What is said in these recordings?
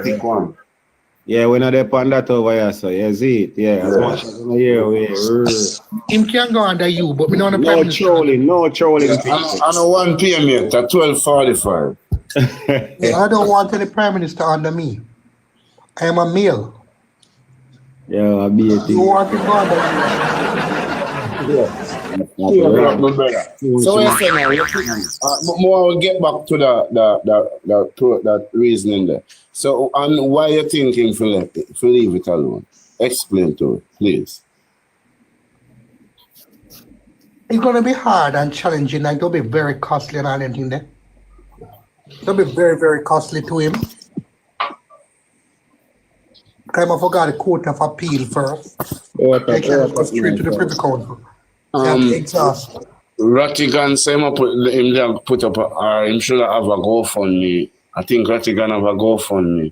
Pick one. Yeah, we're not there on that over here, so yeah, see it. Yeah, as much as in a year away. Him can go under you, but we don't have No trolling, no trolling. I know 1 PM yet at 12:45. I don't want any prime minister under me. I am a male. Yeah, I'll be a thing. You want to go under me? Yeah. So I say now, more will get back to that reasoning there. So, and why you thinking to leave it alone? Explain to it, please. It's going to be hard and challenging, and it'll be very costly and all anything there. It'll be very, very costly to him. I forgot the Court of Appeal first. They can go straight to the Privy Council. Exhaust. Rattigan say him put up him should have a GoFundMe. I think Rattigan have a GoFundMe.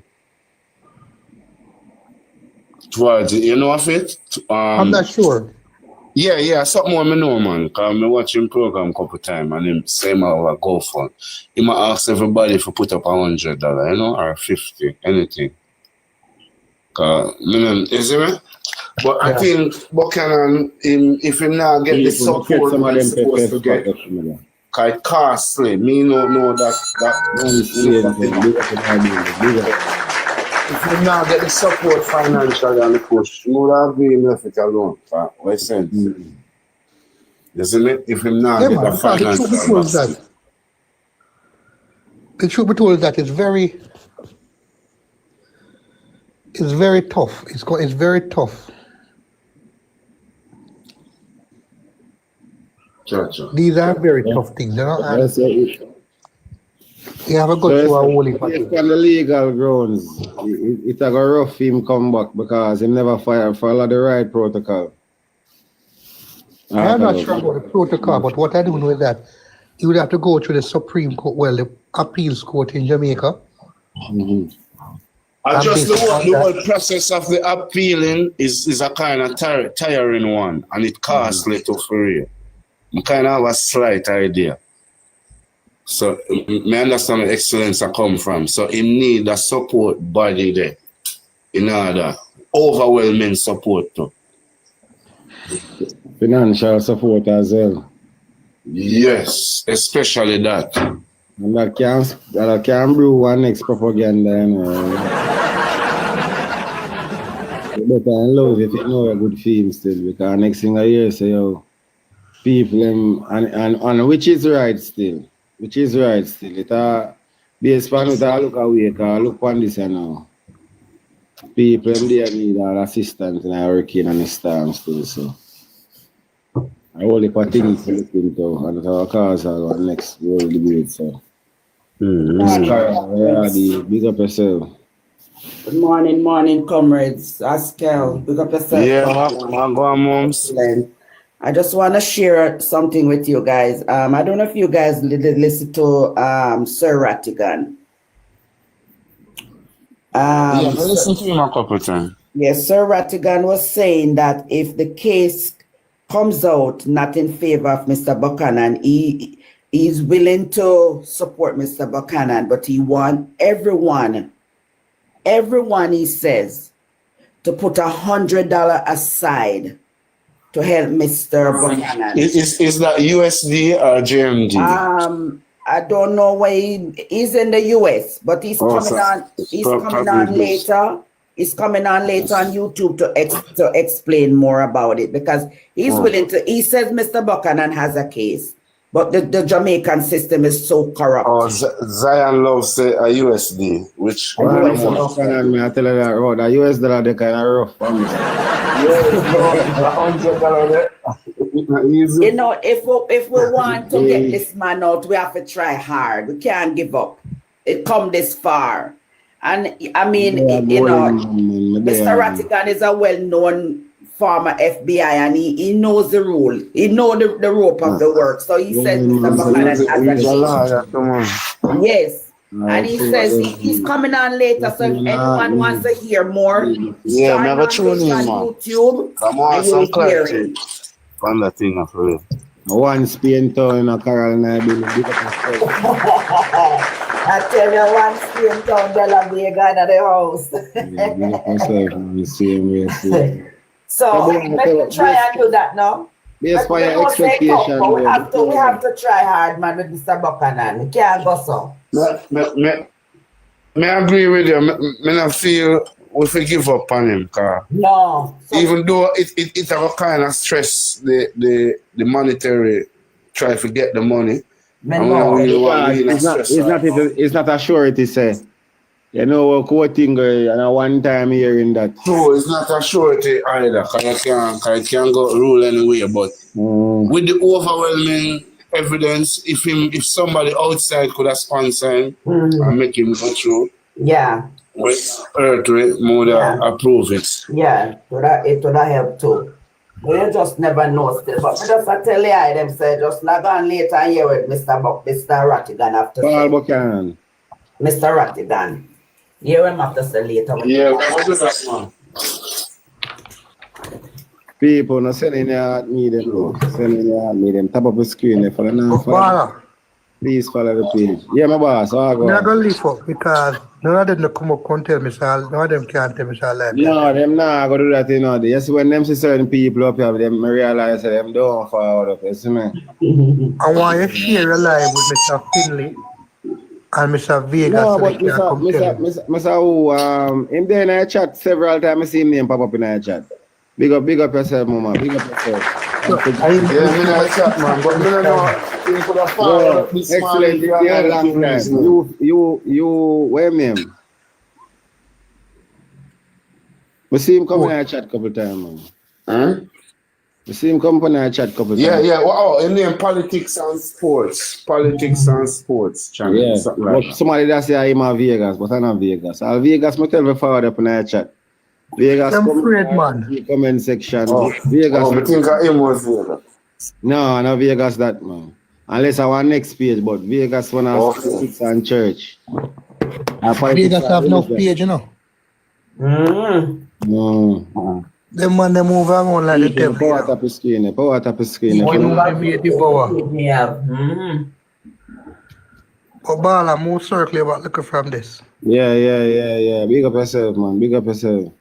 Towards it, you know of it? I'm not sure. Yeah, something more I know, man. Because I watch him program a couple times and him say him have a GoFund. He might ask everybody if put up $100, you know, or 50, anything. Is it right? But I think Buchanan, if he now get the support he's supposed to get, because it's costly. Me don't know that if he now get the support financially and the push, you would have been left it alone. What sense? Isn't it? If he now get the financial support. The truth be told that it's very tough. It's very tough. Gotcha. These are very tough things, you know. You have a good to a holy on the legal grounds, it's a rough him come back because he never follow the right protocol. I'm not sure about the protocol, but what I do know is that you would have to go through the Supreme Court, the appeals court in Jamaica. Mm-hmm. And just the whole process of the appealing is a kind of tiring one, and it costs little for you. I kind of have a slight idea. So, I understand where excellence come from. So, you need a support body there in order. Overwhelming support too. Financial support as well. Yes, especially that. And that can brew one next propaganda, you know. But I love if you know a good film still, because next thing I hear say, yo, people and which is right still. It based on it look away, because look on this now. People they need all assistance and are working on the stand still, so I only for things to look into and our cause our next world debate, so. Big up yourself. Good morning, comrades. Askel, big up yourself. Yeah, moms. I just want to share something with you guys. I don't know if you guys listen to Sir Rattigan. I listened to him a couple of times. Yes, Sir Rattigan was saying that if the case comes out not in favor of Mr. Buchanan, he's willing to support Mr. Buchanan, but he wants everyone, he says, to put $100 aside to help Mr. Buchanan. Is that USD or GMD? I don't know why he's in the US, but he's coming on later. He's coming on later on YouTube to explain more about it, because he's willing to. He says Mr. Buchanan has a case, but the Jamaican system is so corrupt. Zion loves a USD, which I tell you that the US dollar they kind of rough. You know, if we want to get this man out, we have to try hard. We can't give up. It come this far. And I mean, Mr. Rattigan is a well-known former FBI, and he knows the rule. He knows the rope of the work. So he says Mr. Buchanan has a case. Yes. And he says he's coming on later, so if anyone wants to hear more, never tune in, man. YouTube. Come on, some clarity on that thing of real. One Spain town in a Carolina, I tell you one same town, De La Vega at the house. So let me try and do that now. Based on your expectation. We have to try hard, man, with Mr. Buchanan. We can't go so. Me agree with you. Me not feel we should give up on him, cause no. Even though it have a kind of stress the monetary try to get the money. It's not a surety, say. You know, we're quoting and one time hearing that. No, it's not a surety either, because it can go rule anyway. But with the overwhelming evidence, if somebody outside could have sponsored him and make him go through, with Earth would approve it. Yeah, it would have helped too. We just never know still. But I just tell you, them say just log on later and hear what Mr. Rattigan after Paul Buchanan. Mr. Rattigan. Hear him after say later. Yeah, what is that, man? People not sending your medium, no. Sending your medium. Tap up the screen there for the now. Please follow the page. Yeah, my boss. I'm not going to leave up because none of them come up and tell me, none of them can't tell me, like no, them not going to do that, you know. Yes, when them see certain people up here, them realize that them don't forward up, you see me? I want you to share your life with Mr. Finley and Mr. Vegas. No, but Mr. Who, him there in our chat several times, I see him name pop up in our chat. Big up yourself, mama. Big up yourself. Yeah, me not chat, man. But me don't know. You could have followed this excellent. You, where him? We see him come in our chat couple times, man. Huh? We see him come in our chat couple times. Yeah. Wow, his name Politics and Sports. Politics and Sports channel. Yeah. Like but somebody that say I'm a Vegas, but I'm not Vegas. I'll Vegas, me tell me forward up in our chat. Vegas, I'm afraid, man. Comment section. Vegas. I think him was Vegas. No Vegas that, man. Unless I want next page, but Vegas one of politics and church. Vegas have no page, you know. No. Them man, they move around like the devil. Power tap the screen. Power tap the screen. Obala, move circle about looking from this. Yeah. Big up yourself, man. Big up yourself.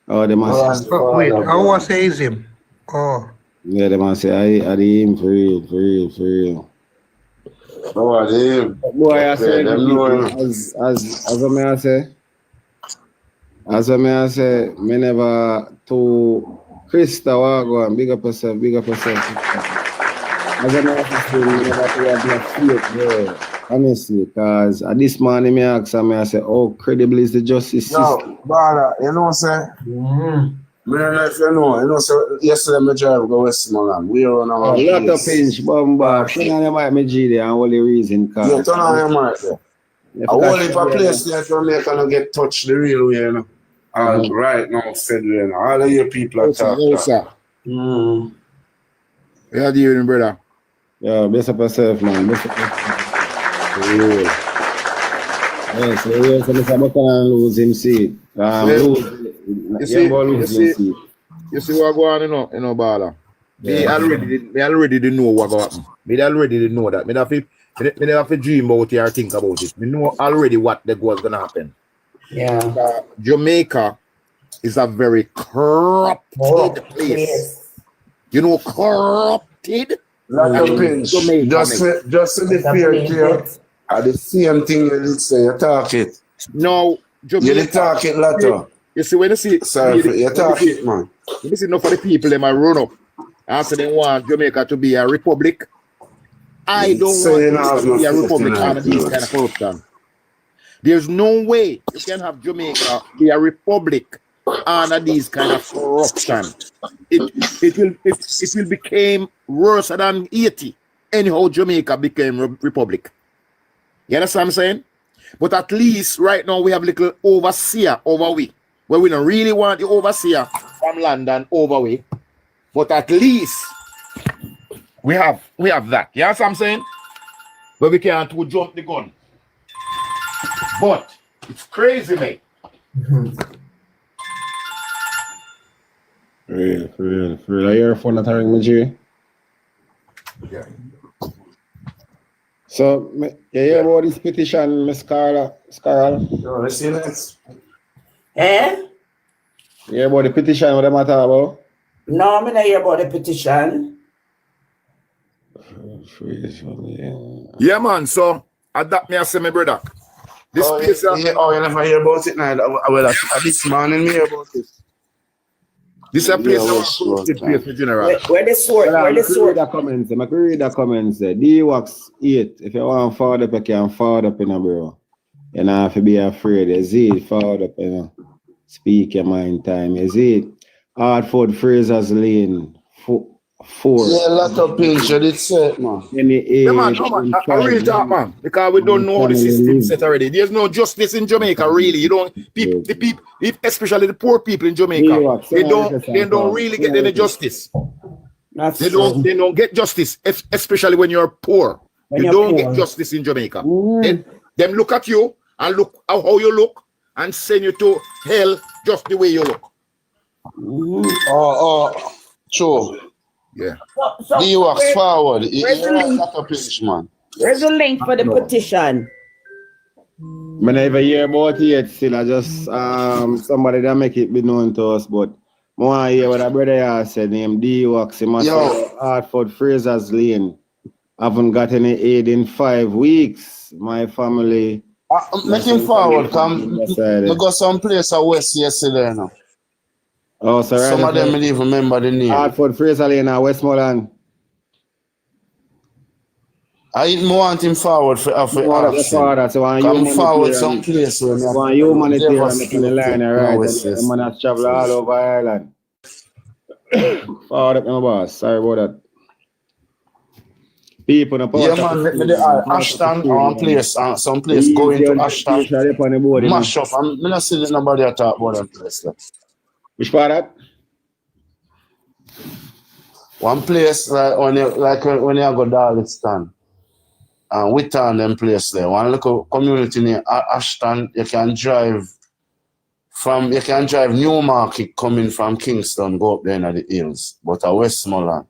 Oh, the man. Wait, I want to say is him. Oh. Yeah, the man say I him for real. Oh, I him. Boy, I say as I say, me never to Krista Wago and big up yourself. As I say, me never to have no faith, honestly, because at this morning me ask me, I say, how credible is the justice system? No, brother, you know what I'm saying? I don't know if you know, yesterday I drive go Westmoreland. We are on our lot of pinch, bomba. Turn on your mic, me G there, and only reason, cause. Yeah, turn on your mic there. I want if a place there to make and get touched the real way, you know. Right now, said you know, all of your people are talking. How are you doing, brother? Yeah, best up yourself, man. Best up yourself. Yes, Mr. Buchanan lose him seat. You see what go on, you know, Bala. Me already didn't know what go happen. Me already didn't know that. Me never have to dream about it or think about it. Me know already what was gonna happen. Yeah. Jamaica is a very corrupted place. You know, corrupted. Like a pinch. Just to the fear here. The same thing you say, you talk it. No, Jamaica. You talk it later. You see, when you see, you talk it, man. You see, enough of the people they might run up and say they want Jamaica to be a republic. I don't want it to be a republic under this kind of corruption. There's no way you can have Jamaica be a republic under these kind of corruption. It will become worse than 80. Anyhow, Jamaica became republic. You understand what I'm saying? But at least right now we have a little overseer over we. Where we don't really want the overseer from London over we. But at least we have that. You know what I'm saying? But we can't jump the gun. But it's crazy, mate. For real. Are you your phone not ring me, G? Yeah. So, you hear about this petition, Miss Carla? Yo, let's see next. Eh? You hear about the petition, what they matter about? No, I'm not hear about the petition. Yeah, man. So, adapt me as my brother. This place, you never hear about it now? Well, this morning me hear about it. This is a place place for general. Where the sword? Where the sword? I can read the comments. D-Wax 8. If you want to forward up, you can forward up, bro. You don't have to be afraid. You see it, forward up, Speak your mind time. You see it. Hartford, Fraser's Lane, 4. Yeah, a lot of things you did say, man. Yeah, man, come on. I real talk, man. Because we don't know how the system is set already. There's no justice in Jamaica, really. You don't the people, especially the poor people in Jamaica, they don't really get any justice. They don't get justice, especially when you're poor. You don't get justice in Jamaica. Them look at you and look how you look and send you to hell just the way you look. True. Yeah. So D-Wax forward. Where's the link for the petition? I never hear about it yet still. I just somebody that make it be known to us, but I want to hear what a brother has said named D-Wax. He must say Hartford Fraser's Lane. Haven't got any aid in 5 weeks. My family. Make him forward, come. We got some place at West yesterday now. Oh, sorry. Some of them don't even remember the name. Hartford Fraser Lane and Westmoreland. I want him forward for So come forward some place where one humanitarian in the line, right? The man has traveled all over Ireland. Forward up, my boss. Sorry about that. People in the yeah, man, the Ashton or place, some place going to Ashton. Mash up. I'm not seeing nobody talk about that place. Which part of that? One place like when you go Darlington and Whitton, them place there. One little community near Ashton, you can drive Newmarket coming from Kingston, go up there in the hills, but at Westmoreland.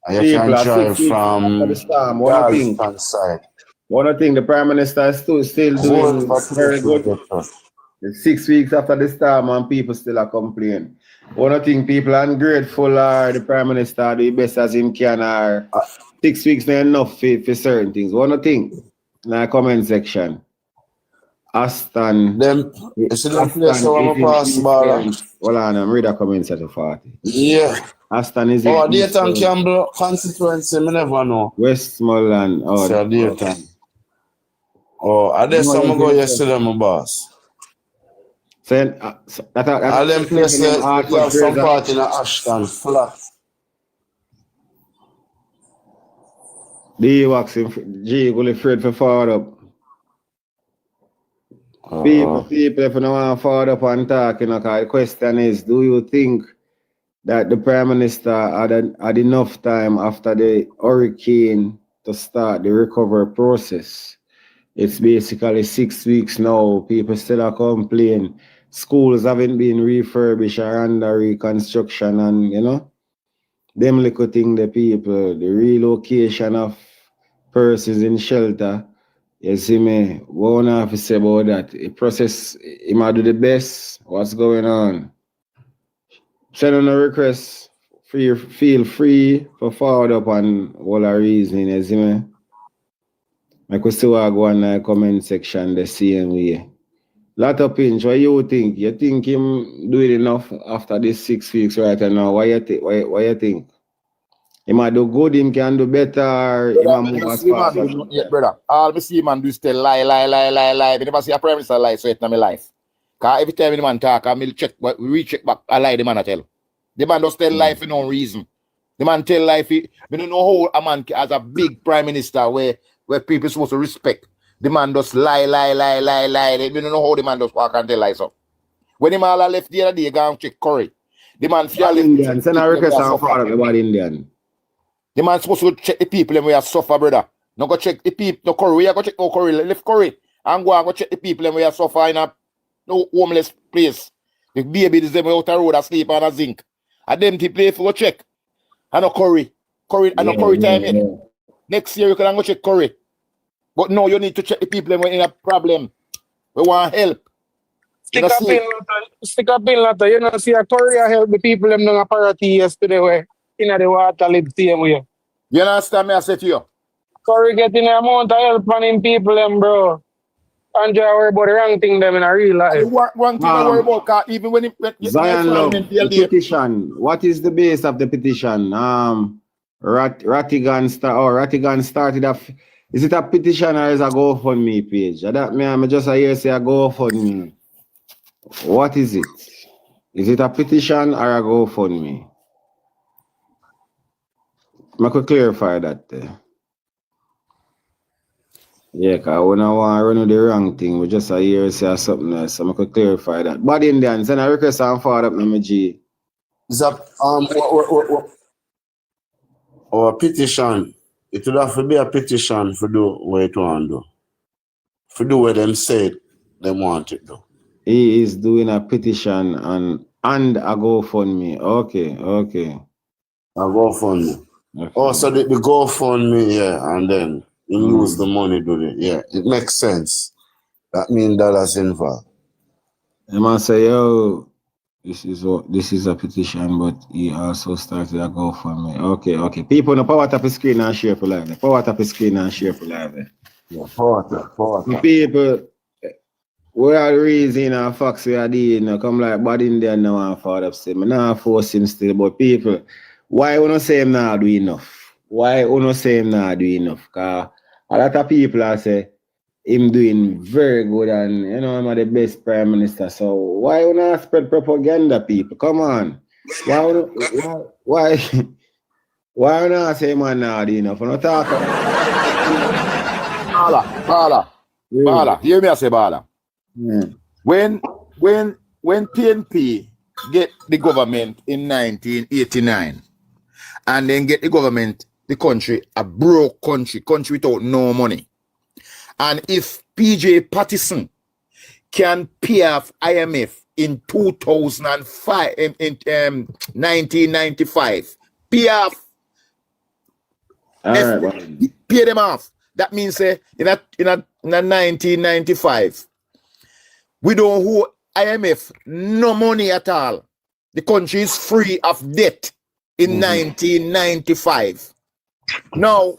And you can drive from Darlington side. One thing the Prime Minister is still doing very good. 6 weeks after the storm and people still are complaining. One thing people are ungrateful are the Prime Minister do the best as him can are 6 weeks not enough for certain things. One thing in the comment section. Aston. It's in the place where I'm pass ball. Hold on, I'm reading the comments at the 40. Yeah. Aston is Dayton Campbell constituency, I never know. Westmoreland. Dayton. I did some go yesterday, my boss. So, all them places, some part in Ashton, flat. D-Wax G will afraid for forward up. People, if you don't want to forward up and talk, the question is, do you think that the Prime Minister had enough time after the hurricane to start the recovery process? It's basically 6 weeks now. People still are complaining. Schools haven't been refurbished or under reconstruction, and them little thing, the people, the relocation of persons in shelter. You see me, what I have to say about that? The process, he might do the best. What's going on? Send on a request. Feel free for forward up on all the reasoning, you see me? I could still go on the comment section the same way. Lot of pinch, what you think? You think him doing enough after this 6 weeks right now? Why you think? He might do good, him can do better, he might move as fast. Yeah, brother. All I see man do is tell lie. I never see a Prime Minister lie so it's not my life. Because every time the man talk, I recheck back, I lie the man I tell. The man does tell lie for no reason. The man tell lie we don't know how a man as a big Prime Minister where people supposed to respect. The man does lie. We don't know how the man does walk and tell lies up. When him all left the other day, go and check Curry. The man feel Indian. Send a request on for about Indian. The man supposed to check the people and we are suffer, brother. No go check the people, no Curry. We are go check no Curry. Left Curry and go check the people and we are suffer in a no homeless place. The baby is them out the road asleep on a zinc. And them to play for go check. And no Curry. And no Curry time yet. Next year you can go check Curry. But no, you need to check the people when in a problem. We want help. Stick up in later. You know, see a Korea help the people them nang party yesterday where in the water live same way. You understand me? I said to you. Korea getting the amount of help from him people them, bro. And you worry about the wrong thing them in a real life. One thing I worry about, cause even when Zion Love, the petition. What is the base of the petition? Ratigan started a. Is it a petition or is it a GoFundMe page? That me, I'm just hear say a GoFundMe. What is it? Is it a petition or a GoFundMe? I could clarify that there. Yeah, because when I want to run the wrong thing, we just hear say something else, so I could clarify that. But Indians, send a request and forward up my G. Is that or a petition? It would have to be a petition for do what it want to do. For do what them said they want it to. He is doing a petition and a GoFundMe. Okay. A GoFundMe. Okay. Oh, so the GoFundMe, yeah, and then you use the money to it. Yeah, it makes sense. That means dollars involved. The man say, yo, this is a petition, but he also started a GoFundMe. Okay. People, no power tap the screen and share for live. Power tap the screen and share for live. Yeah, power tap. People, we are the reason and facts we are doing. Come like bad in there now and forward up say, I'm not forcing still, but people, why you not say him not do enough? Why you not say him not do enough? Because a lot of people are say him doing very good and you know I'm the best prime minister. So why you not spread propaganda, people? Come on. Why you not say man not do enough? No talk. Bala. Hear me I say Bala. Yeah. When PNP get the government in 1989 and then get the government, the country, a broke country without no money. And if PJ Patterson can pay off IMF in 2005, in 1995, pay off, pay them off. That means in 1995, we don't owe IMF no money at all. The country is free of debt in 1995. Now,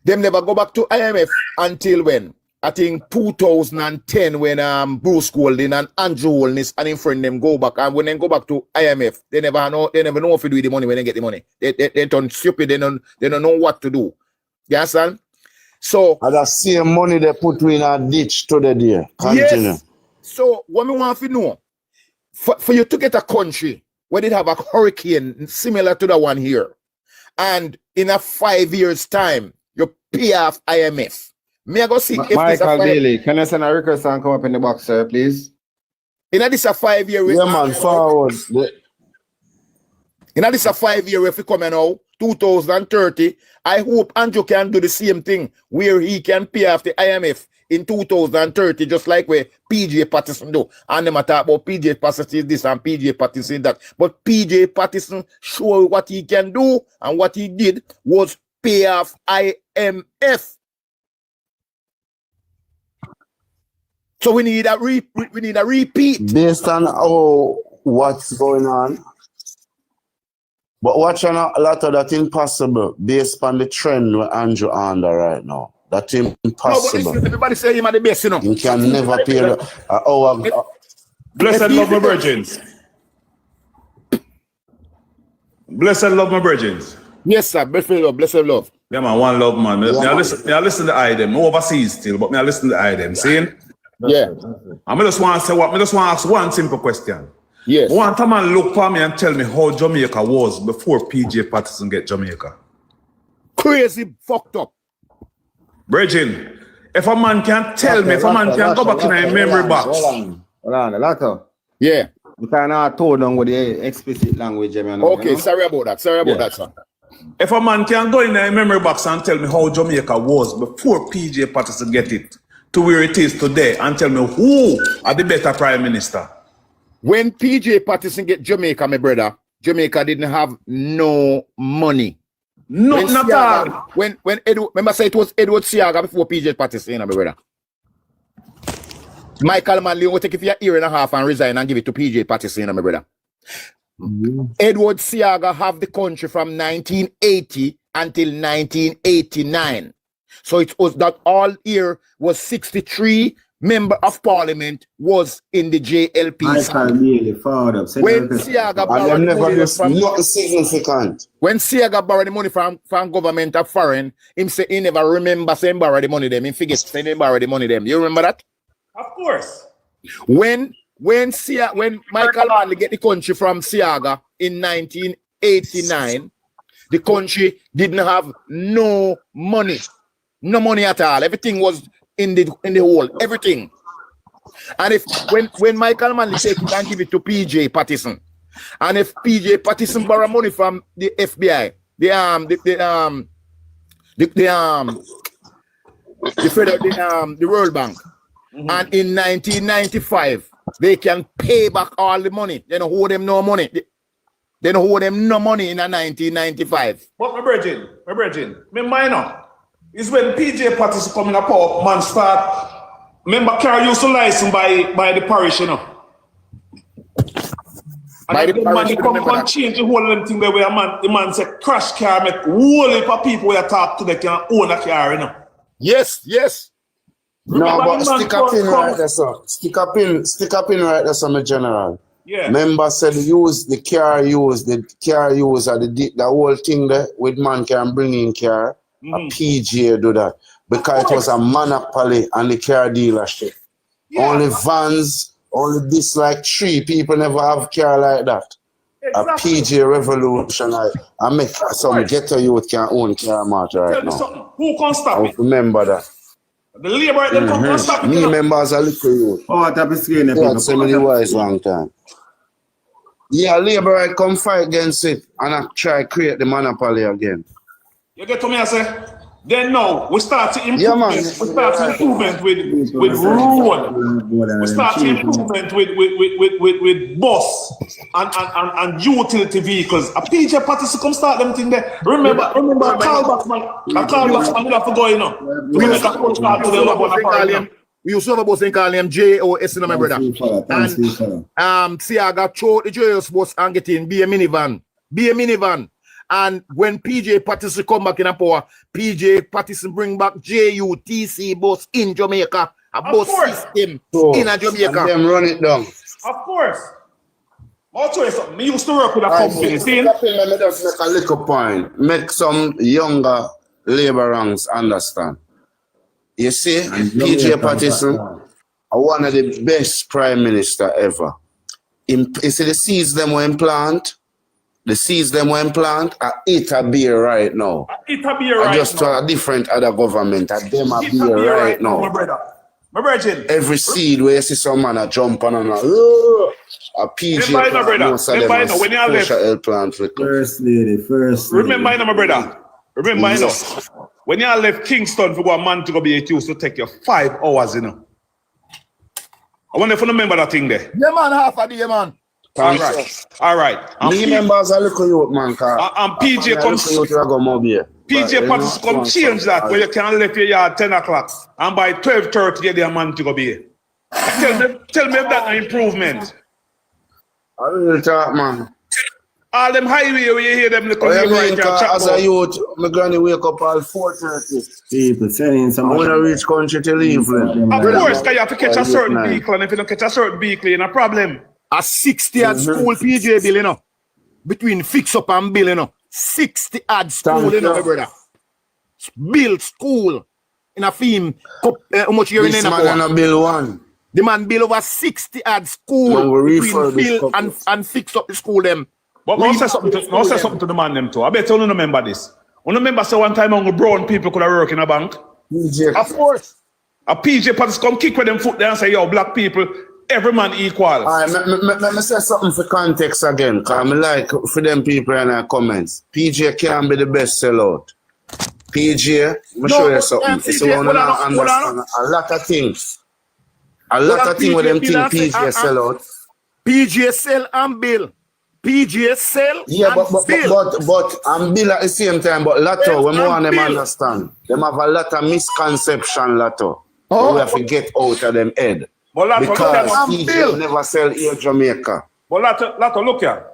them never go back to IMF until when? I think 2010 when Bruce Golding and Andrew Holness and his friend them go back. And when they go back to IMF, they never know if they do with the money when they get the money. They turn stupid, they don't know what to do. You understand? So and that same money they put in a ditch to the day. Continue. Yes. So what we want to know, for you to get a country where they have a hurricane similar to the one here, and in a 5 years time, you pay off IMF. Me I go see if Michael Daly, can I send a request and come up in the box, sir, please? In this a 5 year. Yeah, man, forward. In this a 5 year, if we come now, 2030, I hope Andrew can do the same thing where he can pay off the IMF in 2030, just like where PJ Patterson do. And them talk about PJ Patterson is this and PJ Patterson is that. But PJ Patterson show what he can do, and what he did was pay off IMF. So we need a repeat. Based on what's going on. But watching a lot of that impossible based on the trend with Andrew under right now. That's impossible. No, but everybody say him at the best, you know. You can never pay Blessed love my virgins. Blessed love my virgins. Yes, sir. Blessed love. Yeah, man, one love, man. I listen to item. No overseas still, but I listen to item. See? Yeah. I just want to say what? I just want to ask one simple question. Yes. One time man look for me and tell me how Jamaica was before PJ Patterson get Jamaica. Crazy fucked up. Bridging, if a man can tell me, if a man can go back in a memory box. Hold on, Lato. Yeah. You cannot tone down with the explicit language. Okay, sorry about that. Sorry about that, son. If a man can go in a memory box and tell me how Jamaica was before PJ Patterson get it to where it is today, and tell me who are the better prime minister. When PJ Patterson get Jamaica, my brother, Jamaica didn't have no money. Nothing at all. When Edward, remember say it was Edward Siaga before PJ Patterson, my brother. Michael Manley will take it for a year and a half and resign and give it to PJ Patterson, my brother. Edward Siaga have the country from 1980 until 1989. So it was that all year was 63 member of parliament was in the JLP. When Siaga borrowed the money from not significant. When Siaga borrowed the money from government of foreign, him say he never remember saying borrow the money them. He forget saying he borrow the money them. You remember that? Of course. When Michael Manley get the country from Siaga in 1989, the country didn't have no money at all. Everything was in the hole, everything. And if when Michael Manley take it and give it to PJ Patterson, and if PJ Patterson borrow money from the FBI, the World Bank, and in 1995 they can pay back all the money. They don't owe them no money. They don't owe them no money in 1995. But my virgin, my minor is when PJ Patterson coming up power, man start. Remember, car used to license by the parish, you know. And By the then parish, man, come and change the whole them thing the way the man say crash car make whole heap of people where talk to they can own a car, you know. Yes. No, but stick a pin right there, sir. Stick a pin right there, sir, my general. Yeah. Member said the car use the whole thing there with man can bring in car. A PGA do that. Because it was a monopoly on the car dealership. Yeah. Only vans, only this like 3 people never have car like that. Exactly. A PGA revolution. I make some ghetto youth can own car market right now. Who can stop it? Remember that. The labor them can't stop it. Me members are little youth. Oh, tap is screen. Yeah, so many wise long time. Yeah, labor I come fight against it and I try create the monopoly again. You get to me, I say? Then now we start to improve. Yeah, man. We start to improvement with road. We start to improvement with bus and utility vehicles. A PJ Patterson come start them thing there. Remember callbacks man. A callbacks man have to go, you know. We make a phone call to them. We used to have a bus and call him JOS, my brother. And Siaga throw the JOS bus and get in, be a minivan. And when PJ Patterson come back in a power, PJ Patterson bring back JUTC bus in Jamaica, a bus system in a Jamaica. And them run it down. Of course. I'll tell you something. Me used to work with a company. Let me just make a little point. Make some younger laborers understand. You see, PJ Patterson, one of the best prime minister ever. You see the seeds them were implant. The seeds them were implant are it a beer right now. It a beer right just now. To a different other government. And them a beer right now. My brother. My virgin. Every seed where you see some man a jump on and a PG plant, when you left. Plant First lady. Remember, my brother. Remember, when you left Kingston for a man to go be it used to take you 5 hours, you know. I wonder if you remember that thing there. Yeah, man, half a day, man. All right. Me members are looking youth, man. And PJ comes. PJ Patterson come change that where you can leave your yard 10 o'clock and by 12:30 you get a man to go be here. Tell me if that's an improvement. I will talk, man. All them highway where you hear them little as a youth, my granny wake up at 4:30. People selling some. I want to reach country to leave. Of course, because you have to catch a certain vehicle, and if you don't catch a certain vehicle, you're in a problem. A 60 at school PJ bill, you know. Between fix up and bill, you know. 60 at school, you know, my brother. Bill school in a theme. How much you're in this man a bill one. The man bill over 60 at school between bill and fix up the school them. But I'll say something to the man them too. I bet you don't remember this. You remember say one time on brown people could have work in a bank? PJ. Of course. A PJ Patterson come kick with them foot there and say, yo, black people, every man equal. Alright, let me say something for context again, because I like for them people in our comments. PJ can be the best sellout. PJ, let me show you something. It's one of understand a lot of things. A lot of things with them think PJ sell out. PJ sell and bill. PJ sell. Yeah, but and bill at the same time, but Lato, when we want them understand. Them have a lot of misconception, Lato. We have to get out of them head. But Lato, because PJ never sell here Jamaica. But Lato, look here.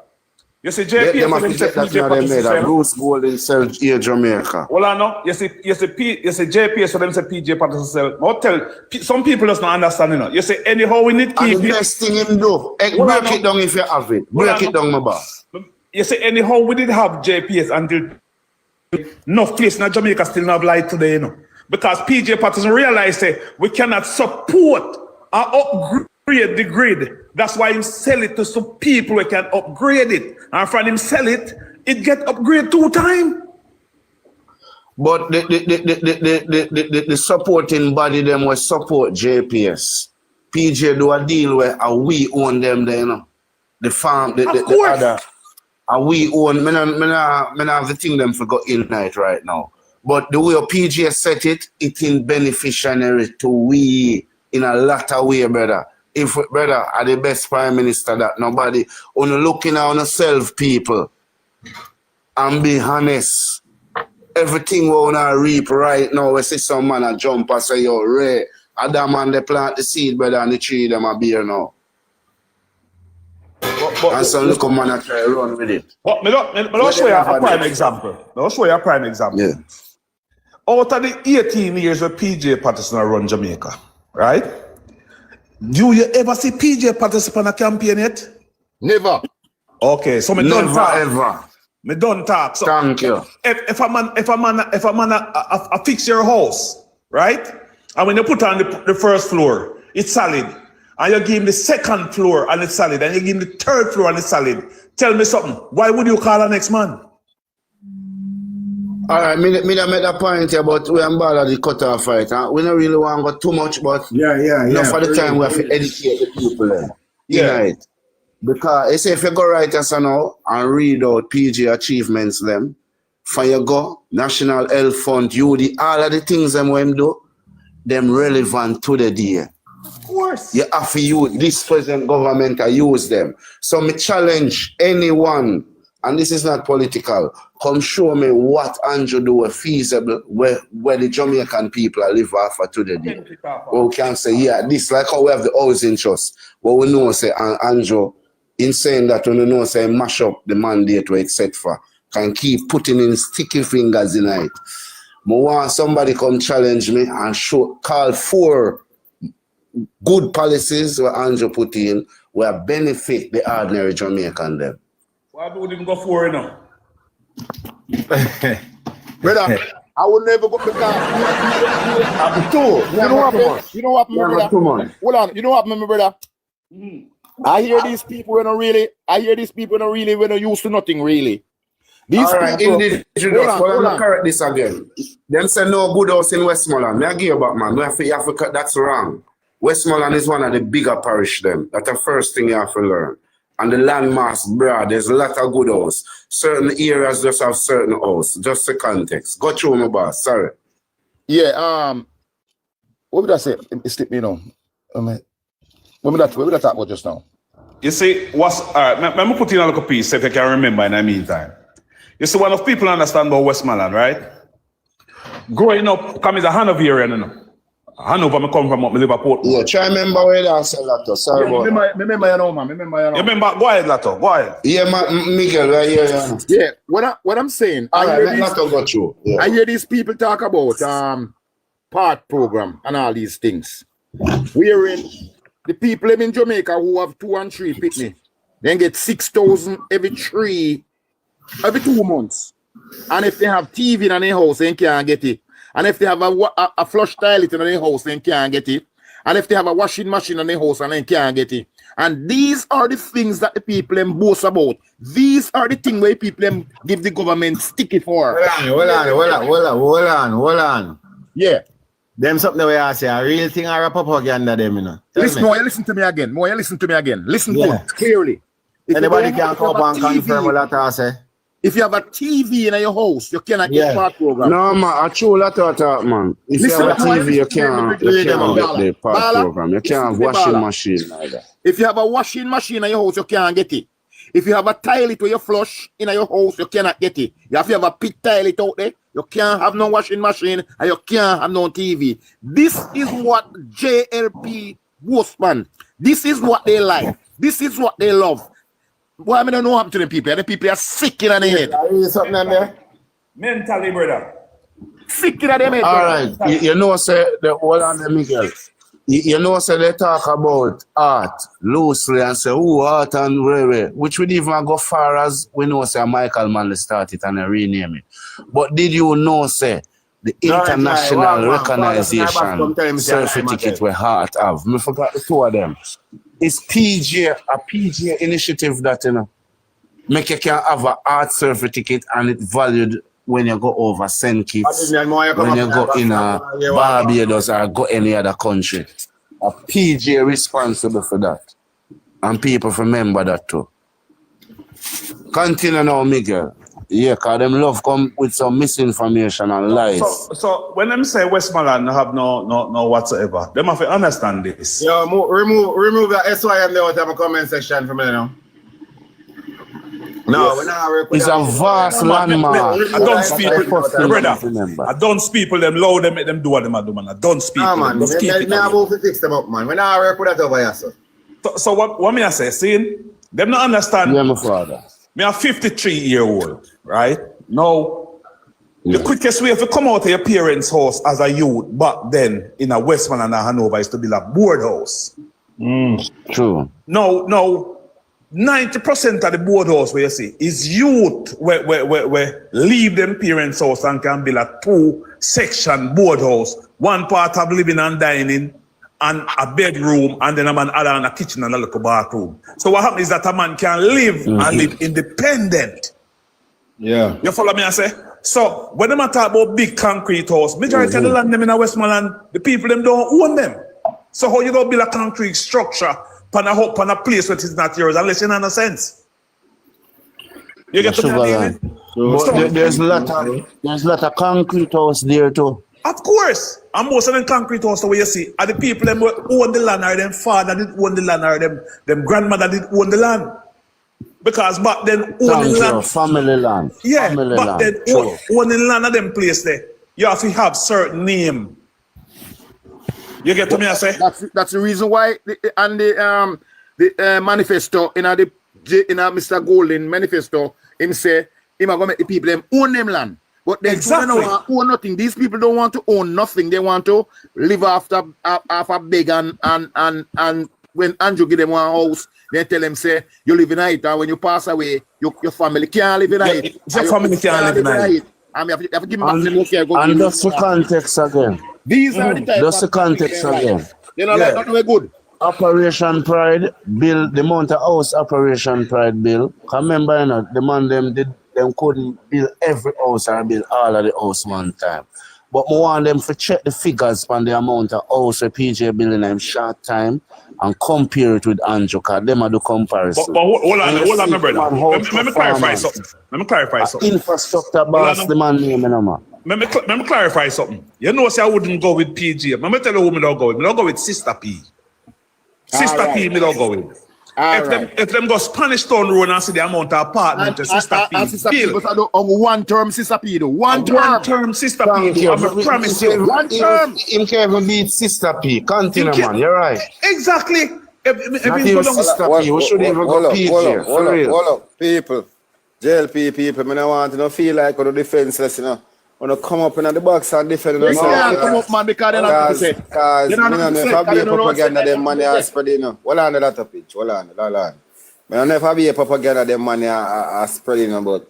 You see, JP, them have to get that in them head. Bruce Golden sell here Jamaica. Well, I know. You see, JP, so them say PJ Patterson sell. But tell some people just not understand, you know. You say anyhow we need keep and the best thing him do. Break it down if you have it. Break it down, my boss. You say anyhow we did have JPS until enough place in Jamaica still not have light today, you know. Because PJ Patterson realized that we cannot support or upgrade the grid. That's why he sell it to some people who can upgrade it. And from him sell it, it get upgraded 2 times. But the supporting body them will support JPS. PJ do a deal where we own them there, you know. The farm, the other. And we own, me have the thing them for go in night right now. But the way PJ set it, it's in beneficiary to we in a lot of way, brother. If brother are the best prime minister that nobody only looking on yourself, people, and be honest. Everything we wanna reap right now, we see some man a jump and say, yo, Ray, Adam and they plant the seed, brother, and the tree them a beer now. And some little man a try run with it. But I'll show you a prime example. I'll show you a prime example. Yeah. Out of the 18 years where PJ Patterson run Jamaica, right? Do you ever see PJ Patterson on a campaign yet? Never. Okay, so me don't talk. Ever. Me don't talk. So thank you. If a man fix your house, right? And when you put on the first floor, it's solid. And you give him the second floor and it's solid. And you give him the third floor and it's solid. Tell me something. Why would you call the next man? All right, me make that point here, but we are bad at the cutoff fight. Huh? We don't really want to go too much, but enough for the time we have to educate the people. Then. Yeah. Right. Because you say if you go right as now and read out PG achievements them, for you go, National Health Fund, UD, all of the things them when do, them relevant to the day. Of course. You have to use, this present government to use them. So me challenge anyone, and this is not political, come show me what Andrew do feasible where the Jamaican people are live off of today. Well, we can say, yeah, this like how we have the housing trust. But we know, say, Andrew, in saying that, we know, say, mash up the mandate we set for, can keep putting in sticky fingers in it. But want somebody come challenge me and call for good policies where Andrew put in, where benefit the ordinary Jamaican them. Why would him go for it now? Brother, I will never go because you know what, my brother? Hold on, you know what, my brother? I hear these people when when they're used to nothing really. These all right, people, indigenous, hold on. Correct this again. Them say no good house in Westmoreland. I give you back, man. You have to cut, that's wrong. Westmoreland is one of the bigger parish them. That's the first thing you have to learn. And the landmass, bruh, there's a lot of good house. Certain areas just have certain house. Just the context. Go through my boss, sorry. Yeah, what would I say? It slipped me now. What would I talk about just now? You see, let me put in a little piece if you can remember in the meantime. You see, one of people understand about Westmoreland, right? Growing up, come is a Hanoverian, you know. Hanover, I come from up, I live at Portland. Yeah, try remember where that say Lato. Sorry about that. Remember you know, man. Remember, go ahead, Lato, go ahead. Yeah, Miguel, right here. Yeah, what I'm saying, all right, Lato got you. Yeah. I hear these people talk about part program and all these things. Wherein the people in Jamaica who have 2 and 3 pitney, then get 6,000 every 2 months. And if they have TV in their house, they can't get it. And if they have a flush toilet in their house, they can't get it. And if they have a washing machine in their house, and they can't get it. And these are the things that the people boast about. These are the things where people give the government sticky for. Hold on. Yeah. Them something where I say a real thing or a propaganda them, you know. Listen to me again. Listen good, clearly. If anybody can come up and confirm what I say. If you have a TV in your house, you cannot get part program. No, man, I true that man. If you have a TV, you can't get the part program. You can't have washing machine either. If you have a washing machine in your house, you can't get it. If you have a toilet where you flush in your house, you cannot get it. You have to have a pit toilet out there. You can't have no washing machine and you can't have no TV. This is what JLP wants, man. This is what they like. This is what they love. Why I don't know what happened to the people? The people are sick in the head. Something there? Mentally, brother. Sick in the head. All right. You know, say the hold on there, Miguel. You know, say they talk about art loosely and say, oh, art and where, which would even go far as we know, say, Michael Manley started and rename it. But did you know, say, the international recognition certificate we heart have? Me forgot the two of them. It's PGA, a PGA initiative that, you know, make you can have an art certificate and it valued when you go over St. Kitts, when you go in Barbados or go any other country. A PGA responsible for that. And people remember that too. Continue now, Miguel. Yeah, because them love come with some misinformation and lies. So when them say Westmoreland have no whatsoever, them have to understand this. Yo, remove the SYM there out of the comment section for me now. No, we're not it's a vast landmark. I don't speak brother. I don't speak them loud, them make them do what them do, man. I don't speak. Nah, man, me about to fix them up, man. We're not work with that over here, sir. So what me I say, see, them not understand. Yeah, my father. Me a 53-year-old, right? Now, the quickest way to come out of your parents' house as a youth back then in a Westmoreland and Hanover is to build a board house. True. No. 90% of the board house where you see is youth where leave them parents' house and can build a 2-section board house. One part of living and dining and a bedroom and then a man add on a kitchen and a little bathroom. So what happens is that a man can live and live independent. Yeah. You follow me I say? So when them talk about big concrete house, majority of the land them in a Westmoreland, the people them don't own them. So how you go build a concrete structure on a place that is not yours unless you know no sense. You get to me? But there's a lot of concrete house there too. Of course. And most of them concrete house where you see are the people them who own the land or them father did own the land or them grandmother did own the land. Because back then owning land. Family land. Yeah, family back land. then owning land of them place there, you have to have certain name. You get to me, I say? That's the reason why the manifesto in Mr. Golden manifesto, him say him are gonna make the people them own them land. But they don't want to own nothing. These people don't want to own nothing. They want to live after big and when Andrew give them one house, they tell them say you live in it, and when you pass away, your family can't live in it. Your family can't live in it. And you have to give them back. And that's the context again. These are the type that's the context again. They don't like nothing good. Operation Pride bill, the amount of house Operation Pride bill. Remember, you know, the man them couldn't build every house or build all of the house one time. But I want them to check the figures on the amount of house a PJ building in short time and compare it with Andrew, because them are the comparison. But hold on, my brother. Let me clarify something. Infrastructure boss, the man name, man. Let me clarify something. You know, say I wouldn't go with PG. Let me tell you who me don't go with. Me don't go with Sister P. Sister P, me don't go with. If them go Spanish Town Road and see the amount of apartment to Sister P. Sister P, but I don't one term Sister P though. One term Sister P. I promise you. One term. Him can't even beat Sister P. Continue, man. You're right. Exactly. Not even Sister P. We should even go PG. Hold up, people. JLP people, I don't want to feel like on the defenseless, you know. When you come up in the box and defend yourself. You can't come up, man, because they're not to say. Because, you know, if I be a propaganda, them money are spread, you know. Hold on to that pitch. Hold on. But if I be a propaganda, them money are spreading about.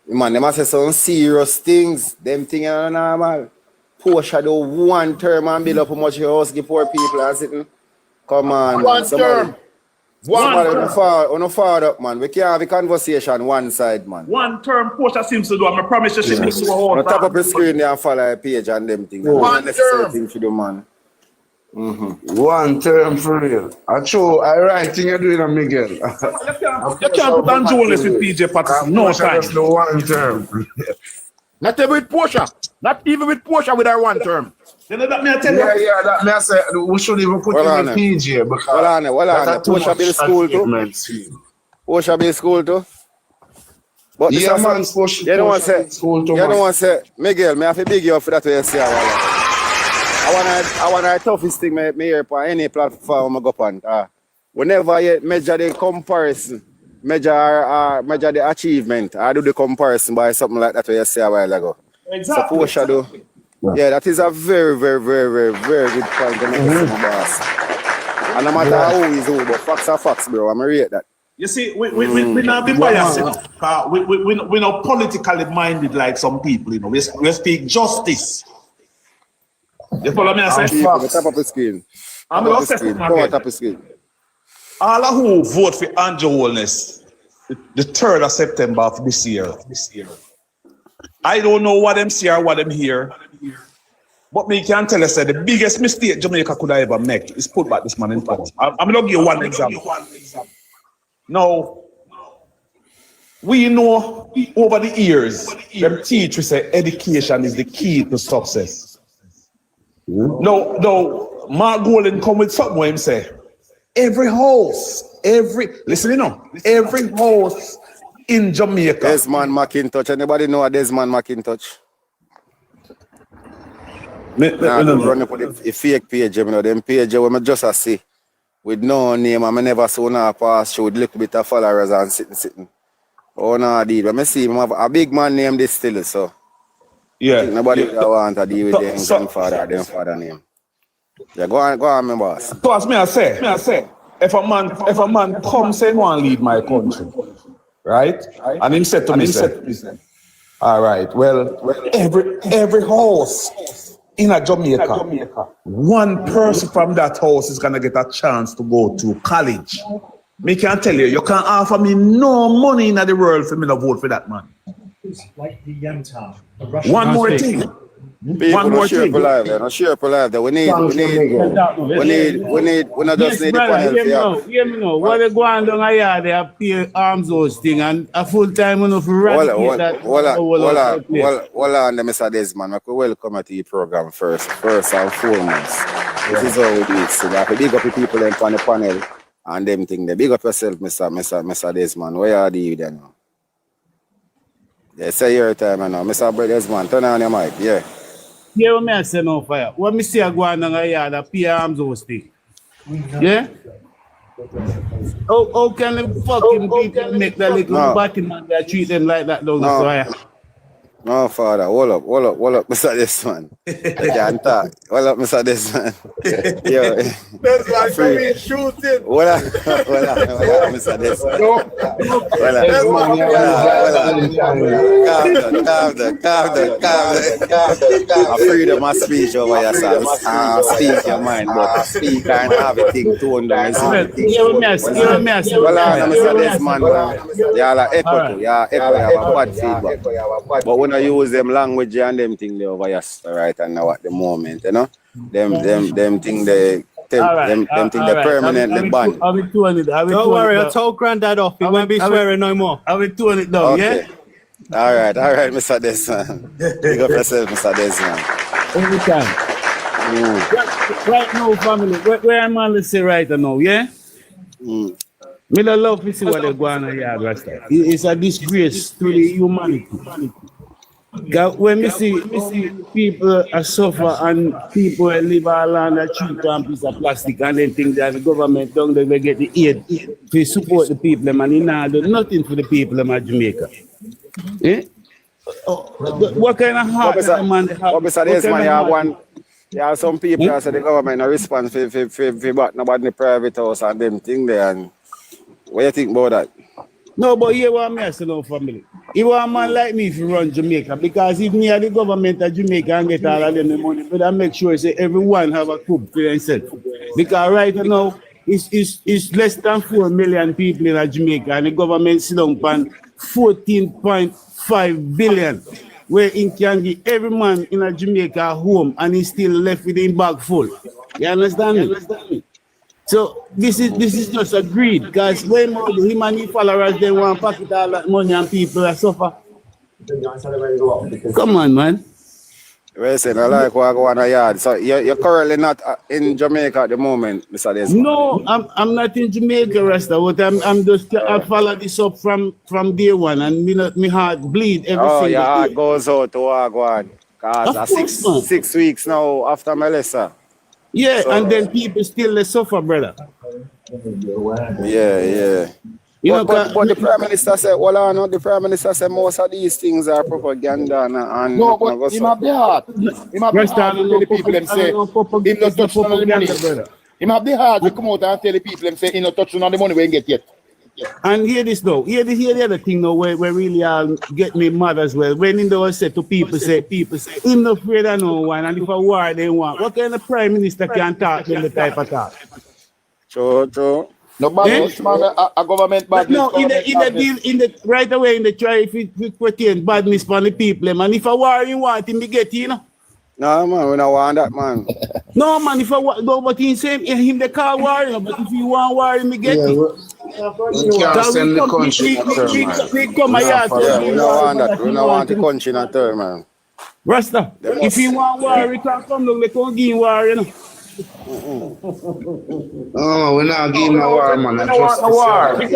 Man, they must say some serious things. Them things are normal. Poor shadow one term and build up how much your house give poor people are sitting. Come on. One term. On the far up, man. We can't have a conversation one side, man. One term, Portia seems to do. I promise you, she needs to go on top of the screen there and follow a page and them things. One term. Thing to do, man. One term for real. I right thing you're doing, Miguel. You can't put Andrew Holness with PJ Patterson. No time. Just the one term. Not even with Portia. Not even with Portia with our one term. You know that me I tell you? Yeah, that me I say we should even put him in PJ because well on. Portia build school too. Osha be school too. But Yeah, man, you don't want to say, Miguel, me have to big you up for that way you say. I want the toughest thing me hear on any platform I go on. Whenever you measure the comparison, measure the achievement, I do the comparison by something like that way you say a while ago. Exactly. So Shadow. Yeah, that is a very, very, very, very, very good point to make boss. And no matter how he's over, facts are facts, bro. I'm rate that. You see, we not be biased. We not politically minded like some people, you know. We speak justice. You follow me? I say facts. Top of the screen. I'm going to say something again. Top of the screen. All who vote for Andrew Holness the 3rd of September of this year. I don't know what them see or what them hear. But me can tell us that the biggest mistake Jamaica could have ever make is put back this man in power. I'm going to give you one example. Now, we know over the years, them teachers say education is the key to success. No, Mark Golden come with something where him say, every house in Jamaica. Desmond McIntosh. Anybody know a Desmond McIntosh? Run up with the fake page, you know, them page where I just see with no name, and I never saw no pass through with a little bit of followers and sitting. Oh no, I did. But I see him have a big man named this still, so yeah. Nobody want to deal with them grandfather, them father name. Yeah, go on, my boss. So as me I say, if a man comes and want to lead my country, right? And him said to me, all right, well, every house in a Jamaica, one person from that house is gonna get a chance to go to college. Me can tell you can't offer me no money in the world for me to vote for that man. Like the Yantar. One more thing. One more thing. We not just need the panel. Hear me know. What they go on down here, they have pay arms house thing and a full time enough for hold on, Mr. Desmond. I could welcome to your program first and foremost. This is how we do it. So we have to big up the people on the panel and them thing. They big up yourself, Mr. Desmond. Where are you then? Yeah, say your time now. Mr. Desmond, turn on your mic. Yeah. Yeah, what me I say no fire. What me see I go on down here, the pay arms house thing. Yeah? How can the fucking people make that little batty man that treat them like that down the fire? No, father, hold up, Mr. Desmond. I can't talk. Hold up, Mr. Desmond. Yo. That's why I'm shooting. Hold up, Mr. Desmond. Calm down. Freedom of speech over here, son. Speak your mind, but speak and have a thing tone down. Hold on, Mr. Desmond. Y'all are echo, you have a bad feedback. But when I use them language and them thing they over here, right? And now at the moment, you know, them thing they permanently banned. Don't worry, I told Granddad off. He won't be swearing no more. I will tone it down, okay. Yeah? All right, Mr. Desmond. Big up yourself, Mr. Desmond. Every time. Right now, family, where I'm on to say right now, yeah? Me don't love to see what they're going on here, right? It's a disgrace to the humanity. When we see people suffer and people live all on a cheap piece of plastic and then think that the government don't they get the aid to support the people and they not do nothing for the people of Jamaica. Eh? What kind of heart does a man have? You have some people that say the government no response for back nobody in the private house and them thing there. And what do you think about that? No, but here what I say no family. If a man like me if you run Jamaica, because if me are the government of Jamaica and get all of them the money, but I make sure say everyone have a cook for themselves. Because right now it's less than 4 million people in Jamaica and the government sit down on 14.5 billion. Where it can give every man in a Jamaica home and he's still left with him bag full. You understand me? So this is just a greed, because when him and his followers they want to pocket all that money and people are suffer. Come on, man. Listen, I like what I go on a yard. So you're currently not in Jamaica at the moment, Mr. Desmond. No, I'm not in Jamaica, Rasta, but I'm just I follow this up from day one, and me heart bleed every single day. Your heart goes out to Wagwan. Cause 6 weeks now after Melissa. Yeah, so, and then people still they suffer, brother. Yeah. But the Prime Minister said, the Prime Minister said most of these things are propaganda and no, but he might be hard. He might be hard to tell the people and say, he not touching on the money. He might be hard to come out and tell the people and say, he not touching on the money we ain't get yet. And hear this though, hear the other thing though, where really get me mad as well. When in the say to people say, I'm not afraid of no one, and if a war they want, what kind of Prime Minister can talk in the type of talk? True. No, badness, a government badness. No, in the right away in the try if it pertain badness for the people, man. If a war you want him to get, you know. No man, we don't want that, man. No man, if a war, no, but he say him they call war, you know, but if you want war, him to get it. We can't send the country in a term, man. We come here. We don't want that. We don't want the country in a term, man. Rasta, if you want war, we can come down, we can give war, you know. Oh, we're not giving no war, man. We don't want no war. We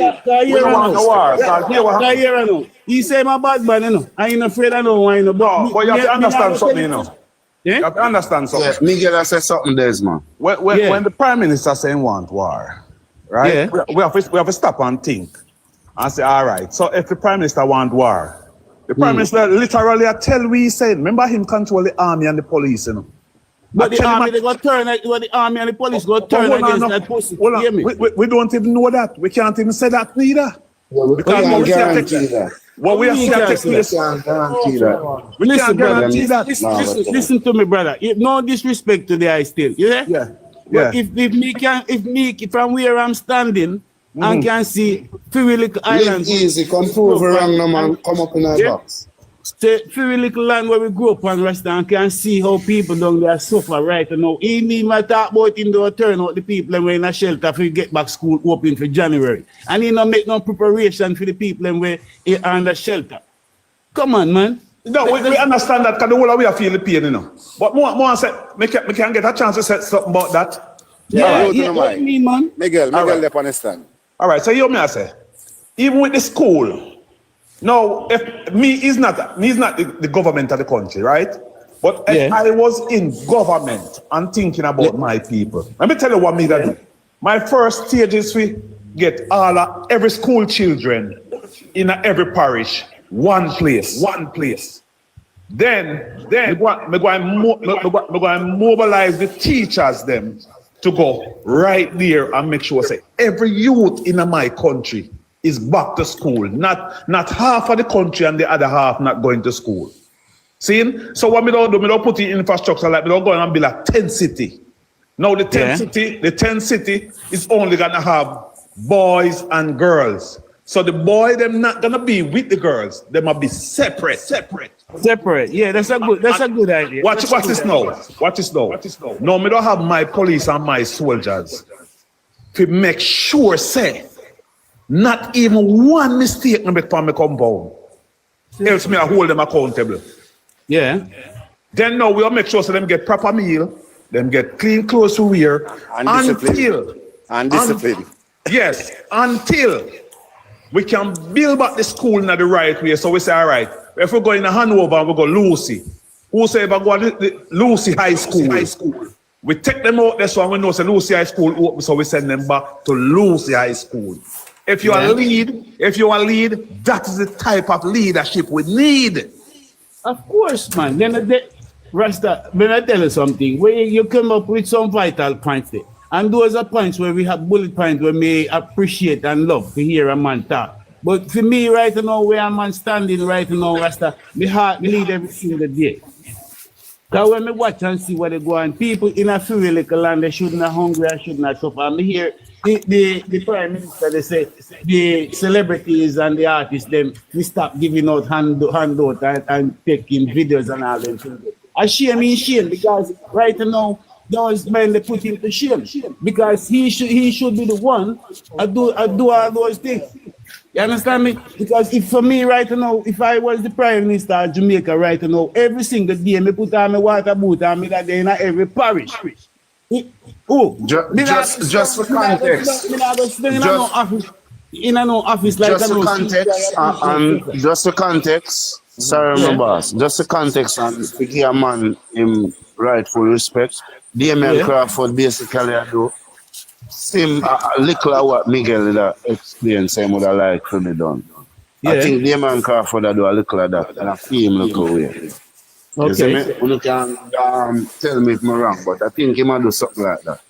don't want no war. He say my bad man, you know. I ain't afraid of no one, you know. But you have to understand something, you know. You have to understand something. Yeah, Miguel has said something, Desmond. When the Prime Minister saying want war, right? Yeah. We have to stop and think and say, all right, so if the Prime Minister want war, the Prime Minister literally tell we saying, remember him control the army and the police, you know. But the army, they got turn. The army and the police got turn against that pussy. We don't even know that. We can't even say that neither. We can't guarantee that. What we have to guarantee that. We can't guarantee that. Listen to me, brother. No disrespect to the eye still. Yeah. But if me from where I'm standing and can see few little islands. Easy, come prove wrong, no man. Come up in our box. Few little land where we grew up and rest and can see how people down there suffer right now. Even I talk about in the turn out the people and we're in a shelter for get back school open for January. And he not make no preparation for the people and we are in the shelter. Come on, man. No, we understand that because the whole of we are feeling the pain, you know. But more say, we can get a chance to say something about that. What me, man? Miguel, they understand. All right, so you me I say, even with the school. Now, if me is not the government of the country, right? But if I was in government and thinking about my people, let me tell you what me that do. My first stage is we get every school children in every parish, one place. Then we go and mobilize the teachers them to go right there and make sure say every youth in my country is back to school, not half of the country and the other half not going to school. See? So what we don't do, we don't put in infrastructure like we don't go and build a 10 city. Now the 10 city is only gonna have boys and girls. So the boy them not gonna be with the girls, they must be separate. Yeah, that's a good idea. Watch this now. No, we don't have my police and my soldiers to make sure say not even one mistake no make for me compound. Else me I hold them accountable. Yeah. Then now we'll make sure so them get proper meal, them get clean clothes to wear, and discipline. Yes, until we can build back the school in the right way. So we say, all right, if we go in Hanover, we go Lucy. Who say if I go to Lucy High School? We take them out this one, we know say Lucy High School open, so we send them back to Lucy High School. If you are a lead, that is the type of leadership we need. Of course, man. Rasta, when I tell you something, where you come up with some vital points there. And those are points where we have bullet points where we appreciate and love to hear a man talk. But for me right now, where a man standing right now, Rasta, my heart bleed every single day. Because when I watch and see what they go on, people in a few little land, they shouldn't have hungry, I should not suffer. And here, the Prime Minister, they say the celebrities and the artists, them, we stop giving out handout and taking videos and all them things. I shame because right now, those men they put him to shame because he should be the one to do all those things. You understand me? Because if for me right now, if I was the Prime Minister of Jamaica right now, every single day me put on my water boot and me that day in every parish. Just for context. In no office like just for context, and just for context, sorry, my boss. Just for context, and to give a man him rightful respect. Damien Crawford basically do same a little of what Miguel explained. Same would I like to be done. I think Damien Crawford do a little of that, and I feel him look away. You see me? You can tell me if I'm wrong, but I think he might do something like that.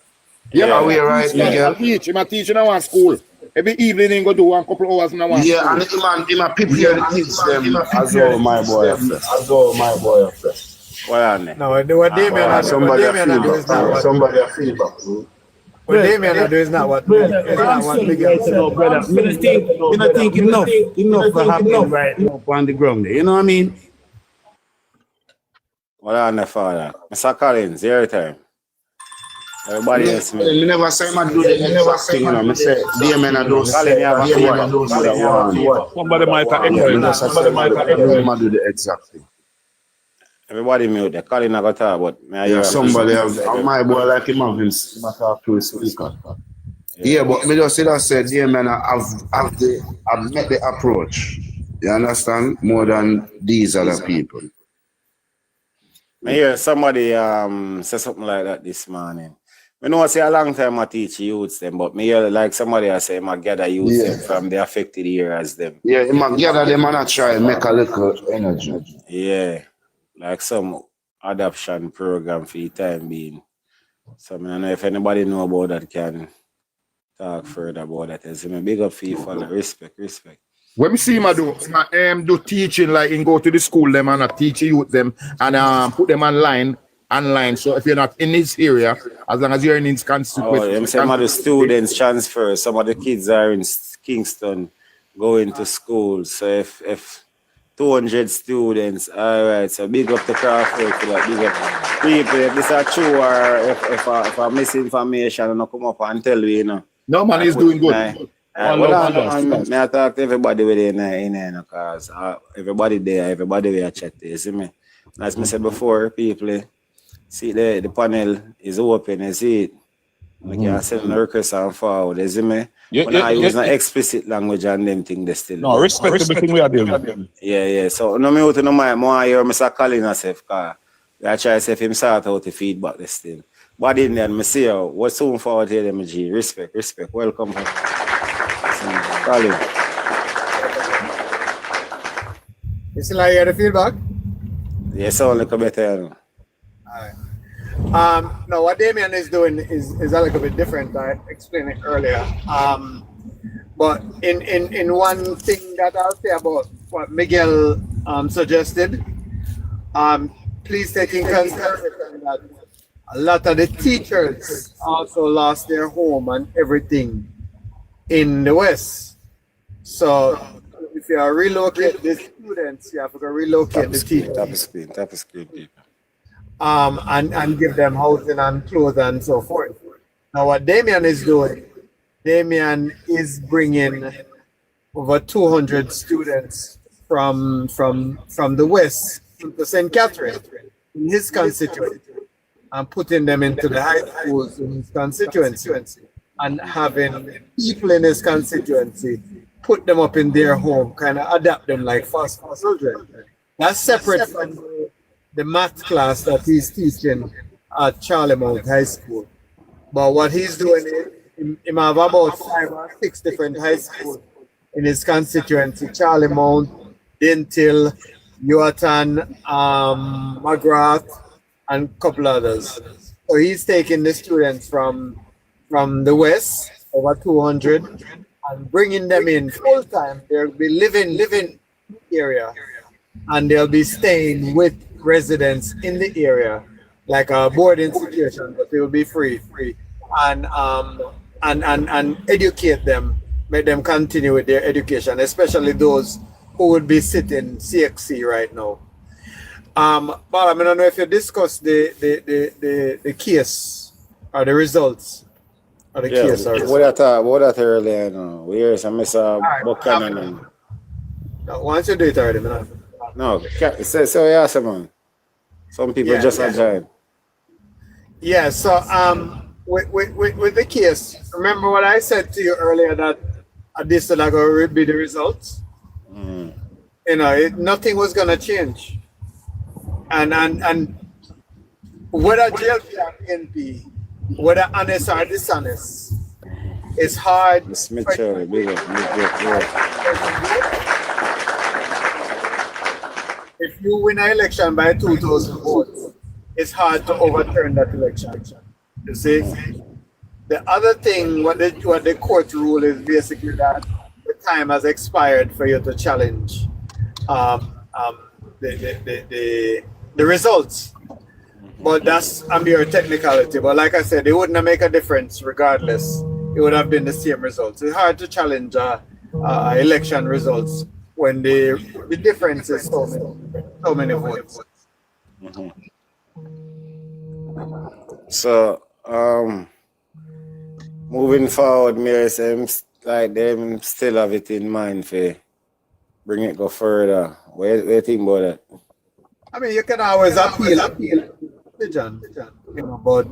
Yeah, we right, Miguel. I teach in our school. Every evening he go do one couple hours in our school. Yeah, and he might prepare the kids them as well, my boy. No, what Damien somebody a feedback. What Damien do is not what Miguel said. Brother. I think enough for happening right now on the ground there. You know what I mean? Well, on the father. Mr. Collins, your time. Everybody else. Me never say I do the exact thing, you know. I say, Damien do somebody might have somebody do the exact thing. Everybody mute there. Colin I got talk about. Somebody have my boy like him have him talk to his speaker. Yeah, but me just say that said, Damien I've met the approach. You understand? More than these other people. I hear somebody say something like that this morning. I know I say a long time I teach youths them, but me hear like somebody I say I gather youths them from the affected areas them. Yeah, you might gather them and I try and make a little energy. Yeah. Like some adoption program for the time being. So I don't know if anybody know about that can talk further about that. It's a big up for you for respect. When we see him do teaching, like in go to the school them and teach youth them and put them online. So if you're not in this area, as long as you're in his constituency. Some of the students transfer, some of the kids are in Kingston going to school. So if 200 students, all right, so big up the Crawford for that, big up people. If this is true or if I misinformation, I come up and tell you, you know. No man, he's doing good. May I talk to everybody within there, because everybody there, everybody we are chat there, you see me? As I said before, people see the panel is open, you see it. We can send a request and forward, you see me? When I use an explicit language and them thing they still. No, respect everything we are doing. Yeah. So no me out no mind, more hear Mr. Colin herself, cause I try to say him sort out the feedback this still. But in there, I see you. What's soon forward here, them G. Respect. Welcome. Colin. You still hear the feedback? Yes, only come better, you know. Alright. No, what Damien is doing is a little bit different. I explained it earlier. But in one thing that I'll say about what Miguel suggested, please take in consideration that a lot of the teachers also lost their home and everything in the West. So if you relocate the students, you have to relocate the teachers. Tap a screen, people. And give them housing and clothes and so forth. Now what Damien is doing, Damien is bringing over 200 students from the West to St. Catherine in his constituency and putting them into the high schools in his constituency and having people in his constituency put them up in their home, kind of adapt them like foster children. That's separate from the math class that he's teaching at Charlie Mount High School. But what he's doing is, he have about 5 or 6 different high schools in his constituency: Charlie Mount, Dintil, Yuatan, McGrath, and a couple others. So he's taking the students from the West, over 200, and bringing them in full time. They'll be living area, and they'll be staying with residents in the area, like a boarding situation, but they will be free, and educate them, make them continue with their education, especially those who would be sitting CXC right now. But I don't know if you discussed the case or the results Or the Yeah, case or what I thought about that earlier, we hear some Mr. Buchanan and once you do it already, man. no, so yeah, man. Some people just join. Yeah, so with the case, remember what I said to you earlier that this is going to be the results? You know, nothing was going to change. And whether jail or PNP, whether honest or dishonest, it's hard. If you win an election by 2,000 votes, it's hard to overturn that election. You see? The other thing, what the court rule is basically that the time has expired for you to challenge the results. But that's a mere technicality. But like I said, it wouldn't make a difference regardless. It would have been the same results. It's hard to challenge election results when the difference is so many votes. So moving forward, Mary says like them still have it in mind for bring it go further. What do you think about that? I mean, you can always appeal, John. You know, but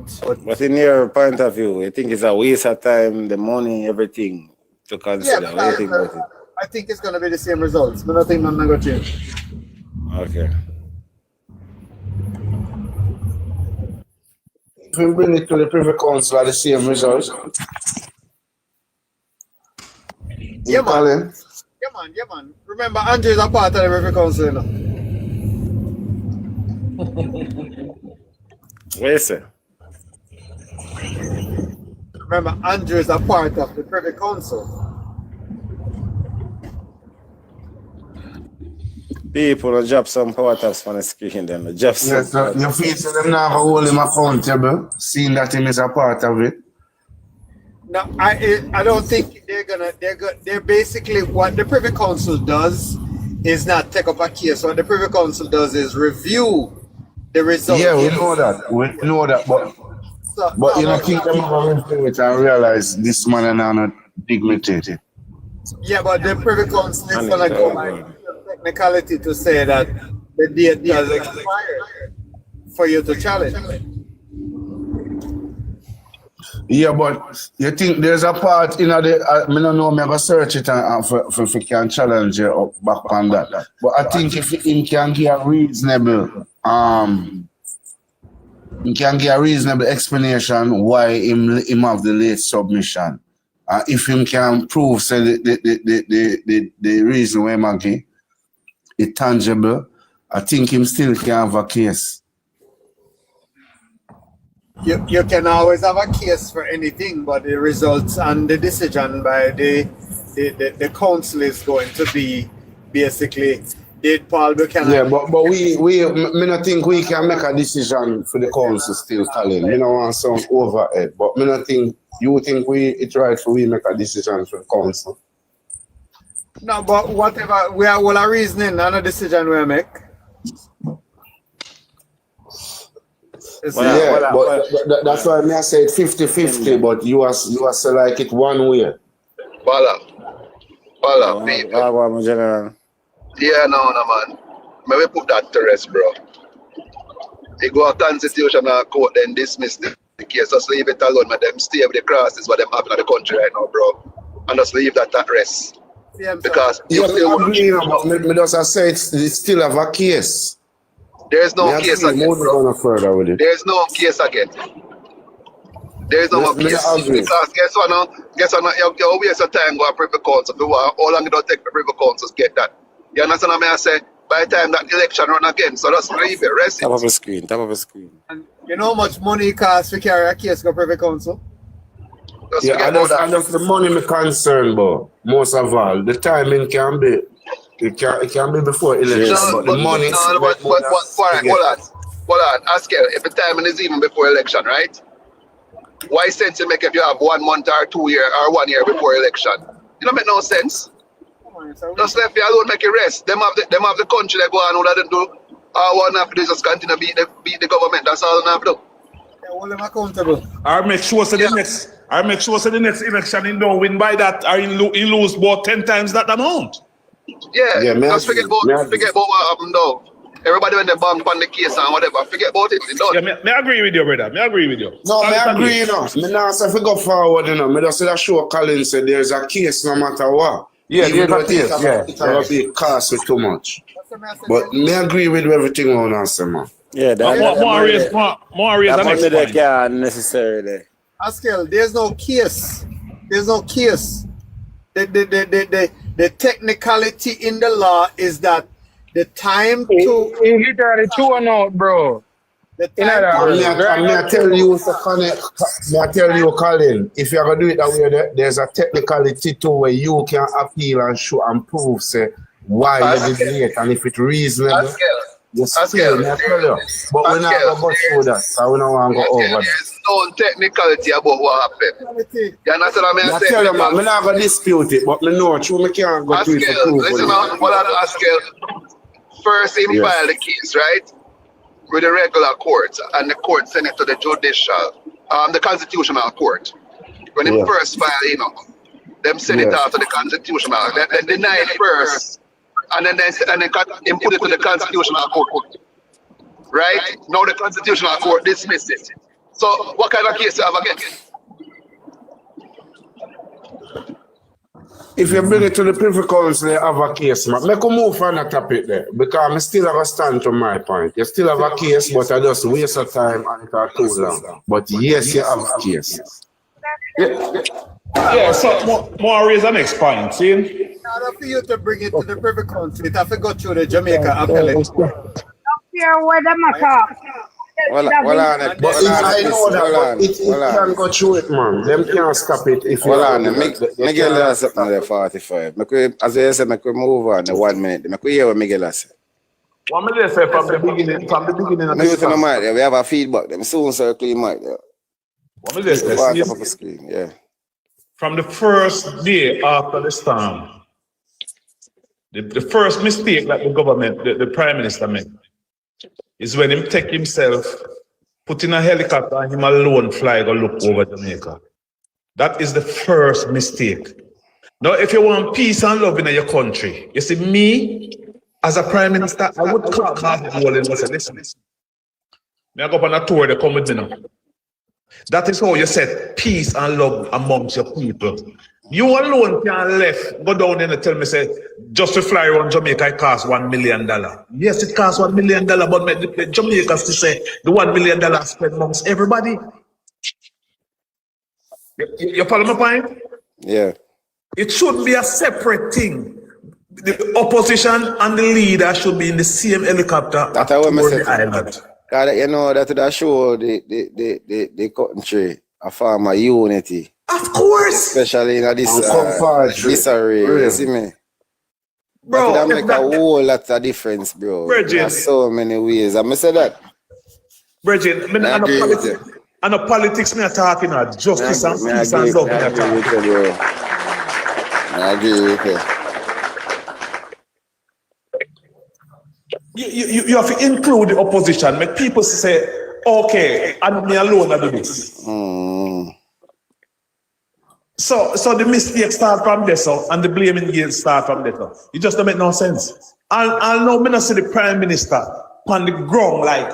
in your point of view, you think it's a waste of time, the money, everything to consider? What do you think about it? I think it's going to be the same results, but nothing going to change. Okay. If we bring it to the Privy Council, are the same results? Yeah, man. Yeah, man. Remember, Andrew is a part of the Privy Council, you know. Where is it? Remember, Andrew is a part of the Privy Council. People will drop some powers from the screen, then drop some. Yes, you feel them now hold him accountable, seeing that him is a part of it. No, I don't think they're basically what the Privy Council does is not take up a case. What the Privy Council does is review the results. Yeah, we know that. But you know, think them going through it and realize this man is not dignity. Yeah, but the Privy Council is gonna go by technicality to say that the date has expired for you to challenge. Yeah, but you think there's a part in the I don't know, I'm going to search it for if we can challenge you up back on that. But I think if him can give a reasonable explanation why him have the late submission. If him can prove say the reason why him give it tangible, I think him still can have a case. You can always have a case for anything, but the results and the decision by the council is going to be basically did Paul Buchanan. Yeah, but we don't think we can make a decision for the council still, Colin. We don't want some overhead, but I don't think you think it's right for we make a decision for the council. No, but whatever we are all a reasoning and a decision we make. That's why I say 50-50, but you are say like it one way. Bala, people. Yeah, no, man. Maybe put that to rest, bro. They go to constitutional court, then dismiss the case. Just leave it alone. But them stay with the crosses what them having in the country right now, bro. And just leave that at rest. Yeah, because me just say it still have a case. There's no case again, bro. There's no case again. There's no more case. Because guess what now? You waste your time going to Privy Council. How long it don't take the Privy Council to get that? You understand what I say? By the time that election run again, so just leave it, rest it. Top of the screen. And you know how much money it costs to carry a case to Privy Council? And that's the money me concerned about, most of all. The timing can be. It can be before election, but the money. Hold on. Ask you, if the timing is even before election, right? Why sense it make if you have 1 month or 2 years or 1 year before election? It don't make no sense. Just left you alone, make it rest. Them have the country they go on, all that them do. One have to just continue to beat the government. That's all they have to do. Hold them accountable. Or make sure so the next I make sure so the next election he don't win by that or he lose about 10 times that amount. Yeah, just forget about what happened though. Everybody when they bank on the case and whatever, forget about it. Yeah, me agree with you, brother. Me agree with you. No, me agree, you know. Me not say if we go forward, you know. Me just say that show Collins said there's a case no matter what. Yeah, even there's a case. It's gonna be cost with too much. But me agree with everything on us, man. Yeah, more raise the next point. Yeah, necessarily. Askel, there's no case. There's no case. The technicality in the law is that the time to literally chewing out, bro. The time I tell you, Colin, if you're gonna do it that way, there's a technicality too where you can appeal and show and prove say why you did late and if it's reasonable. Askel. But we're not gonna go through that, so we don't want to go over that. There's no technicality about what happened. You understand what I tell you, man, we're not gonna dispute it, but we know true, we can't go through it to prove it. Listen, Askel. First, he filed the case, right, with the regular court, and the court sent it to the the constitutional court. When he first filed, you know, them sent it out to the constitutional. They denied first, and then put it to the constitutional court. Right? Now the constitutional court dismissed it. So, what kind of case you have again? If you bring it to the Privy Council, they have a case, man. Make a move on that topic there, because I still have a stand to my point. You still have a case, but I just waste of time and it are too long. But yes, you have a case. Yeah, so more raise the next point, see? in order for you to bring it to the Privy Council, it have to go through the Jamaica appellate court. Where the matter? Well, but if I know that, it can go through it, man. Them can't stop it if you Miguel has something there 45. As I said, I could move on the 1 minute. I could hear what Miguel has said. What me say from the beginning of the we have a feedback. Them soon circle your mic there. What me say? Screen, yeah. From the first day after the storm, the first mistake that the government, the Prime Minister made, is when him take himself, put in a helicopter and him alone fly go look over Jamaica. That is the first mistake. Now, if you want peace and love in your country, you see, me, as a Prime Minister, I would call the whole and say, listen, me I go on a tour, they come with me now. That is how you set peace and love amongst your people. You alone can left, go down there and tell me, say, just to fly around Jamaica, it costs $1 million. Yes, it costs $1 million, but the Jamaicans to say the $1 million spent amongst everybody. You follow my point? Yeah. It should be a separate thing. The opposition and the leader should be in the same helicopter. That's how we the island. You know, that show the country, a farmer unity. Of course. Especially in this array, you see me? Bro, that make a whole lot of difference, bro. There's so many ways. I say that. Bridget, and the politics me are talking about justice and peace and love. I agree with you. You have to include the opposition. Make people say, okay, and me alone I do this. So the mistake start from there, so, and the blaming game start from there. So. It just don't make no sense. I'll know me not see the Prime Minister on the ground like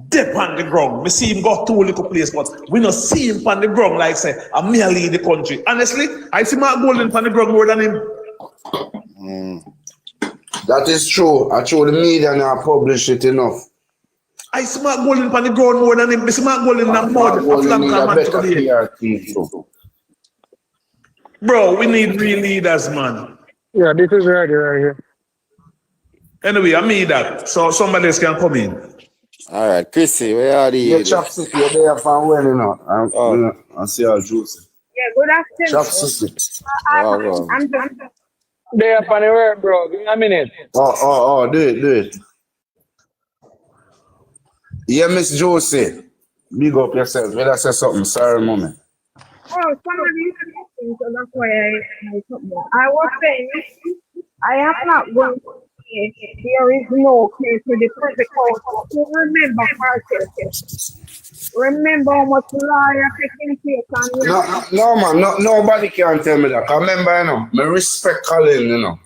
deep on the ground. Me see him go to a little place, but we not see him on the ground like say I'm me lead the country. Honestly, I see Mark Golden on the ground more than him. That is true. I told the media now publish it enough. I see Mark Golden on the ground more than him. I see Mark Golden on the Bro, we need real leaders, man. Yeah, this is right here. Anyway, I mean that. So somebody else can come in. All right, Chrissy, where are you? Yeah, Chopstick, you're there from when, you know. I see how juicy. Yeah, good afternoon. Chopstick. I'm there up on the work, bro. Give me a minute. Oh, do it. Yeah, Miss Josie. Big up yourself. May I say something? Sorry, mommy. Oh, somebody so that's why I was saying I am not going to say there is no case with the Privy Council. So remember, Remember how much lawyer taking place on No, man, nobody can tell me that. I remember, you know, I respect Colin, you know.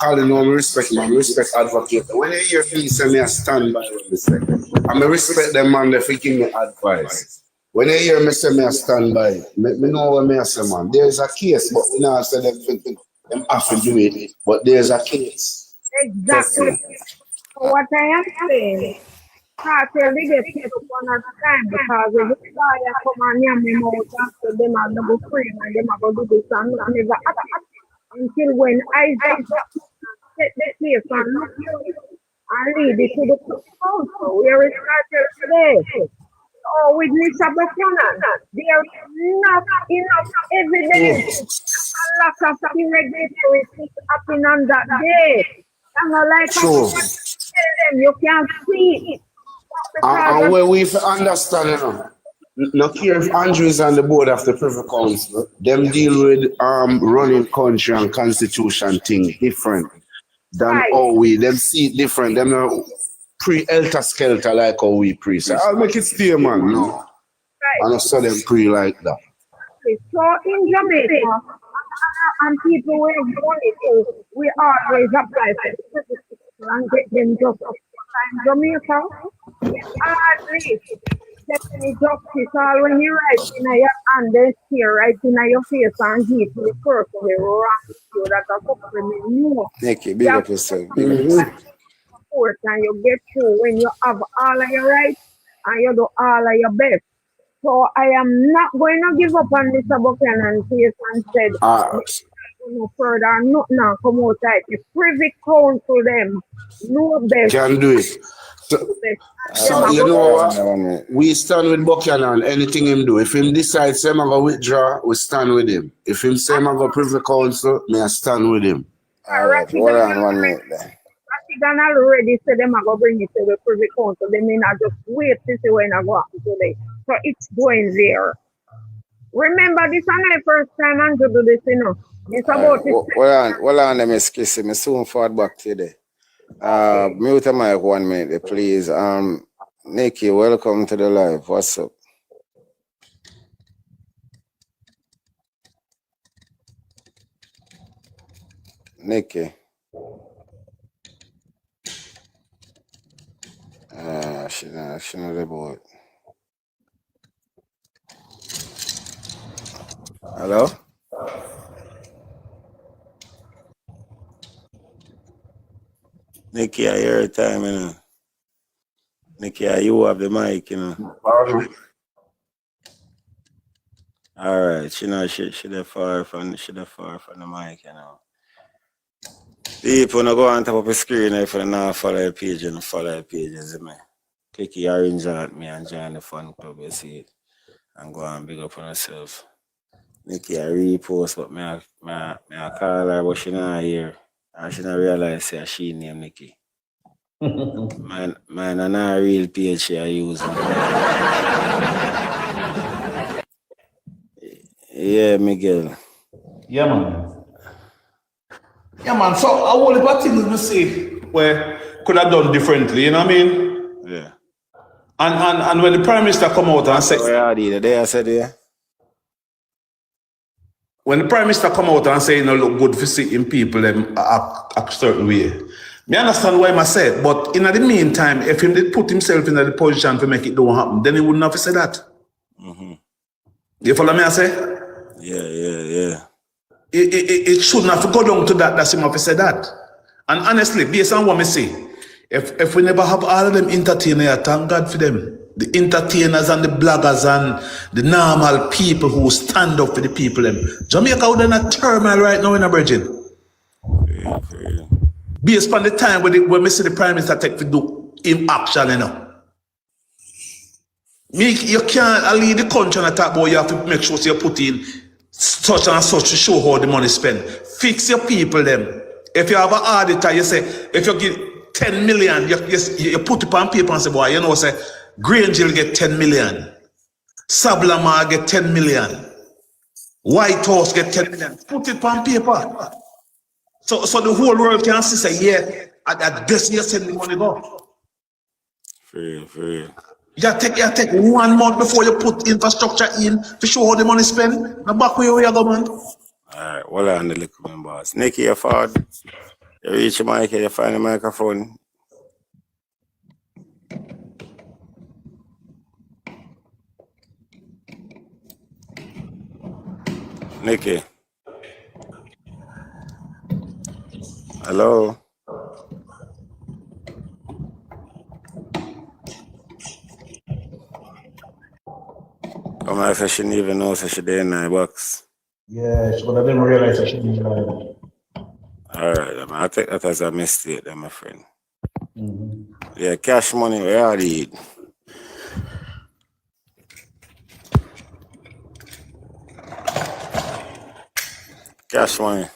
Colin, no, I respect man, I respect advocate. When you hear me say me, I stand by what they say. And I respect them, man, they give me advice. When you hear me say me, I stand by, me know what me say, man. There's a case, but we not say them have to do it. But there's a case. Exactly. So what I am saying, cartel they get paid up one at a time because if the lawyer come and yam them out after them are double free and them are going to do this and never until when I set the case and look and lead it to the council where it started today. Oh, with Mr. Buchanan, there is not enough evidence. A lot of irregularities is happening on that day. And like True. tell them you can't see it. And where we understand, you know, no care if Andrew is on the board of the Privy Council, them deal with running country and constitution thing different than how we them see it different. Them are pre-elter skelter like how we pre. So I'll make it stay, man. No. And I saw them pre like that. So in Jamaica, and people who have money, so we always apply for it and get them just in Jamaica. Always definitely justice all when you write in your hand, they see right in your face and hit the person they wrong you that are suffering you. Nikki, big up yourself. Support and you get through when you have all of your rights and you do all of your best. So I am not going to give up on Mr. Buchanan case and said no further, not now come out like the Privy Council them no best. Can do it. So you know what? We stand with Buchanan, anything him do. If him decides say I'm going to withdraw, we stand with him. If him say I'm going to Privy Council, me I stand with him. All right, hold on 1 minute then. Ratigan already said them are going to bring it to the Privy Council. They may not just wait to see when I go happen today. So it's going there. Remember, this is not the first time Andrew do this, you know. It's about it. Hold on, let me excuse me. Soon forward back to you. Mute the mic 1 minute, please. Nikki, welcome to the live. What's up? Nikki. She not about. Hello? Nikki, I hear time, you know. Nikki, you have the mic, you know. All right, she the far from the mic, you know. People no go on top of the screen if you not follow the page and follow the pages, me. Click the orange at me and join the fun club, you see it. And go and big up on yourself. Nikki, I repost, but I call her, but she not here. And she not realize that she named Nikki. Man, and not a real page she use. Yeah, Miguel. Yeah, man. Yeah, man. So I want to things to say where could have done differently, you know what I mean? Yeah. And when the Prime Minister come out and say, when the Prime Minister come out and say, you know, look good for seeing people them act a certain way. I understand why I said, but in the meantime, if he did put himself in the position to make it don't happen, then he wouldn't have said that. Mm-hmm. You follow me? I say? Yeah. It shouldn't have gone down to that. That's him have said that. And honestly, based on what I say, if we never have all of them entertainers, thank God for them. The entertainers and the bloggers and the normal people who stand up for the people. Jamaica would in a turmoil right now in a virgin. Yeah. Based on the time when we see the Prime Minister take to do in action, you know. You can't lead the country and talk about you have to make sure you put in such and such to show how the money spent. Fix your people them. If you have an auditor, you say, if you give 10 million, you put it on paper and say, boy, you know, say, Granger will get 10 million. Sablama get 10 million. White House get 10 million. Put it on paper. So the whole world can see, say, yeah, at this you send the money go. Fair. You take 1 month before you put infrastructure in to show how the money spent. Now back where you go, man. Alright, well on the little man boss. Nicky, you forward. You reach your mic, you find the microphone. Nicky. Hello. Come on, I shouldn't even know so she did in my box. Yeah, she would have never realized that she didn't know. Alright, I'll take that as a mistake then, my friend. Yeah, cash money, we already eat. Cash money.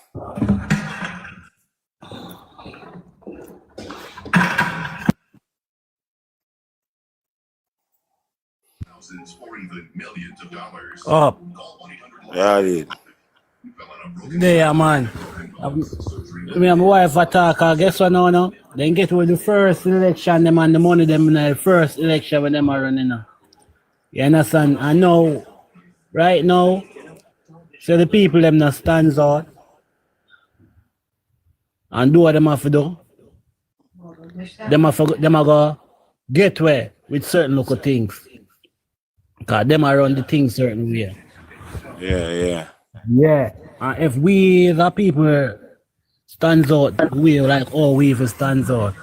Or even millions of dollars. Up. Yeah, dude. There, man. Me and my wife attack. Guess what now? No? Then get with the first election, them and the money them in the first election when them are running now. You understand? I know, right now, so the people them not stands out and do what them have to do. Them have go get where with certain local things. Because them are run the things certain way. Yeah. Yeah. And if we the people stands out, we like we stands out.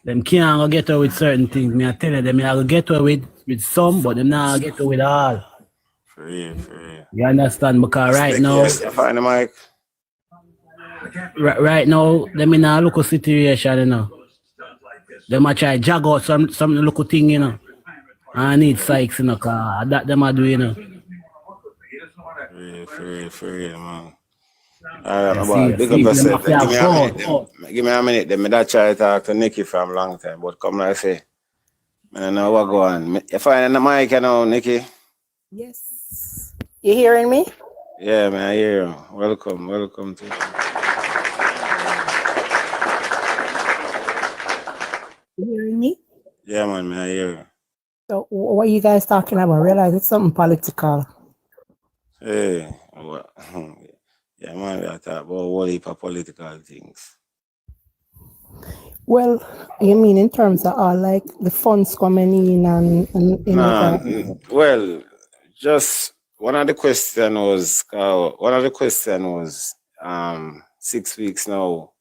Them can't go get away with certain things. Me I tell you, them I go get away with some, but them not get away with all. For real. You understand? Because right now, find the mic. Right now, them in a local situation, you know. Them a try jog out some local thing, you know. I need Sykes, you know, cause that them a do, you know. For real, man. Alright, big up yourself. Give me a minute. Then me that try to talk to Nicky from a long time, but come like I say, I don't know what go on. You find the mic, you know, Nicky? Yes. You hearing me? Yeah, man, I hear you. Welcome to You hearing me? Yeah, man, I hear you. So what are you guys talking about? I realize it's something political. Hey, well, yeah, man, we are talking about all heap of political things. Well, you mean in terms of all like the funds coming in and well, just one of the question was 6 weeks now,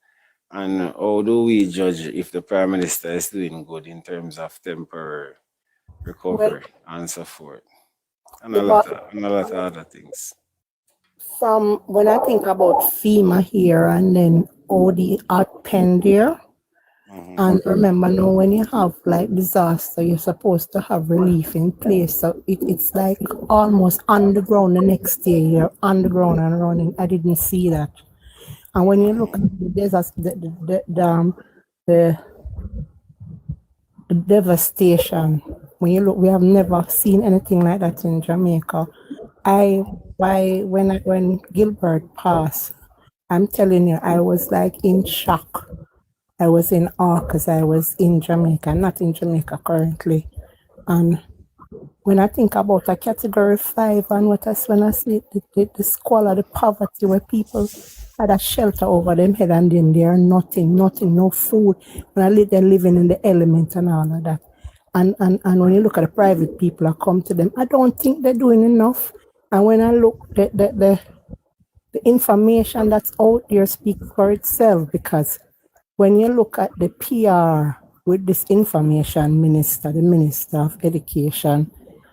and how do we judge if the Prime Minister is doing good in terms of temporary recovery and so forth, and a lot of other things. From when I think about FEMA here and then all the pen there, and remember now when you have like disaster, you're supposed to have relief in place. So it's like almost underground the next day, you're underground and running. I didn't see that. And when you look at the desert, the devastation, when you look, we have never seen anything like that in Jamaica. When Gilbert passed, I'm telling you, I was like in shock. I was in awe because I was in Jamaica, not in Jamaica currently. And when I think about a category 5 and when I see the squalor, the poverty where people had a shelter over them head and then there nothing, no food. When they're living in the element and all of that. And when you look at the private people that come to them, I don't think they're doing enough. And when I look at the information that's out there speaks for itself, because when you look at the PR with this information minister, the Minister of Education,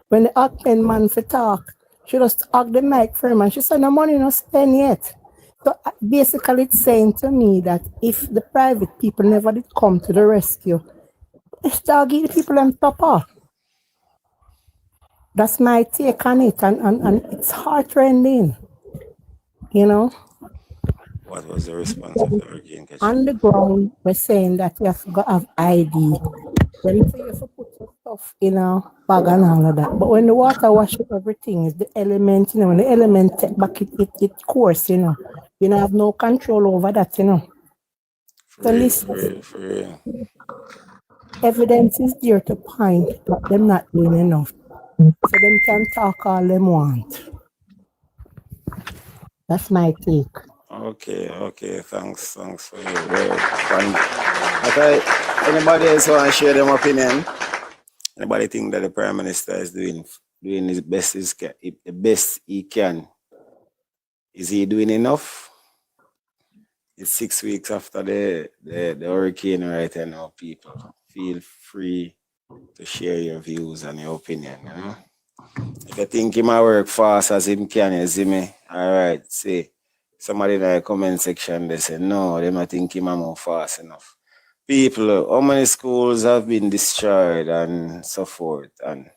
when the Akpen man for talk, she just hug the mic for him and she said, no money not spent yet. So basically it's saying to me that if the private people never did come to the rescue, it's to give the people them top off. That's my take on it, and it's heart-rending, you know. What was the response of the Hurricane? On the ground, we're saying that you have to have ID. Then you have to put your stuff in a bag and all of that. But when the water washes everything, it's the element, you know, when the element take back it course, you know. You don't have no control over that, you know. For real. evidence is there to point that them not doing enough. So them can talk all them want. That's my take. Okay, thanks for your word. Okay, anybody else want to share their opinion? Anybody think that the Prime Minister is doing his best, the best he can? Is he doing enough? It's 6 weeks after the hurricane right now, people. Feel free to share your views and your opinion, you know? If you think he might work fast as him can, you see me? Alright, see. Somebody in the comment section, they say, no, they might think he might move fast enough. People, how many schools have been destroyed and so forth? And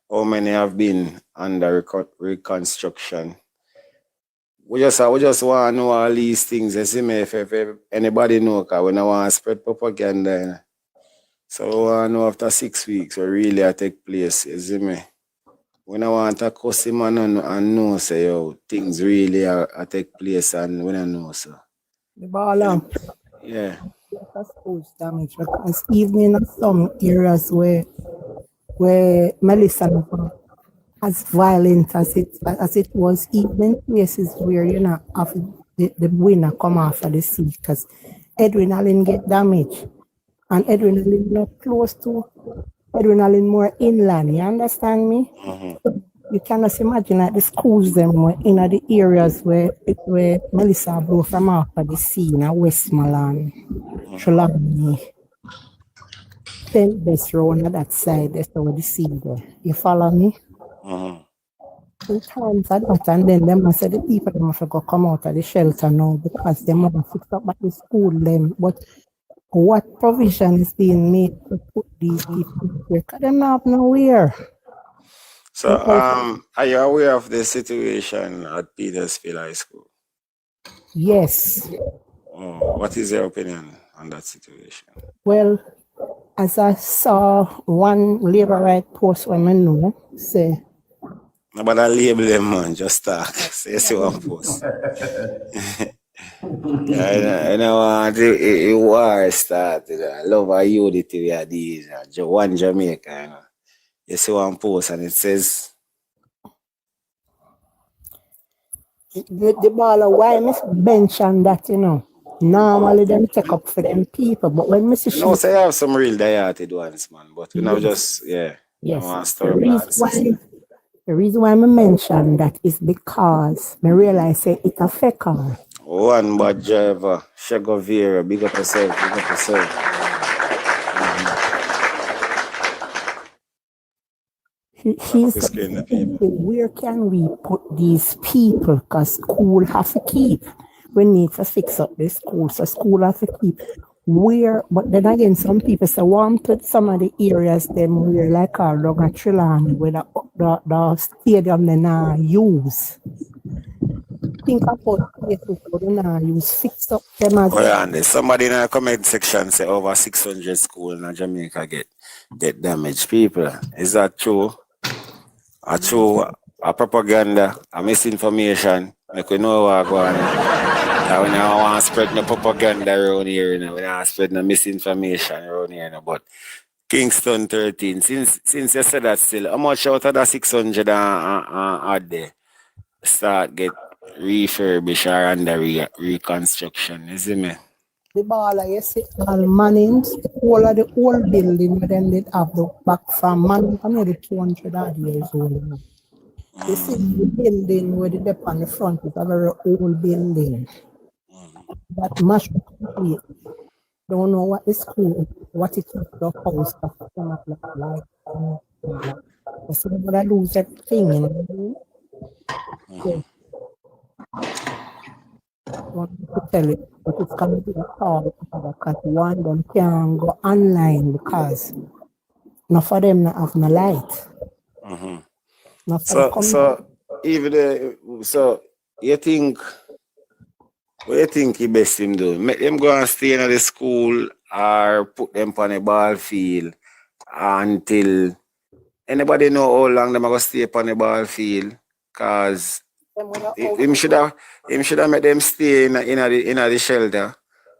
how many have been under reconstruction? We just want to know all these things. You see me? If anybody know, because we don't want to spread propaganda. So we want to know after 6 weeks what really take place. You see me? We don't want to cuss him and know, say, yo, things really are take place and we don't know, so. The ball yeah. Schools damage because even in some areas where Melissa as violent as it was, even places where you know after the winner come off of the sea, because Edwin Allen get damaged and Edwin Allen not close to Edwin Allen more inland. You understand me? Mm-hmm. You cannot imagine that the schools them were in the areas where Melissa blew from off of the sea in Westmoreland, Trelawney, St. Bess Road on that side, that's where the sea there. You follow me? Mm-hmm. In times of that, and then them must say the people them have to go come out of the shelter now because they must fix up back the school them. But what provision is being made to put these people here? Because they don't have nowhere. So, are you aware of the situation at Petersfield High School? Yes. What is your opinion on that situation? Well, as I saw one labor right post when I know, say. No, but I label them, man, just talk. Say one post. I know it war started. I love our unity we are these. One Jamaica, you know. You see one post and it says the baller, why miss mention that, you know? Normally them take up for them people, but when Mrs. No, say I have some real diehearted ones, man. But we now just Yes. The reason why I mention that is because I realize say it affect her. One bad driver, Shagovira, big up yourself, big up yourself. She's where can we put these people? Because school has to keep. We need to fix up the school, so school has to keep. Where, but then again, some people say want to some of the areas them where like our Logan Trelawney, where the stadium they now use. Think about places where they now use, fix up them as well. Somebody in the comment section say over 600 schools in Jamaica get damaged. People, is that true? A true a propaganda, a misinformation? Like we know what going on. We don't want to spread no propaganda around here, you know. We don't want to spread no misinformation around here, you know. But Kingston 13, since you said that still, how much out of that 600 out there start get refurbished or under reconstruction, you see me? The baller, you see, all Mannings, all of the old building, then they have the back from Manning, maybe 200 odd years old. You see the building where the on the front is a very old building. That much complete. Don't know what the school, what it is, the house, like. So they're gonna lose that thing, you know. So, I want to tell you, but it's gonna be a call because one them can't go online because enough of them not have no light. So you think what do you think he best him do? Make them go and stay in the school or put them on the ball field until anybody know how long them are gonna stay on the ball field? Cause him should have made them stay in the shelter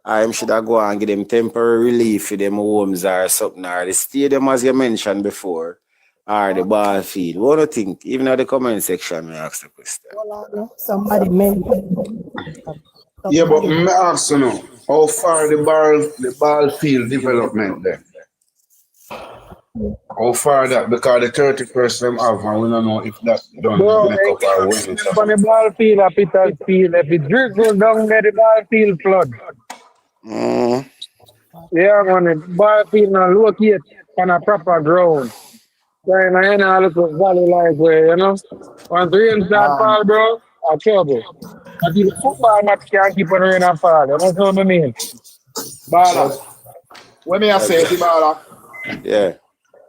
I should have go and give them temporary relief for them homes or something, or the stadium as you mentioned before, or the ball field. What do you think? Even at the comment section, I ask the question. Somebody mentioned. Yeah, but me ask you now, how far the ball field development there? How far that? Because the 31st them have, and we don't know if that done Bro, make up our win. on the ball field, a Peter's field, if it drizzle down there, the ball field flood. Yeah, man, the ball field now locate on a proper ground. Right now, you know, look at valley like where, you know, once the rain start fall, bro, I trouble. I think the football match can't keep on rain and fall. You know what I mean? Bala. When me I say it, Bala. Yeah.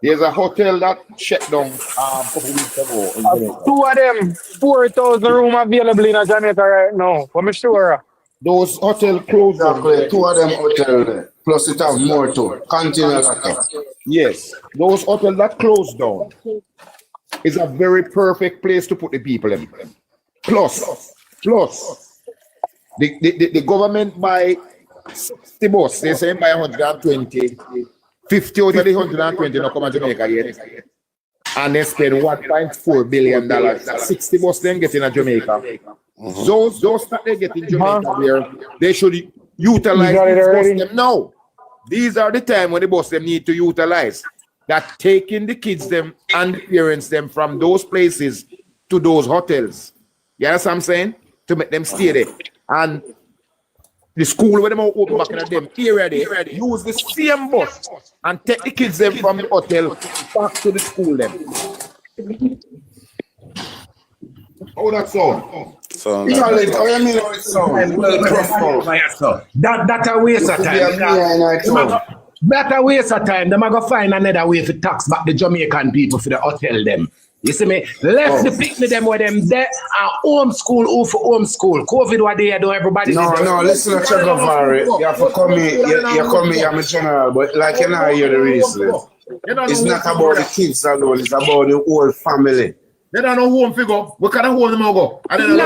There's a hotel that shut down a couple weeks ago in Jamaica. 2 of them, 4,000 room available in Jamaica right now. I'm sure. Those hotel closed down. 2 of them hotel there. Plus it have more to continue. Yes, those hotels that closed down is a very perfect place to put the people in. Plus, the government buy 60 bus, they say buy 120, 50 out of the 120 not come to Jamaica yet. And they spend $1.4 billion. 60 bus then get in Jamaica. Those that they get in Jamaica where they should utilize these bus them now. These are the time when the bus them need to utilize that, taking the kids them and the parents them from those places to those hotels. You understand what I'm saying? To make them stay there. And the school where them are open back in them area there, use the same bus and take the kids them from the hotel back to the school them. How that sound? That a waste of time. That a waste of time. Them are going to find another way to tax back the Jamaican people for the hotel them. You see me? Left the picnic them where them there and homeschool who for homeschool. COVID what they do everybody. No, listen to Chagavari. You have to come in, you come in, I'm a general, but like you know, hear the reason. It's not about the kids alone, it's about the whole family. They don't know home figure. What kind of home them go? You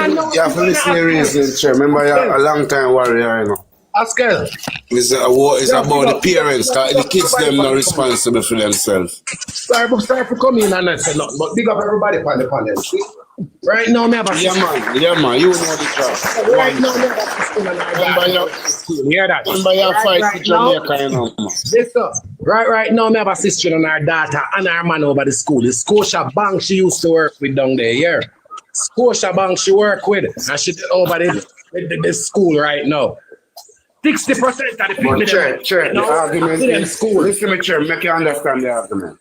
have to listen to the reason, Chair. Remember, you're a long time warrior, you know. Oscar. It's about the parents, because the kids them not responsible for themselves. Sorry for coming in and not say nothing, but big up everybody on the panel. Right now, me have a Yeah, man, you know the job. Right now, me have a school and I hear that? Remember your fight with Jamaica, you know, man. Listen, right now, me have a sister and our daughter and our man over the school. The Scotia Bank she used to work with down there, yeah. Scotia Bank she work with, and she over the school right now. 60% of the people the argument is, listen to me, Chair, make you understand the argument.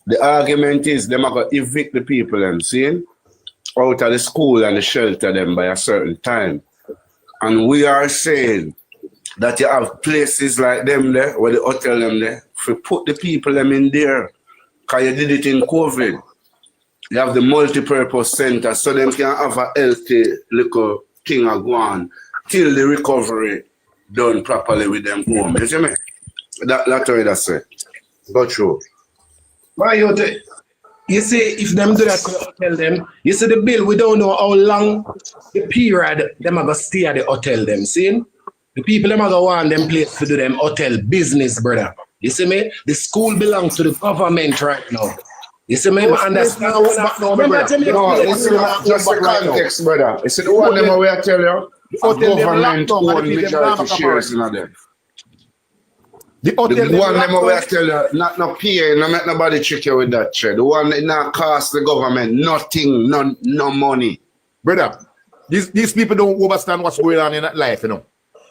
The argument is them are going to evict the people them, see, out of the school and the shelter them by a certain time. And we are saying that you have places like them there, where the hotel them there, if you put the people them in there, because you did it in COVID. You have the multi-purpose center, so them can have a healthy little thing of go on till the recovery done properly with them home. You see me? That's what I say. Go through. You see, if them do that, tell them, you see the bill, we don't know how long the period them are going to stay at the hotel them, see? The people them are going to want them place to do them hotel business, brother. You see me? The school belongs to the government right now. You see me? Understand what's back now, brother? No, listen, just the context, brother. You see the one them where I tell you, government own majority shares in them. The one them where I tell you, not no PA, no make nobody trick you with that shit. The one that not cost the government nothing, no money. Brother, these people don't understand what's going on in that life, you know.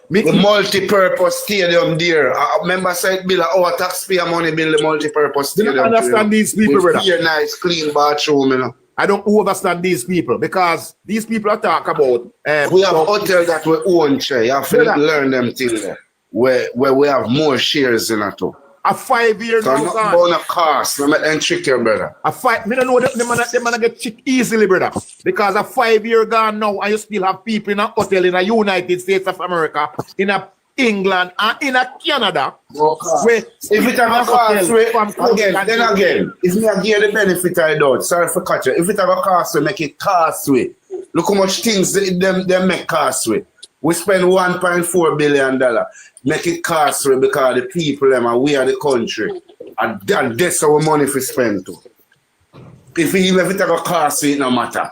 The multi-purpose stadium there. Remember said bill our taxpayer money build the multi-purpose stadium. You don't understand these people, brother. With nice, clean bathroom, you know. I don't understand these people because these people are talking about we have hotel that we own, Che. You have to learn them things there. Where we have more shares in it too. A 5 year so not about a cost. No make them trick you, brother. Me don't know them man get trick easily, brother. Because a 5 year gone now and you still have people in a hotel in the United States of America, in a England and in a Canada. Where if it have a cost again, if me give the benefit I doubt, sorry for cutting. If it have a cost we make it cost with. Look how much things them make cost with. We spend $1.4 billion. Make it costly because the people them and we are the country. And that's our money we spend too. If we even take a cost, it no matter.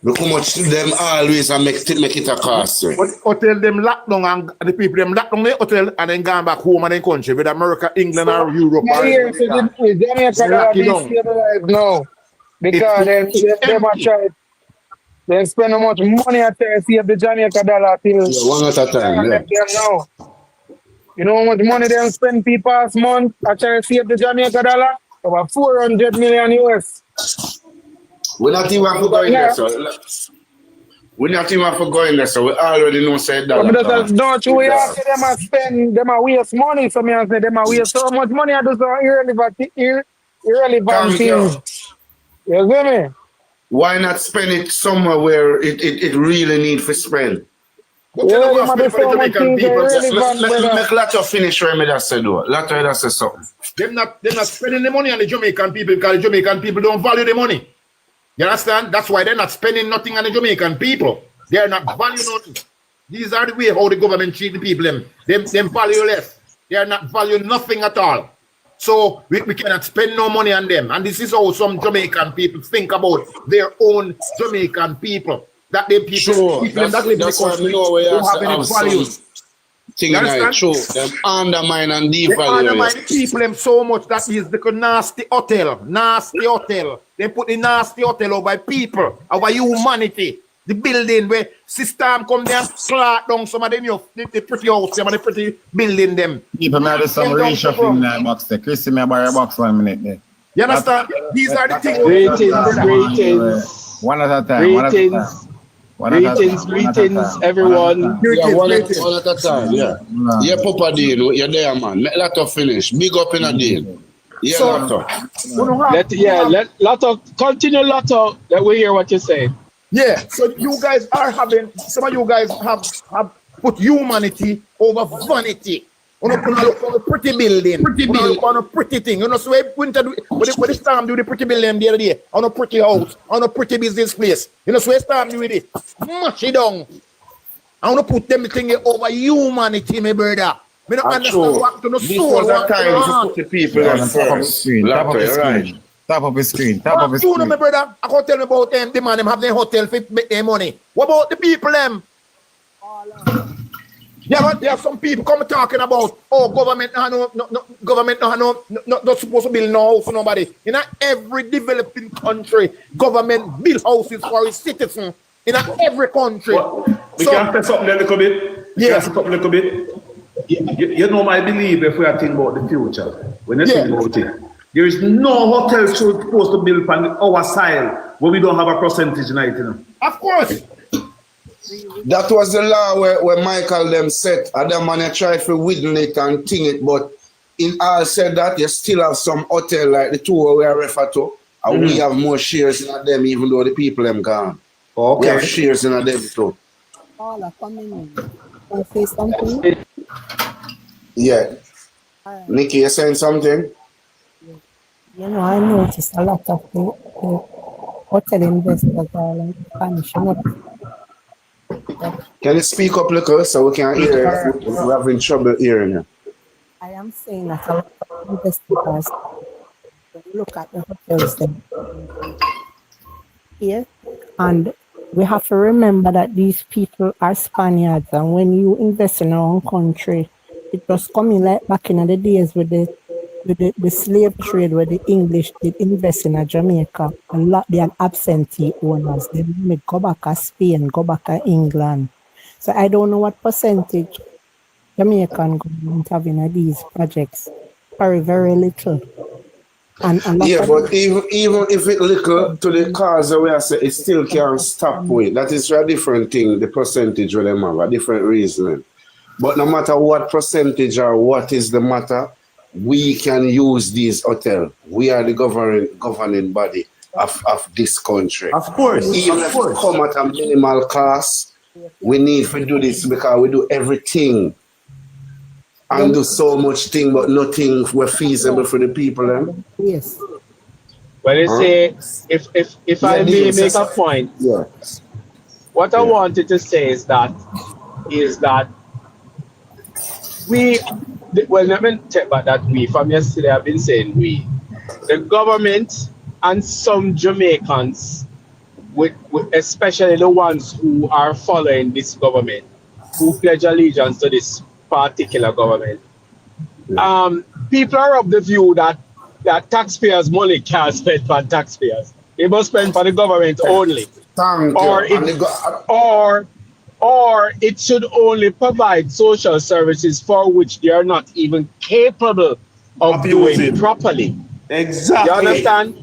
Look how much them always make it a cost. But hotel them lock down and the people them lock down the hotel and then gone back home and then country with America, England or Europe. Yeah, here, so no. Because them are trying. They spend how much money at to save the Jamaica dollar till one at a time. Yeah. You know how much money they spend people past month at trying to save the Jamaica dollar? About 400 million US. We're not even for going there, so we're not even for going there, so we already know said that. Don't you have to them a spend, them a waste money, so me I say them a waste so much money I do so irrelevant things. You see me? Why not spend it somewhere where it really need for spend? Yeah, Let Lato finish where me that said though. Lato that said something. They're not spending the money on the Jamaican people because the Jamaican people don't value the money. You understand? That's why they're not spending nothing on the Jamaican people. They're not valuing nothing. These are the way how the government treat the people. Them value less. They are not valuing nothing at all. So we cannot spend no money on them. And this is how some Jamaican people think about their own Jamaican people. That they people that live in the country don't have any values. You understand? True. Them undermine and devalue. They undermine the people them so much that is the nasty hotel. Nasty hotel. They put the nasty hotel over people, over humanity. The building where system come there and slap down some of them, the pretty house, some of the pretty building them. People may have some reshuffling in that box there. Chrissy may buy a box 1 minute there. You understand? These are the things. Greetings. One at a time. Greetings, everyone. One at a time, yeah. Yeah, Papa Dean, you're there, man. Make Lato finish. Big up in a deal. Yeah, Lato. Lato, continue, Lato. Let we hear what you say. Yeah, so you guys are having, some of you guys have put humanity over vanity. On a pretty building, on a pretty thing. You know, so when the Storm do the pretty building the other day, on a pretty house, on a pretty business place. You know, so when Storm do with it, mash it down. I want to put them thing over humanity, my brother. I don't understand what to the soul. This was a time to put the people on first. Top of the screen. Top of the screen. Top of the screen. My brother, I can't tell me about them. The man them have their hotel for make their money. What about the people them? Yeah, but there are some people come talking about, government not supposed to build no house for nobody. In every developing country, government build houses for its citizens. In every country. We can say something a little bit. Yes. Something a little bit. You know my belief if we are thinking about the future. When you think about it, there is no hotel supposed to build on our side where we don't have a percentage in it. You know? Of course. That was the law where Michael them set. And the man try to widen it and ting it, but in all said that, you still have some hotel like the two we are referred to, and we have more shares in them even though the people them gone. Okay. We have shares in them too. Paula, come in. Can I say something? Yeah. Nikki, you saying something? You know, I noticed a lot of the hotel investors are like vanishing up. Can you speak up a little so we can hear if we're having trouble hearing you? I am saying that a lot of investors look at the hotels then here, and we have to remember that these people are Spaniards, and when you invest in our own country, it was coming like back in the days with the slave trade where the English did invest in Jamaica. A lot they are absentee owners. They may go back to Spain, go back to England. So I don't know what percentage Jamaican government have in these projects. Very, very little. And yeah, but even if it little to the cause the way I say, it still can't stop with. That is a different thing, the percentage of them have, a different reasoning. But no matter what percentage or what is the matter, we can use these hotels. We are the governing body of this country. Of course. Even if we come at a minimal cost, we need to do this because we do everything and do so much thing, but nothing were feasible for the people. Then. Yes. Well, you say, if I may make a point, what I wanted to say is that let me take back that we. From yesterday, I've been saying we. The government and some Jamaicans, with especially the ones who are following this government, who pledge allegiance to this particular government. People are of the view that taxpayers' money can't spend for taxpayers. They must spend for the government only. Or it should only provide social services for which they are not even capable of doing properly. Exactly. You understand?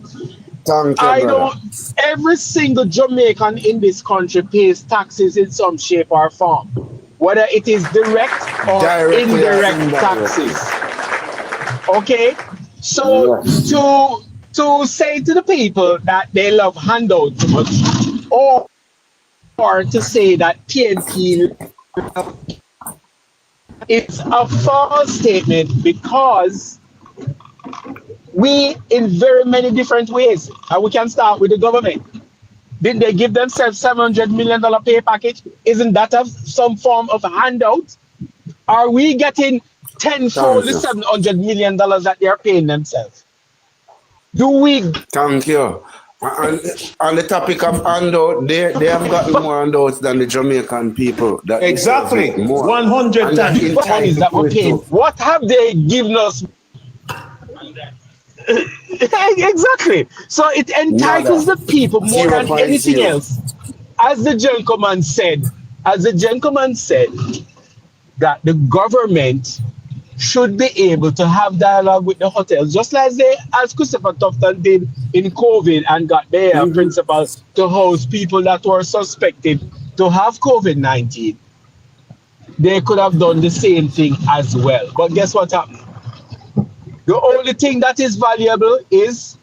Every single Jamaican in this country pays taxes in some shape or form, whether it is direct or indirect taxes. Okay? So to say to the people that they love handouts too much, or to say that PNP it's a false statement, because we, in very many different ways, and we can start with the government. Didn't they give themselves $700 million pay package? Isn't that some form of handout? Are we getting tenfold the $700 million that they are paying themselves? Do we? Thank you. On the topic of handout, they have gotten more handouts than the Jamaican people. Exactly. 100 times. What have they given us? Exactly. So it entitles the people more than anything else. As the gentleman said, that the government should be able to have dialogue with the hotels, just as Christopher Tufton did in COVID and got their principals to house people that were suspected to have COVID-19. They could have done the same thing as well. But guess what happened? The only thing that is valuable is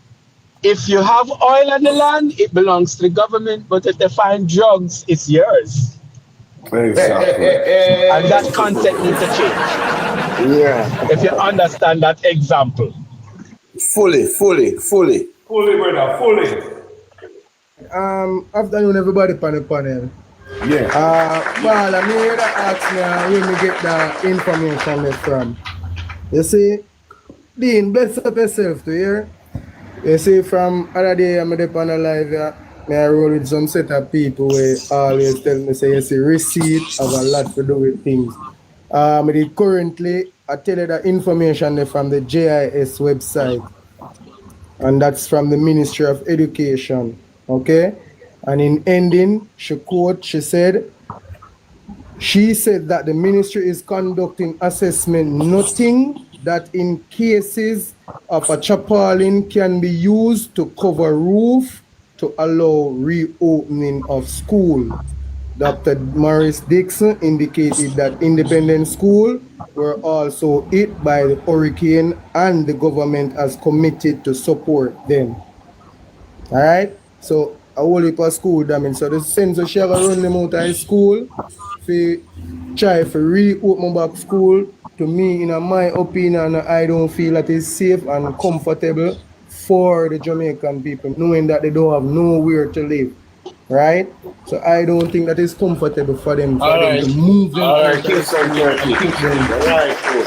if you have oil on the land, it belongs to the government, but if they find drugs, it's yours. Exactly. And that concept needs to change. Yeah. If you understand that example. Fully. Fully, brother, fully. Afternoon, everybody on the panel. Yeah. Well, I'm here to ask me where me get the information from. You see, Dean, bless up yourself to hear. You see, from other day, I'm up on the live, I roll with some set of people who always tell me, say, you see, receipt have a lot to do with things. Currently, I tell you the information from the JIS website, and that's from the Ministry of Education, okay? And in ending, she said that the ministry is conducting assessment, noting that in cases of a tarpaulin can be used to cover roof to allow reopening of school. Dr. Morris Dixon indicated that independent schools were also hit by the hurricane and the government has committed to support them. All right? So, a whole heap of school damage. So, the censor shall run them out of school to try to reopen back school. To me, in my opinion, I don't feel that it's safe and comfortable for the Jamaican people, knowing that they don't have nowhere to live, right? So I don't think that it's comfortable for them, to move them. All right, keep some careful. Right, cool.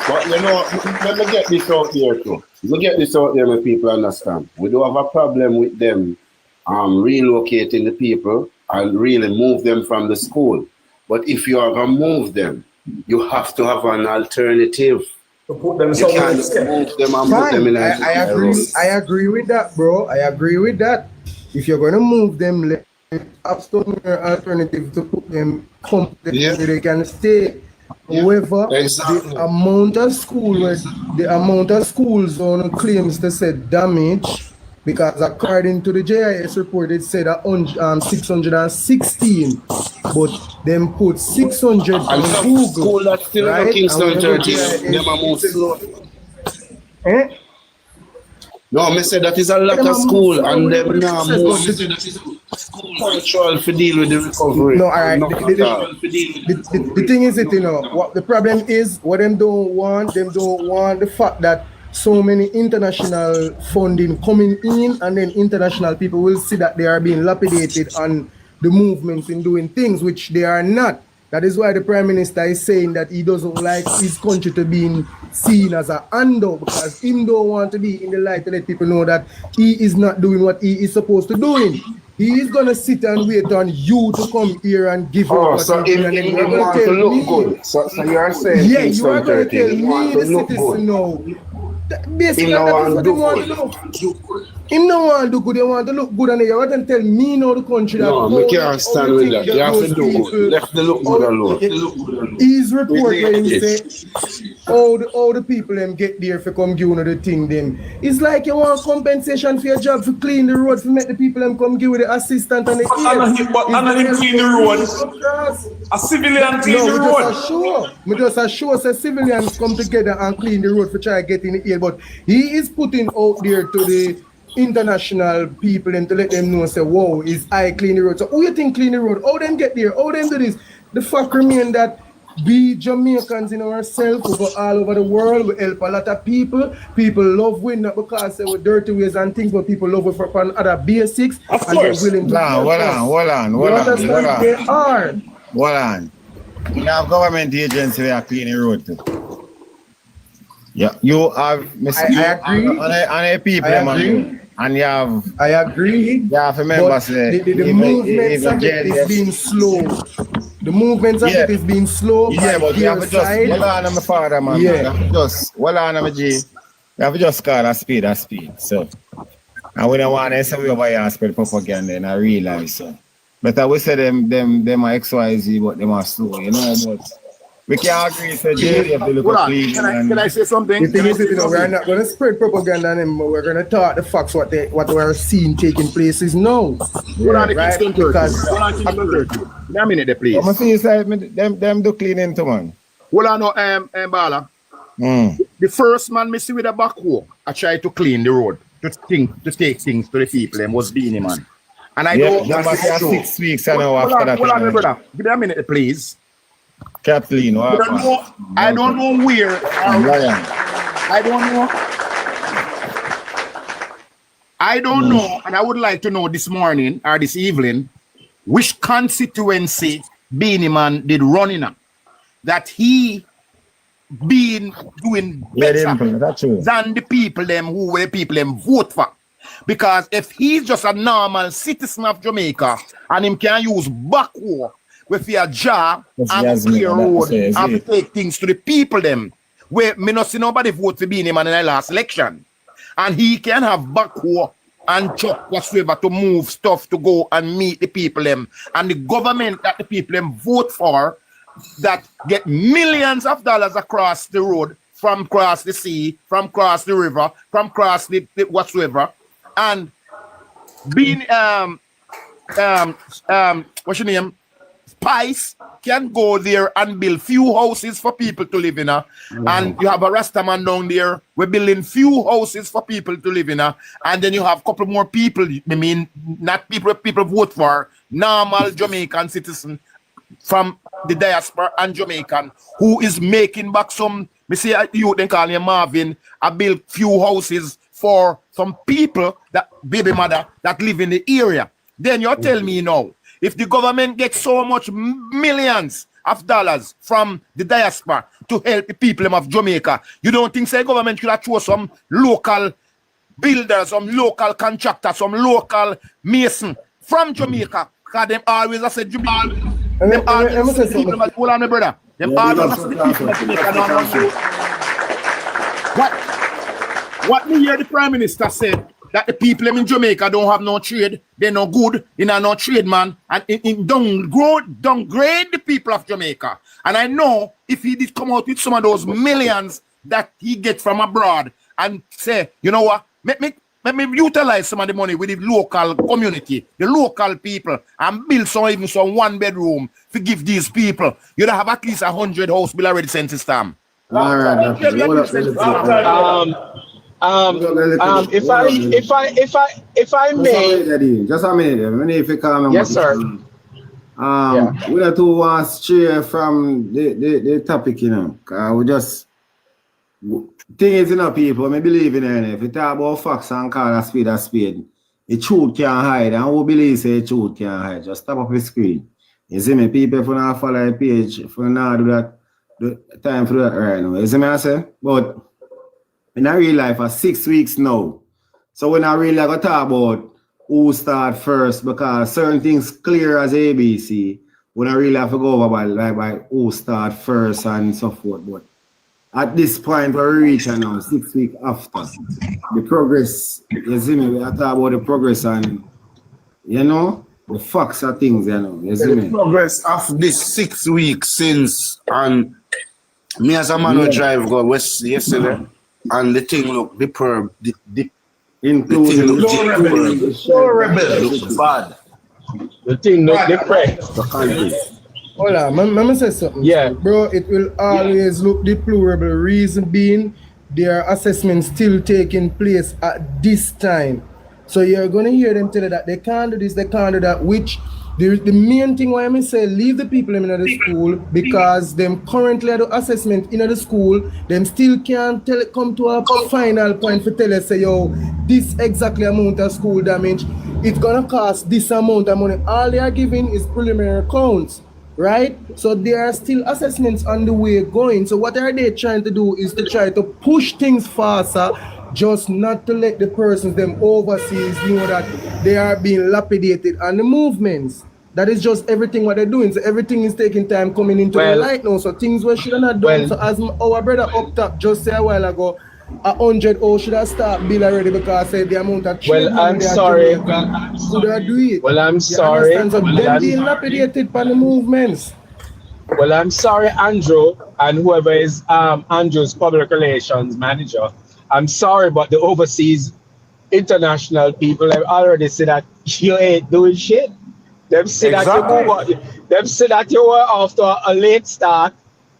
But you know, let me get this out here too. Let me get this out there, my people understand. We do have a problem with them relocating the people and really move them from the school. But if you are going to move them, you have to have an alternative. To put them you can't move them and put them in a I agree with that, bro. I agree with that. If you're going to move them, let have some alternative to put them completely where they can stay. However, the amount of school zone claims to say damage, because according to the JIS report, it said 616, but them put 600 on Google. School that's still right? Kingston 13, them are move slow. No, I said that is a lot of school and them now move control to deal with the recovery. No, all right. The thing is, what the problem is, what them don't want the fact that so many international funding coming in, and then international people will see that they are being lapidated on the movements in doing things, which they are not. That is why the Prime Minister is saying that he doesn't like his country to be seen as a handle, because he don't want to be in the light to let people know that he is not doing what he is supposed to do. He is gonna sit and wait on you to come here and give up what so you and then you're gonna tell me. Good. So you are saying You are gonna tell me, the citizen, now. Basically, that is what they want to do. Him no want to do good, they want to look good, and they want to tell me now the country that. No, we can't stand with that. You have to do good. Left the look good alone. His report where him say all the people them get there for come give you the thing them. It's like you want compensation for your job for clean the road, for make the people them come give you the assistant and the But I'm not clean the road. A civilian clean the road. Me just sure say civilians come together and clean the road for try to get in the air, but he is putting out there to the international people and to let them know, say, whoa, is I clean the road. So who you think clean the road? How them get there? How them do this? The fact remain that we Jamaicans in ourselves, we go all over the world, we help a lot of people. People love we, not because they were dirty ways and things, but people love we for other basics. Of course. Hold on. You have government agency that are cleaning the road too. Yeah, you have I agree. And people and you have I agree. You have remember say the movements of it is being slow. The movements of it is being slow. Yeah, but you have to just hold on, my father, man. Yeah. You have to just hold on, my G. You have to just call a speed. So and we don't want to say we over here and spread propaganda and I realize so. But I will say them are XYZ, but them are slow, you know, but we can't agree to JDF to look at clean. Can I say something? We're not going to spread propaganda on them, but we're going to talk the facts what we're seeing taking place is now. Right? Because a minute, please. I'm see them do cleaning too, man. Hold on, Bala. The first man me see with a backhoe, I try to clean the road, to take things to the people, and was being man. And I know that's 6 weeks. I know after that. Hold on, my brother. Give me a minute, please. Kathleen, I don't know where. I don't know, and I would like to know this morning or this evening which constituency Beanie Man did run in that he been doing better than the people them who were the people them vote for. Because if he's just a normal citizen of Jamaica and him can use backhoe with your job and clear road and to take things to the people them, where me not see nobody vote for Beanie Man in the last election. And he can have backhoe and chuck whatsoever to move stuff to go and meet the people them. And the government that the people them vote for that get millions of dollars across the road, from across the sea, from across the river, from across the whatsoever. And being what's your name? Spice can go there and build few houses for people to live in. And you have a Rastaman down there, we're building few houses for people to live in. And then you have a couple more people, I mean, not people vote for, normal Jamaican citizen from the diaspora and Jamaican who is making back some, me say you then call him Marvin, I build few houses for some people, that baby mother that live in the area. Then you tell me now, if the government gets so much millions of dollars from the diaspora to help the people of Jamaica, you don't think the government should have chosen some local builders, some local contractors, some local mason from Jamaica? Because them always I said Jamaica. Them always the people that hold on, my brother. Them always the people that Jamaica don't know. What me hear the Prime Minister said, that the people in Jamaica don't have no trade, they're no good, in no trade, man, and downgrade the people of Jamaica. And I know if he did come out with some of those millions that he gets from abroad and say, you know what, let me utilize some of the money with the local community, the local people, and build even some 1 bedroom to give these people, you'd have at least 100 house bill already sent to stamp. All right. If I may, just a minute. If you come, yes, sir. We have to want stray from the topic, you know. We just thing is, you know, people. I believe in it. If you talk about facts and call a spade, The truth can't hide, and who believes the truth can't hide? Just stop up the screen. You see me, people for not follow the page, for not do that, the time for that right now. You see me, I say? But in a real life, for 6 weeks now. So when I really go talk about who start first, because certain things clear as ABC, when I really have to go over by who start first and so forth. But at this point, we're reaching now, 6 weeks after. The progress, you see me, we are talking about the progress and, you know, the facts of things, you know. You see The me? progress of this 6 weeks since, and me as a man who drive go west yesterday, and the thing look superb, the thing look bad. The thing look depressed. Hold on, let me say something. Yeah. Bro, it will always look deplorable. Reason being, their assessment still taking place at this time. So you're going to hear them tell you that they can't do this, they can't do that, which the main thing why I say leave the people in the school, because them currently at the assessment in the school, them still can't come to a final point for tell us, say, yo, this exactly amount of school damage, it's going to cost this amount of money. All they are giving is preliminary accounts. Right? So there are still assessments on the way going. So what are they trying to do is to try to push things faster, just not to let the persons them overseas know that they are being lapidated on the movements. That is just everything what they're doing. So everything is taking time coming into the light now. So things we should have not done. So as our brother up top just said a while ago, 100 should have started bill already because the amount of Well, I'm sorry. Could I do it? Well, I'm sorry. So them being lapidated by the movements. Well, I'm sorry, Andrew, and whoever is Andrew's public relations manager. I'm sorry, but the overseas international people have already said that you ain't doing shit. Them say that you were after a late start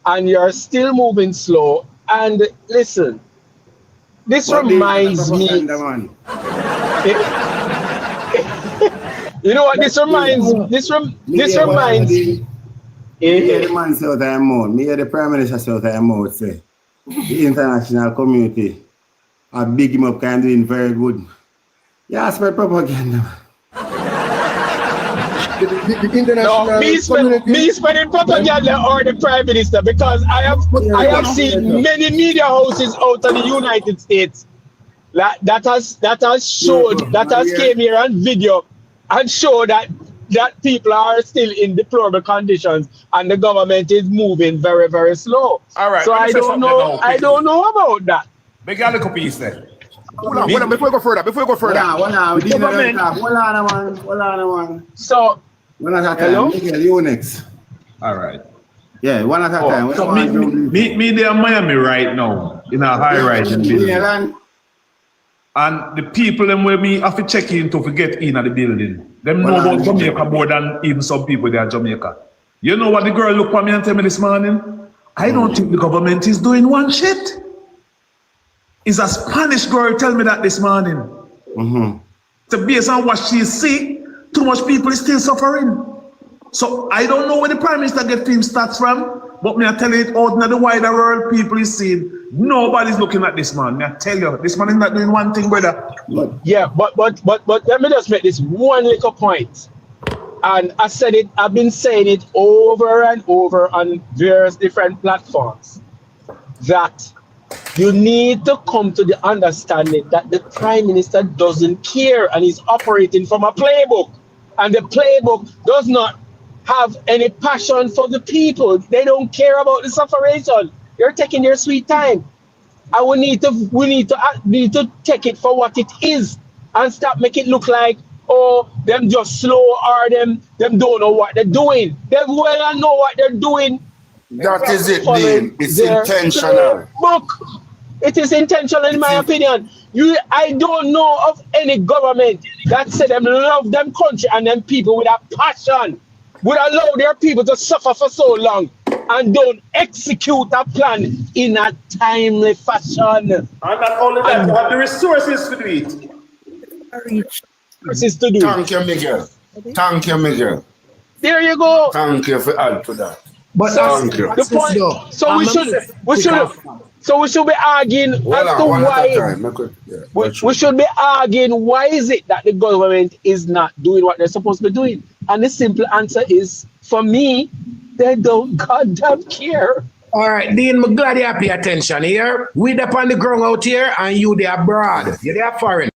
and you're still moving slow. And listen, this reminds me. You know what this reminds? This reminds. The man say out of mouth. Me hear the Prime Minister say out of mouth say the international community are big him up kind of doing very good. Yeah, spread propaganda. The international me spreading propaganda or the Prime Minister, because I have seen many media houses out of the United States that has came here on video and show that people are still in deplorable conditions and the government is moving very, very slow. All right. So I don't know about that. Make a little piece there. Hold on, before we go further. Hold on. So, one at a time. Miguel, you next. All right. Yeah, one at a time. So me there in Miami right now in a high-rise building. And the people them where me have to check in to get in at the building. Them know about Jamaica more than even some people there in Jamaica. You know what the girl looked at me and tell me this morning? I don't think the government is doing one shit. It's a Spanish girl tell me that this morning. So based on what she see, too much people is still suffering. So I don't know where the Prime Minister get things stats from, but me I tell you it out in the wider world, people is seeing nobody's looking at this man. Me I tell you, this man is not doing one thing, brother. Yeah, but let me just make this one little point. And I said it, I've been saying it over and over on various different platforms, that you need to come to the understanding that the Prime Minister doesn't care and he's operating from a playbook. And the playbook does not have any passion for the people. They don't care about the sufferation. You're taking your sweet time. And we need to take it for what it is and stop making it look like, oh, them just slow or them don't know what they're doing. They well know what they're doing. That is it, Dean. It's intentional. Look, it is intentional in my opinion. I don't know of any government that said them love them country and them people with a passion would allow their people to suffer for so long and don't execute a plan in a timely fashion. And not only that, you have the resources to do it. Resources to do. Thank you, Miguel. Thank you, Miguel. There you go. Thank you for add to that. But so the point. So we should be arguing as to why we should be arguing why is it that the government is not doing what they're supposed to be doing, and the simple answer is, for me, they don't goddamn care. All right, Dean, I'm glad you pay attention here. We up on the ground out here, and you there abroad. You there foreign.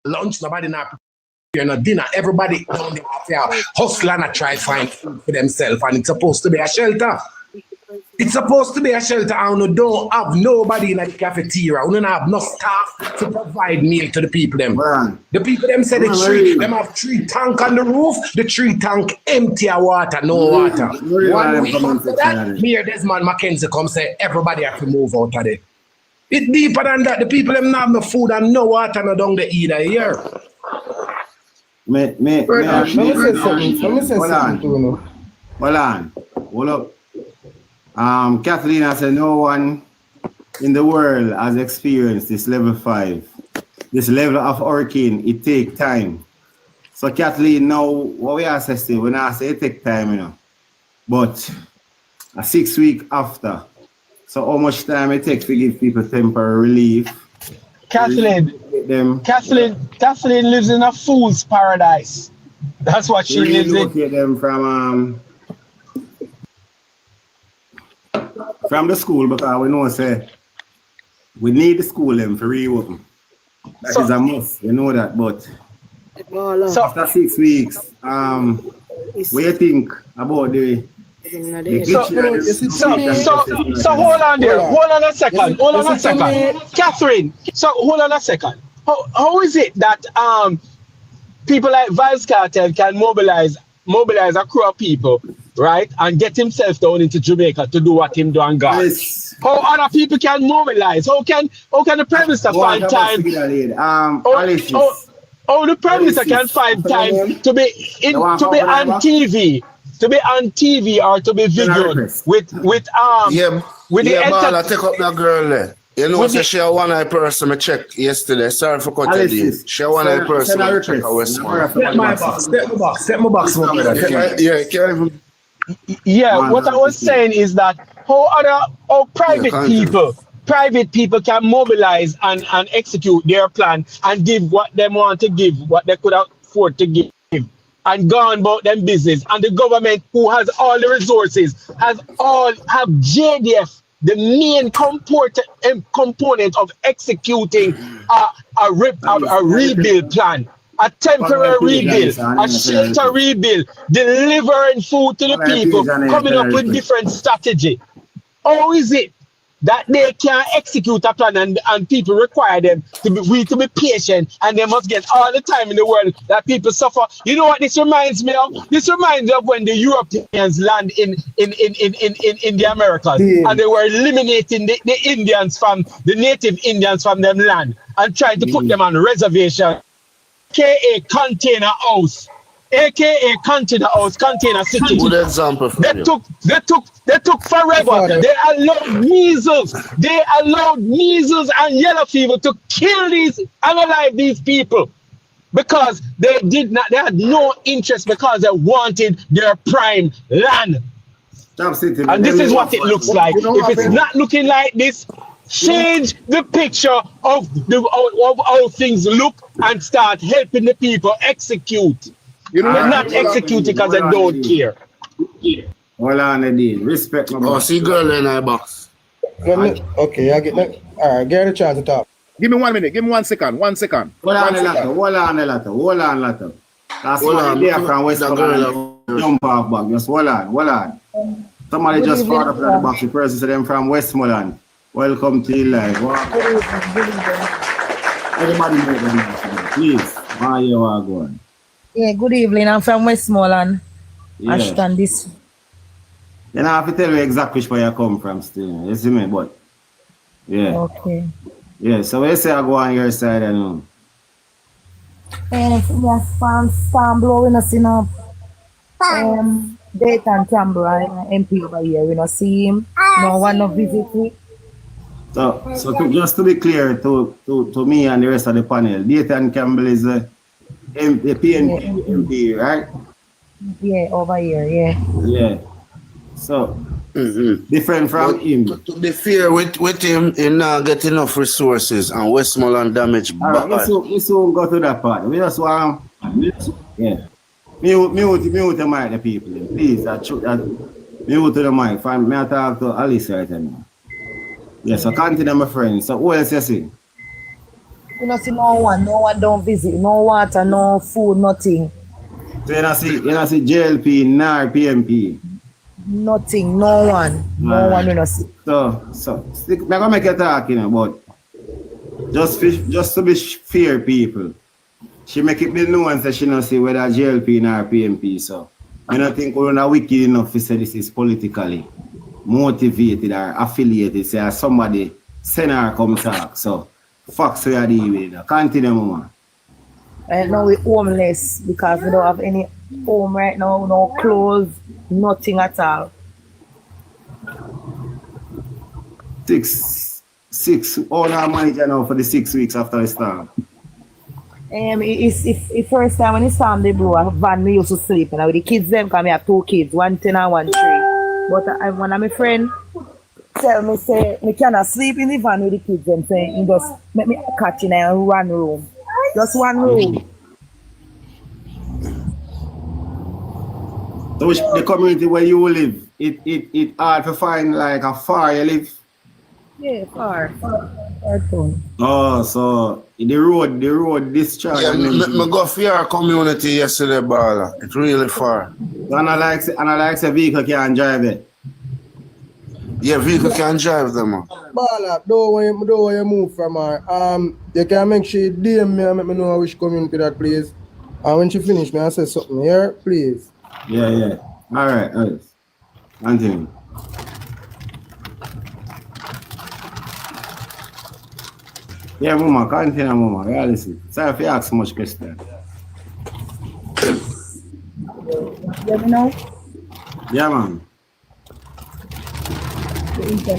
Lunch, nobody not prepare no dinner. Everybody down there hustle and try find food for themselves, and it's supposed to be a shelter. It's supposed to be a shelter, and we don't have nobody in the cafeteria. We don't have no staff to provide meal to the people them. The people them say them have 3 tank on the roof, the 3 tank empty of water, no water. 1 week after that, me or Desmond Mackenzie come say everybody have to move out of there. It's deeper than that. The people them not have no food and no water no down there either here. Let me say something to you. Hold up. Kathleen has said no one in the world has experienced this level 5. This level of hurricane, it take time. So Kathleen, now what we are saying, when I say it take time, you know. But a 6 week after. So how much time it takes to give people temporary relief? Kathleen lives in a fool's paradise. That's what she lives in. Relocate them from the school, because we know say we need the school them for reopen. That is a must, you know that. But so after 6 weeks, what do you think about the So hold on there. Hold on a second. Catherine, so hold on a second. How is it that people like Vybz Kartel can mobilize a crew of people, right, and get himself down into Jamaica to do what him do and God? Yes. How other people can mobilize? How can the Prime Minister find time? The Prime Minister can find time to be on TV. To be on TV or to be videoed with the I take up that girl there. You know, say she a one-eye person I check yesterday. Sorry for cutting you. She a one-eye person I check her Westmore. Step my box. Yeah, what I was saying is that how private people can mobilize and execute their plan and give what they want to give, what they could afford to give, and go on about them business. And the government, who has all the resources, have JDF, the main component of executing a rebuild plan, a temporary rebuild, a shelter rebuild, delivering food to the people, coming up with different strategy. How is it that they can execute a plan and people require them to be patient, and they must get all the time in the world that people suffer? You know what this reminds me of? This reminds me of when the Europeans land in the Americas, and they were eliminating the Indians from the native Indians from them land and trying to put them on reservation, aka container house. AKA container house, container city. Good example. They took forever. They allowed measles. And yellow fever to kill unalive these people, because they had no interest, because they wanted their prime land. And this is what it looks like. If it's not looking like this, change the picture of how things look and start helping the people execute. They're not executing because they don't care. Hold on, Nadine. Respect my boss. Oh, see girl in our box. Okay, I get that. All right, get a chance to talk. Give me 1 minute. Give me 1 second. 1 second. Hold on, Lato. That's why they are from West jump off back. Just hold on. Somebody just fought up at the box. The person said them from Westmoreland. Welcome to your life. Everybody make them, please. Why you are going? Yeah, good evening. I'm from Westmoreland. Yes. Ashton, this. You know, I have to tell you exactly where you come from still. You see me? But Yeah. Okay. Yeah, so we say I go on your side and know. Yes, farm blowing us in a date and Canberra, MP over here. We not see him. No one no visit me. Just to be clear to me and the rest of the panel, Dayton Campbell is the PNP MP, right? Yeah, over here, yeah. Yeah. So, different from him. To be fair with him, he not get enough resources and Westmoreland damage bad. We soon go to that part. We just want, yeah. Mute the mic, the people. Please, mute the mic. Me I talk to Alice right now. Yeah, so continue, my friend. So, what else you see? You don't see no one don't visit, no water, no food, nothing. So, you don't see JLP, nor PMP? Nothing, no one. No one you don't see. So, I'm going to make you talk, but just to be fair, people, she make it be known that she don't see whether JLP nor PMP, so I don't think we're not wicked enough to say this is politically motivated or affiliated, say somebody send her come talk, so facts we are dealing with. Continue, Mama. Right now we're homeless because we don't have any home right now, no clothes, nothing at all. Six, all our manager now for the 6 weeks after the storm. It's first time when the storm they blew, a van we used to sleep, and with the kids them, because I have 2 kids, 1 10 and 1 3. But one of my friend tell me, say, I cannot sleep in the van with the kids them, saying, he just make me catch in a 1 room. Just 1 room. So the community where you live, it hard to find like a far you live? Yeah, far. Oh, so the road discharge. Yeah, I go for your community yesterday, Bala. It's really far. And I like the vehicle can drive it. Yeah, vehicle can drive them. Bala, don't want you move from her. You can make sure you DM me and let me know which community that place. And when she finish, me I say something here, please. Yeah. All right. Continue. Yeah, Mama, continue, Mama. Yeah, listen. Sorry if you ask so much question. Let me know. Yeah, man. People,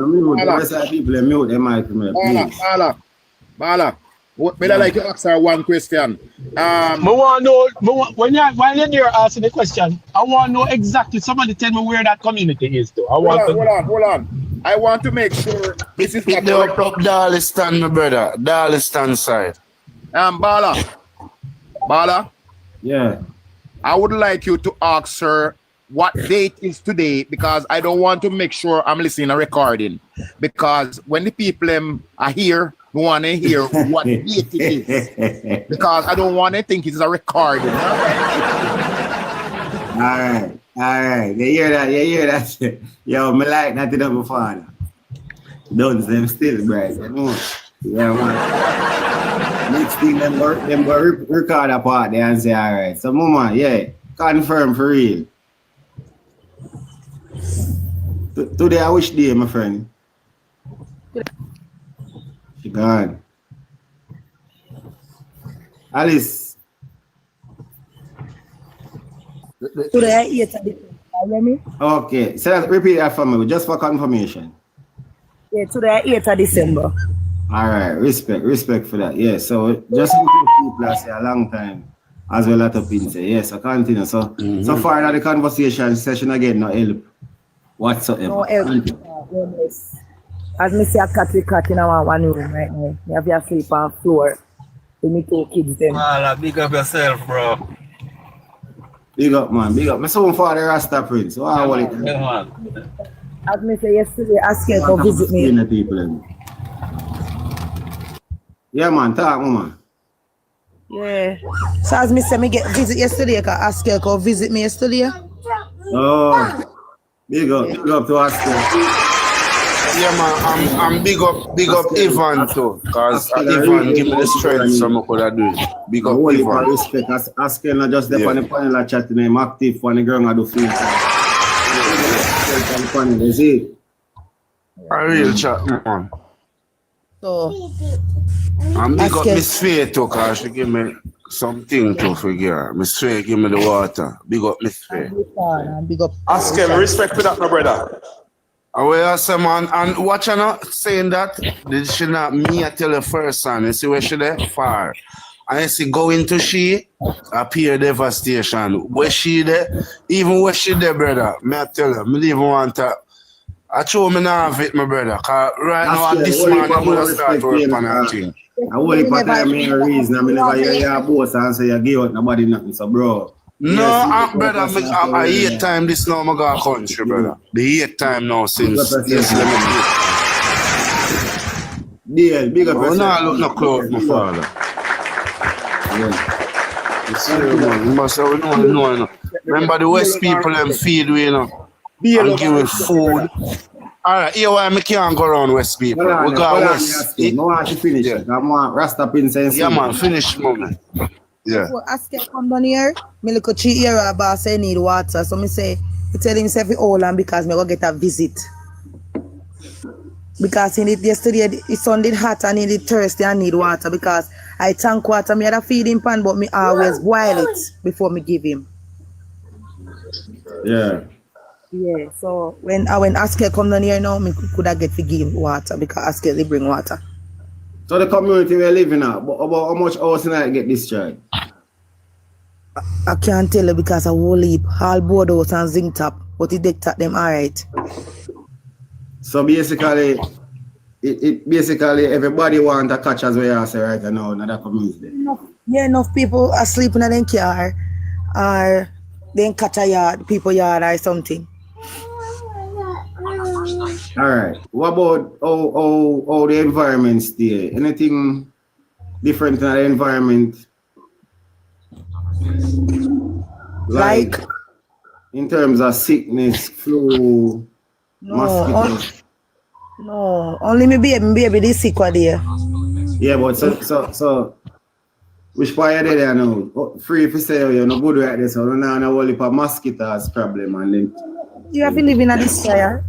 mute. The rest of the people, mute them mic, please. Bala. But I like to ask her one question. I want to know, when you're asking the question, I want to know exactly, somebody tell me where that community is, though. Hold on. I want to make sure this is not up Darlistan, my brother. Darlistan side. Bala? Yeah. I would like you to ask her what date is today, because I don't want to make sure I'm listening a recording. Because when the people are here, we want to hear what date it is. Because I don't want to think it's a recording. All right. You hear that? Yo, me like that before. Don't them still, bright. Yeah, man. Next thing, them go record a part there and say, all right. So, Mama, yeah, confirm for real. Today, I wish day, my friend. She gone. Alice. Today, 8th of December. Okay, so repeat that for me, just for confirmation. Yeah, today, 8th of December. All right, respect for that. Yeah, so just in case people are say a long time, as well as up in say, yes, I continue. So, so far that the conversation session again, no help whatsoever. No help. As me say, a cat in our 1 room right now. Me have to sleep on the floor. With me 2 kids then. Big up yourself, bro. Big up, man. Big up. My son father Rasta Prince. So I want it. As me say yesterday, ask her to visit me. The people. Yeah, man. Talk, Mama. Yeah. So as me say, me get visit yesterday, I ask her to visit me yesterday. Oh. Big up to Asker. Yeah, man, I'm big up Ivan too, because Ivan give me the strength so I could do it. Big up Ivan. Respect. Asker not just there on the panel chatting, I'm active on the ground, I do feel. You see? A real chat, man. So, And big up Miss Faye too, cause she give me something to figure. Miss Faye give me the water. Big up Miss Faye. big up. Askel, respect for that, my brother. Away I say, man, and watch her not saying that. Did she not me I tell her first son? You see where she there? Far. And you see going to she appear devastation. Where she there? Even where she there, brother. Me I tell her, me even want to. I show me now have it, my brother. Cause right now at this man I'm gonna start work on that thing. I only part time me a reason. I mean never hear your boss and say you give out nobody nothing. So bro. No, brother, I 8 time this now, I got country, brother. The 8 time now since yes, let me yeah, big up. Oh, no, look no close, my father. Yeah. You see, man, you must say, we know. Remember the West people them feed we, you know, and give we food. Alright, here why I can't go around West people. We got West. No, I should finish. Yeah. I'm Rasta Princess. Yeah, man, finish, moment. Yeah. So Askel come down here, me look at here about say need water. So me say, I tell him say fi hold on because me go get a visit. Because he need yesterday it sounded hot and he need thirsty and need water because I tank water, me had a feeding pan, but me always boil it before me give him. Yeah. Yeah, so when Askel come down here now, me could have get to give him water because Askel they bring water. So the community we're living at, about how much hours tonight get discharged? I can't tell you because I whole heap, all board house and zinc tap, but it decked them alright. So basically, it basically everybody want to catch as we are say right now in that community. Enough people are sleeping in their car or they catch a yard, people yard or something. All right. What about how the environment stay? Anything different in the environment? Like in terms of sickness, flu, mosquitoes. No, only me baby this sick one there. Yeah, but so which part you there now? Free if you say you're no good right there, so you don't have only for mosquitoes problem and then you have to live in a this fire.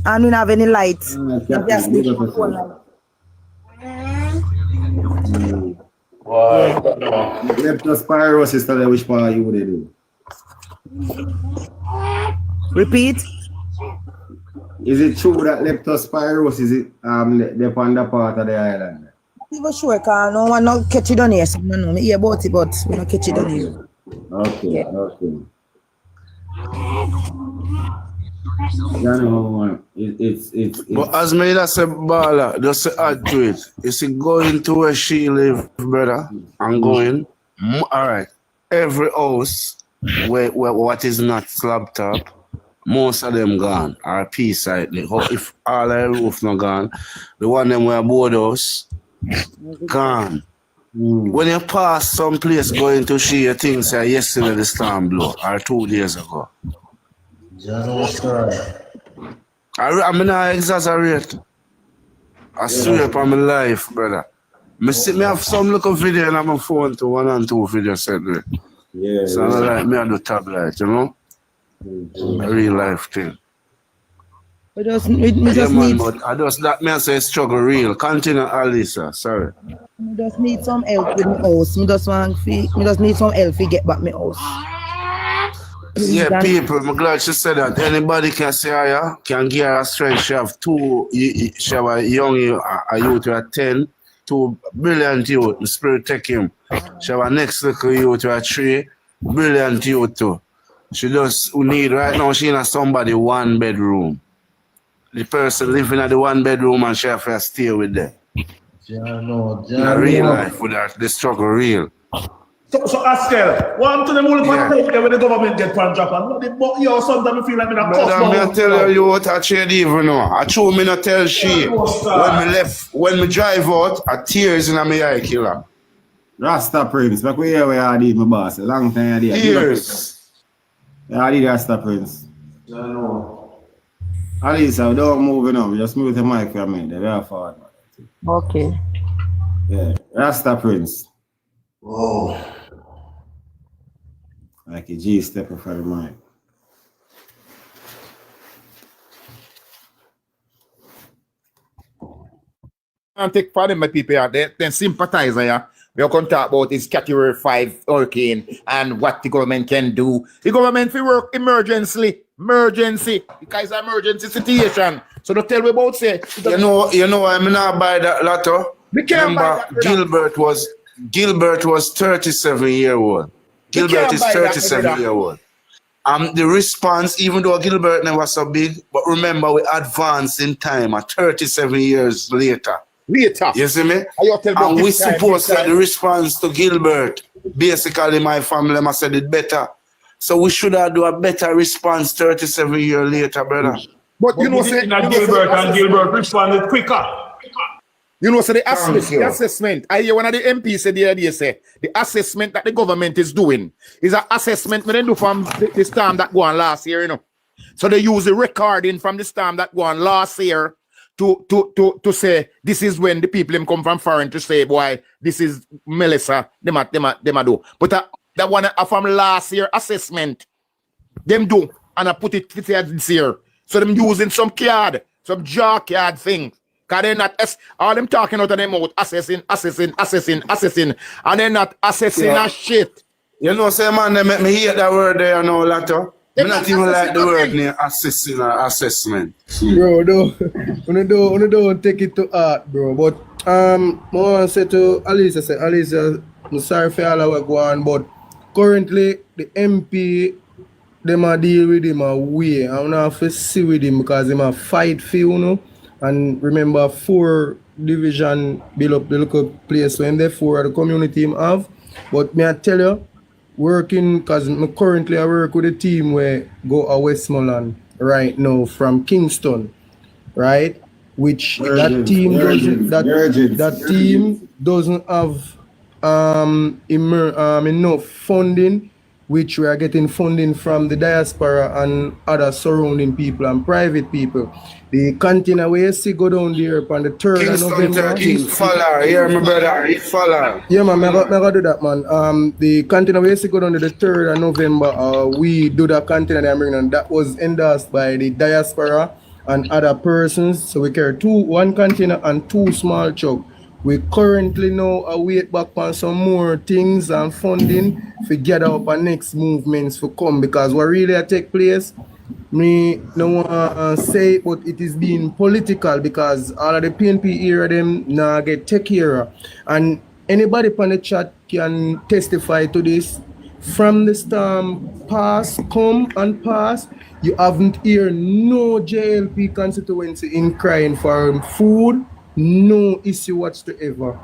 And we don't have any lights. Leptospirosis, tell which part you would do. Repeat. Is it true that leptospirosis is the panda part of the island? I'm not sure, because no one not catch it on here. So I don't know. I hear about it, but we don't catch it on here. Okay, yeah. Okay. You know, it's but as me that say Bala, just add to it. You see, going to where she live, brother, and going, alright, every house where what is not slab top, most of them gone, are piece side. If all the roof not gone, the one them where board house, gone. When you pass some place going to see your things, say yesterday the storm blow, or 2 days ago. I'm not exaggerate. I swear upon my life, brother. Me have some little video on my phone to 1 and 2 videos said it. Yeah. So I like me on the tablet, you know? A real life thing. We just need. But I just that me I say struggle real. Continue, Alisa. Sorry. We just need some help with my house. We just need some help to get back my house. Yeah, people, I'm glad she said that. Anybody can say her, can give her a strength. She have she have a young a youth who are 10, 2 brilliant youth, the spirit take him. She have a next little youth who are 3, brilliant youth too. She just need, right now she in somebody 1 bedroom. The person living at the 1 bedroom and she have to stay with them. In real life, with that, the struggle real. So Askel, one to them only when the government get pan drop and but your sometimes feel like me not I tell you what I trade even know. I told me not tell she when me drive out, I tears in my eye killer. Rasta Prince, but we here I did my boss. A long time I did. Tears. Yeah, I did Rasta Prince. I know. Alisa, don't move now. Just move the mic for me. They're very forward. Okay. Yeah, Rasta Prince. Whoa. Like a G stepper for the mic. And take for them, my people, then sympathize, yeah. We are going to talk about this category 5 hurricane and what the government can do. The government will work emergency, because it's an emergency situation. So don't tell me about say. You know, I'm not buy that lotto. We can't buy that, Gilbert was 37-year-old. Gilbert is 37-year-old. The response, even though Gilbert never so big, but remember we advanced in time at 37 years later. You see me? And we suppose that the response to Gilbert, basically my family must said it better. So we should have do a better response 37 years later, brother. But you know, say Gilbert responded quicker. You know, so the assessment, I hear one of the MPs said the idea, say, the assessment that the government is doing is an assessment we do from the storm that go on last year, you know. So they use the recording from the storm that go on last year to say this is when the people come from foreign to say, boy, this is Melissa, them a do. But that one from last year assessment, them do, and I put it this year. So them using some card, some jar card thing. Cause they're not all them talking out of them out, assessing, and they're not assessing a shit. You know, say man, they make me hear that word there, you know, Lato. I not even like the word near assessing or assessment. Bro, don't take it to heart, bro. But I want to say to Alicia, I'm sorry for all our go on, but currently the MP them a deal with him a way. I don't have to see with him because him a fight for you know. And remember 4 division build up the local place so in the 4 of the community him have. But may I tell you, working because currently I work with a team where go to Westmoreland right now from Kingston, right? Which that team doesn't have enough funding, which we are getting funding from the diaspora and other surrounding people and private people. The container where you see go down there on the 3rd of November. Follow, yeah, my brother, follow. Yeah, man, I gotta do that, man. The container where you see go down to the 3rd of November, we do that container that I'm bringing on. That was endorsed by the diaspora and other persons. So we carry 1 container and 2 small trucks. We currently now wait back on some more things and funding to gather up our next movements for come because what really take place, me no want to say it, but it is being political because all of the PNP era them now get take care of. And anybody on the chat can testify to this. From the storm come and pass, you haven't heard no JLP constituency in crying for food. No issue whatsoever.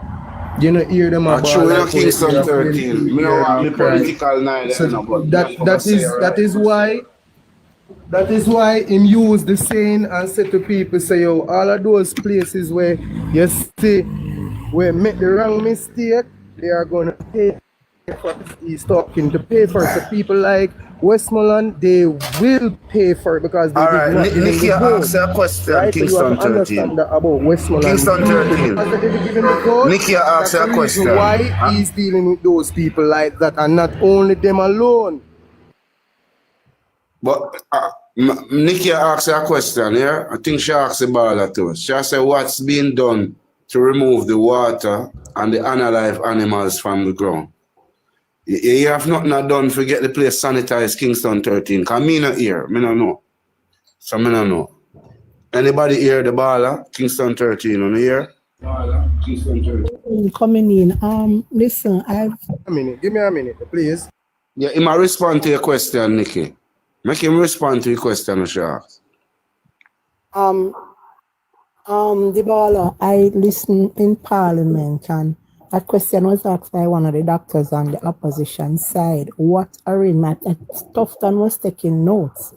You know, hear them about like Kingston 13. Me no want political neither. So that is why him use the saying and say to people say yo all of those places where you see where make the wrong mistake they are gonna pay for it. He's talking to pay for it. So people like Westmoreland, they will pay for it because they did not Nicky asked a question, right? Kingston 13. About Westmoreland. Kingston 13. Nicky asked a question. Why he's dealing with those people like that and not only them alone. But Nicky asked a question, yeah? I think she asked about that too. She said what's being done to remove the water and the unalive animals from the ground. You have nothing done to get the place sanitized, Kingston 13. Because me not here. Me not know. So me not know. Anybody hear the baller? Kingston 13 on the here? Kingston 13. Coming in. Listen, give me a minute, please. Yeah, he might respond to your question, Nikki. Make him respond to your question, Sharks. The baller, I listened in Parliament and a question was asked by one of the doctors on the opposition side. What arena? Tufton was taking notes.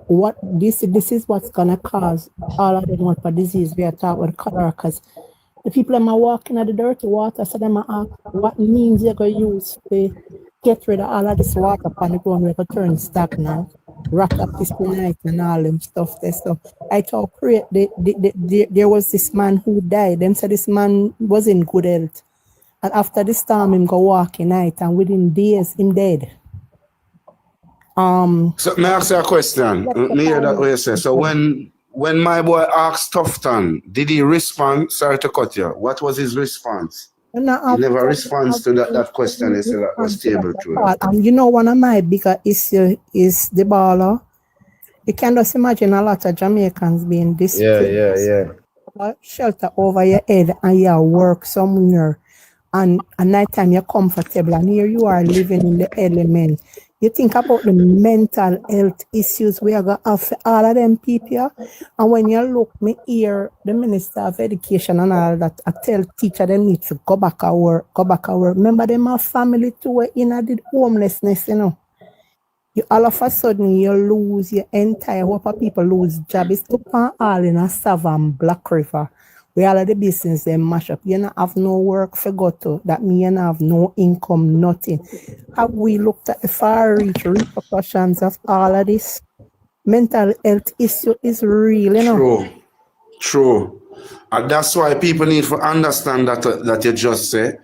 What this is what's gonna cause all of the water disease we are talking about cholera because the people are walking at the dirty water, so them ask what means you're gonna use to get rid of all of this water upon the ground we're gonna turn stagnant, rock up this night and all them stuff there. So I thought there was this man who died. Them said this man was in good health. And after the storm, him go walk in night, and within days, him dead. So may I ask you a question? Me hear that what you say. So when when my boy asked Tufton, did he respond? Sorry to cut you. What was his response? He never responds to that question. He said that was table to him. And you know, one of my bigger issues is the baller. You can just imagine a lot of Jamaicans being displaced. Shelter over your head and you work somewhere. And at night time you're comfortable and here you are living in the element. You think about the mental health issues we are going to have for all of them people. And when you look, me hear the Minister of Education and all that, I tell teacher they need to go back to work. Remember them have family too in the homelessness, you know. You all of a sudden you lose your entire what people lose job. It's up and all in a Savannah, Black River. We all of the business they mash up. You don't have no work for go to. That means you don't have no income, nothing. Have we looked at the far reach repercussions of all of this? Mental health issue is real, you know. True. And that's why people need to understand that you just say.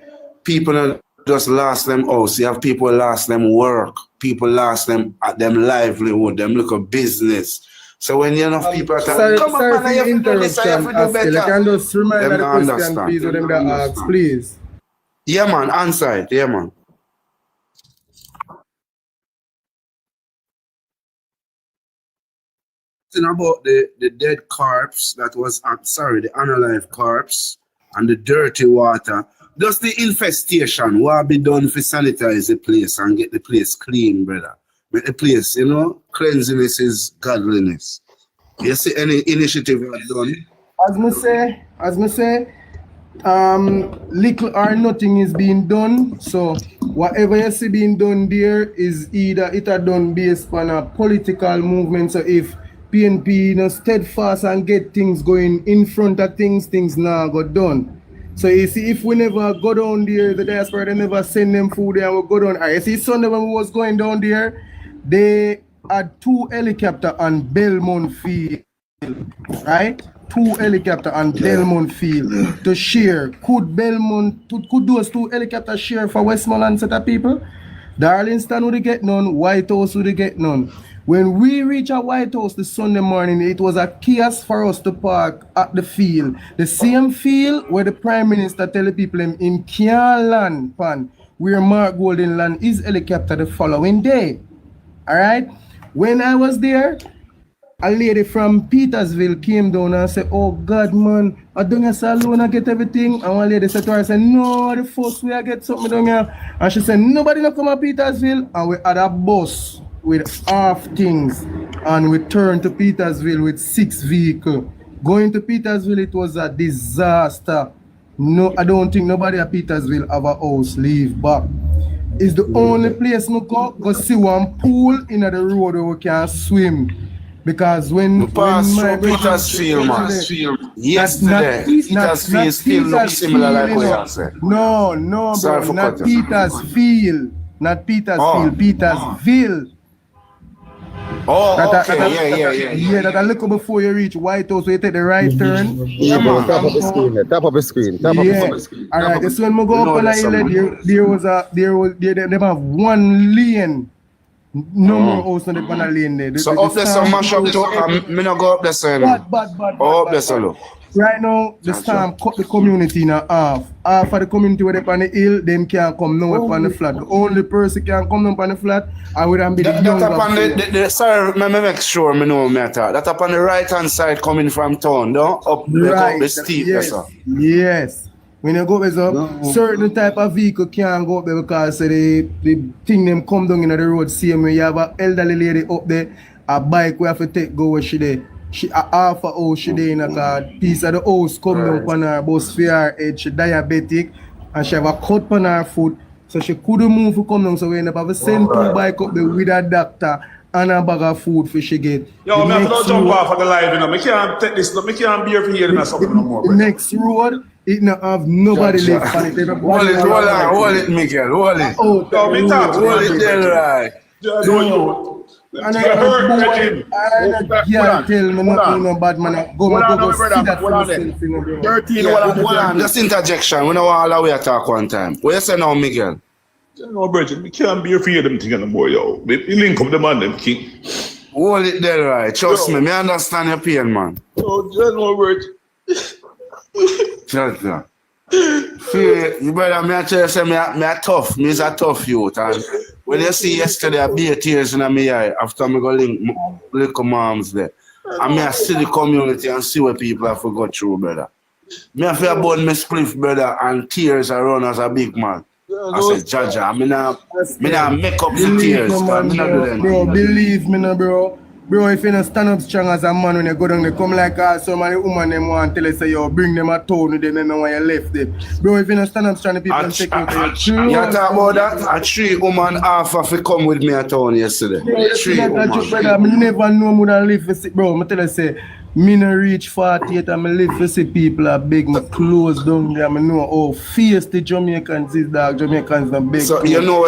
People don't just lost them house. You have people lost them work. People lost them at them livelihood, them look at business. So when you enough people sorry for the interruption, Askell. You can just remind me the question, please, what them got asked, please. Yeah, man, answer it. Yeah, man. About the dead corpse that was, the unalive corpse and the dirty water. Just the infestation, what be done for sanitize the place and get the place clean, brother. Make the place, you know, cleanliness is godliness. You see any initiative you have done? As me say, little or nothing is being done. So whatever you see being done there is either it are done based on a political movement. So if PNP, you know, steadfast and get things going in front of things now got done. So you see, if we never go down there, the diaspora, they never send them food there and we go down. You see, Sunday when we was going down there, they had 2 helicopters on Belmont Field, right? 2 helicopters on Belmont Field to share. Could those 2 helicopters share for Westmoreland set of people? Darlington would get none, White House would get none. When we reach at White House this Sunday morning, it was a chaos for us to park at the field. The same field where the Prime Minister tell the people in can't land pan, where Mark Golden land his helicopter the following day. Alright? When I was there, a lady from Petersville came down and said, oh God, man, I don't get alone, I get everything. And one lady said to her, I said, no, the first way I get something down here. And she said, nobody not come to Petersville. And we had a bus with half things. And we turned to Petersville with 6 vehicles. Going to Petersville, it was a disaster. No, I don't think nobody at Petersville have a house leave back. It's the only place we go see one pool in the road where we can swim. Because when my Petersfield, man. Yesterday, Petersfield still looks similar like what you said. No, bro, not Petersfield. Not Petersfield, Petersville. Oh, okay, yeah. That a little before you reach White House, you take the right turn. Top of the screen. All right, this when we go up on the hill, they have 1 lane. No more house on the panel lane there. So up there some mash up to me not go up there sir. Up there sir. Right now the storm cut the community in half. Half of the community where they on the hill, them can't come nowhere on the flat. The only person can come down on the flat and we don't be the younger. Sorry, me make sure me know matter. That up on the right hand side coming from town, no? Up the steep Yes. When you go up, certain type of vehicle can't go up there because the thing them come down in the road same way. You have an elderly lady up there, a bike we have to take go where she there. She half a house she there in a car. Piece of the house come down on her bus for her head. She diabetic and she have a cut on her foot. So she couldn't move to come down. So we end up having to send 2 bike up there with a doctor and a bag of food for she get. Yo, man, don't jump off of the live, you know. I can't take this, I can't be here for hearing something no more. The next road, it not have nobody left on it. Hold it, Miguel, hold it. Hold it there, right. And I can't tell me nothing no bad man. Go see that for yourself. 13, just interjection. We don't want all the way to talk one time. What you say now, Miguel? No, Bridget, we can't be here for them thing anymore, yo. We link up the man, them king. Hold it there, right? Trust me, I understand your pain, man. Oh, John Robert. Trust me. See, you brother, me I tell you, say me a tough. Me is a tough youth. And when you see yesterday, I be tears in my eye after me go link little moms there. And me I see the community and see what people have go through, brother. Me I feel about me spliff, brother, and tears around as a big man. I said, Jaja, I mean, I make up the tears. Bro, believe me, no, bro. Bro, if you don't stand up strong as a man when you go down, they come like some of the woman them want to tell you, say, yo, bring them a tone with them when you left them. Bro, if you don't stand up strong, the people take you to your You talk about that? A 3 woman half of come with me at town yesterday. 3 woman. I never know more than live for see, bro. I tell you, say, me no reach 48 and I live for see people are big, my clothes down there. I know how fierce the Jamaicans is, dog. Jamaicans are big. So you know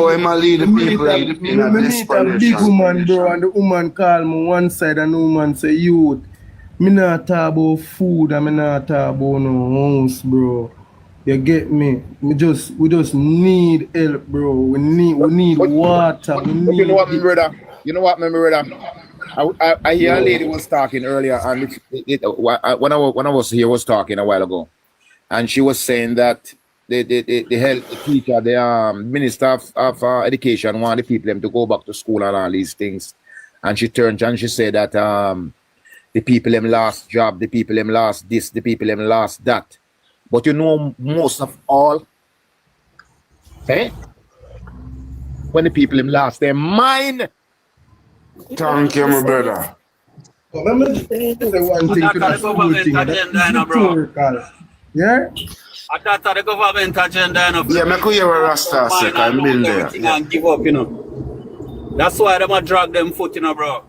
I'm a lead the people in a desperation. A big woman, bro, and the woman call me one side and the woman say, youth, me not talk about food and me not talk about no house, bro. You get me? We just need help, bro. We need water. You know what, my brother? I hear a lady was talking earlier, and when I was here, was talking a while ago, and she was saying that the health teacher, the minister of education, want the people them to go back to school and all these things, and she turned and she said that the people them lost job, the people them lost this, the people them lost that, but you know most of all, when the people them lost their mind. Thank you, my brother. Remember the one thing to the school thing, yeah? I thought the government agenda, yeah, I could hear what Rasta said, I'm in there. And give up, you know. That's why them a drag them foot, you know, bro.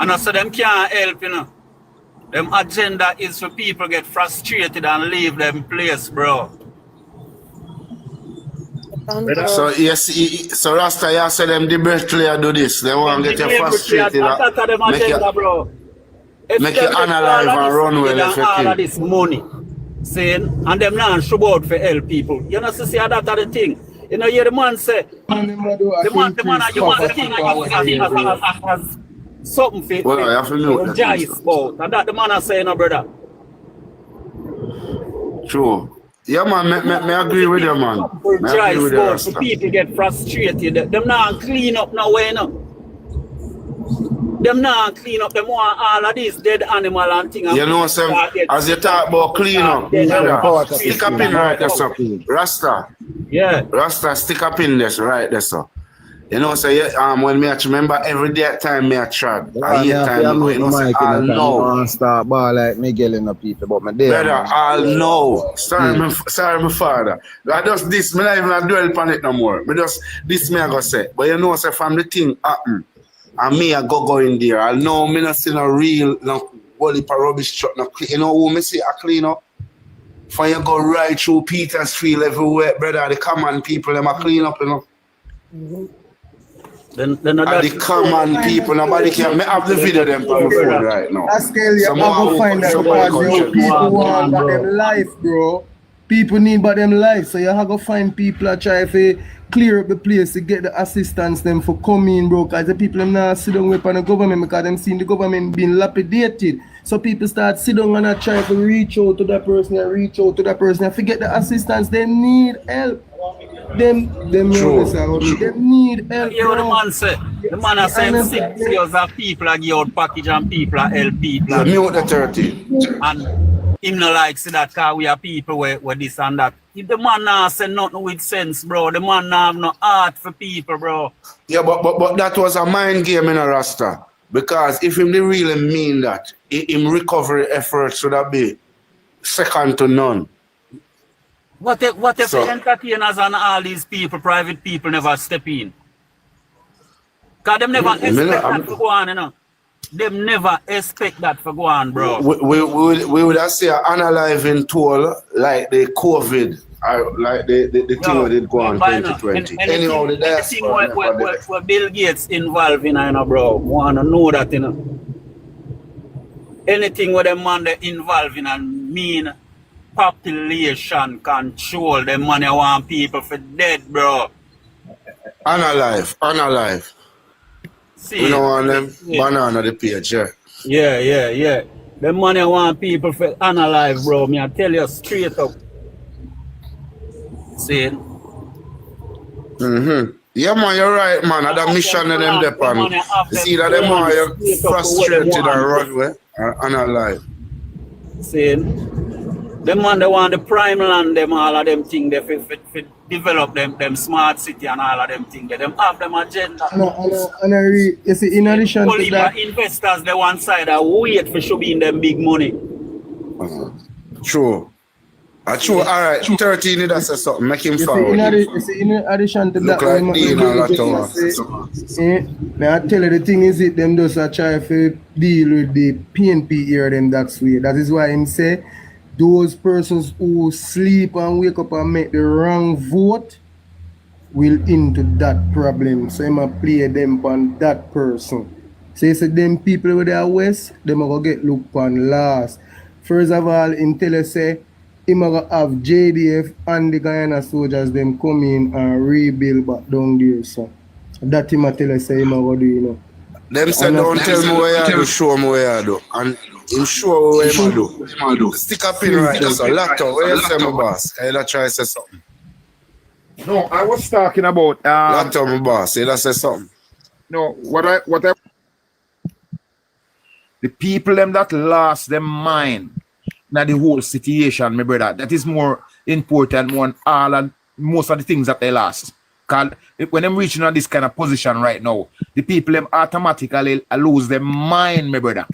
And I said them can't help, you know. Them agenda is for people get frustrated and leave them place, bro. So yes, so Rasta, you said them deliberately do this. They want to get you frustrated. Make you analyze and run well if you all of this money, saying, and them not show out for help people. You know, so see that are the thing. You know, the man say, the man has something fit. Well, I have to know that. And that the man is saying, no, brother. True. Yeah, man, me agree with you, man. Me agree with you, so people get frustrated. Them not clean up now, you know. Them not clean up. Them want all of these dead animal and things. You know, as you talk about clean up, stick up in right there, sir. Rasta. Yeah. Rasta, stick up in this right there, sir. You know, so when me remember every day at time me a track. I hear time you know, say, I'll know. Start ball like Miguel and the people, but my day. Brother, I'll know. Sorry, my father. I just this, me not even dwell upon it no more. Me just this me I go say. But you know, say from the thing happen, and me I go in there. I'll know me not see no real, no whole heap of rubbish truck. No, you know who me see a clean up? For you go right through Petersfield everywhere, brother. The common people them a clean up, you know. Mm-hmm. Then the common people, nobody can have the video them on the phone right now. That's scary. You have to find that because people want about them life, bro. People need about them life, so you have to find people that try to clear up the place to get the assistance them for coming, bro. Because the people them now sit down with the government because them seen the government being lapidated. So people start sit down and try to reach out to that person and reach out to that person and forget the assistance. They need help. Them know this, they need help. You know the man say, the man has said 6 years of people are give out package and people are help people. Me with the 30. And him no like see that car we are people where this and that. If the man now say nothing with sense, bro, the man now have no heart for people, bro. Yeah, but that was a mind game in a Rasta. Because if him really mean that, him recovery efforts should have been second to none. What if the entertainers and all these people, private people, never step in? Because them never expect that for go on, you know. Them never expect that for go on, bro. We would have say an unaliving tool like the COVID, or like the thing we did go on 2020. Anyhow, anything where Bill Gates involved in, you know, bro, want to know that, you know. Anything where them man they involved in and mean population control, the money want people for dead, bro. Unalive. We don't want them banana the page, yeah. Yeah. The money want people to analyze, bro. Me I tell you straight up. See? Yeah, man, you're right, man. That mission of them depend. You see that them are you frustrated and run away and alive. See? Them man they want the prime land, them all of them things, they fit develop them smart city and all of them things. They them have them agenda. You see, in addition to that, investors they one side are wait for should be in them big money. True. True. All right, 13 that's a something. Make him forward. In addition to look that, like I tell you the thing is it them just try to deal with the PNP here them that way. That is why him say those persons who sleep and wake up and make the wrong vote will into that problem. So him play them on that person. So you say them people with their west, them are gonna get looked on last. First of all, him tell us say him gonna have JDF and the Guyana soldiers them come in and rebuild back down there. So that him tell us say him gonna do, you know. Them say don't tell me what you do, show me what you do. And him show what you do. Stick up in right now, so Lato, what you say, my boss? Can you try to say something? No, I was talking about Lato, my boss, you say something. No, what I the people them that lost their mind now the whole situation, my brother, that is more important than all and most of the things that they lost. Because when I'm reaching on this kind of position right now, the people them automatically lose their mind, my brother.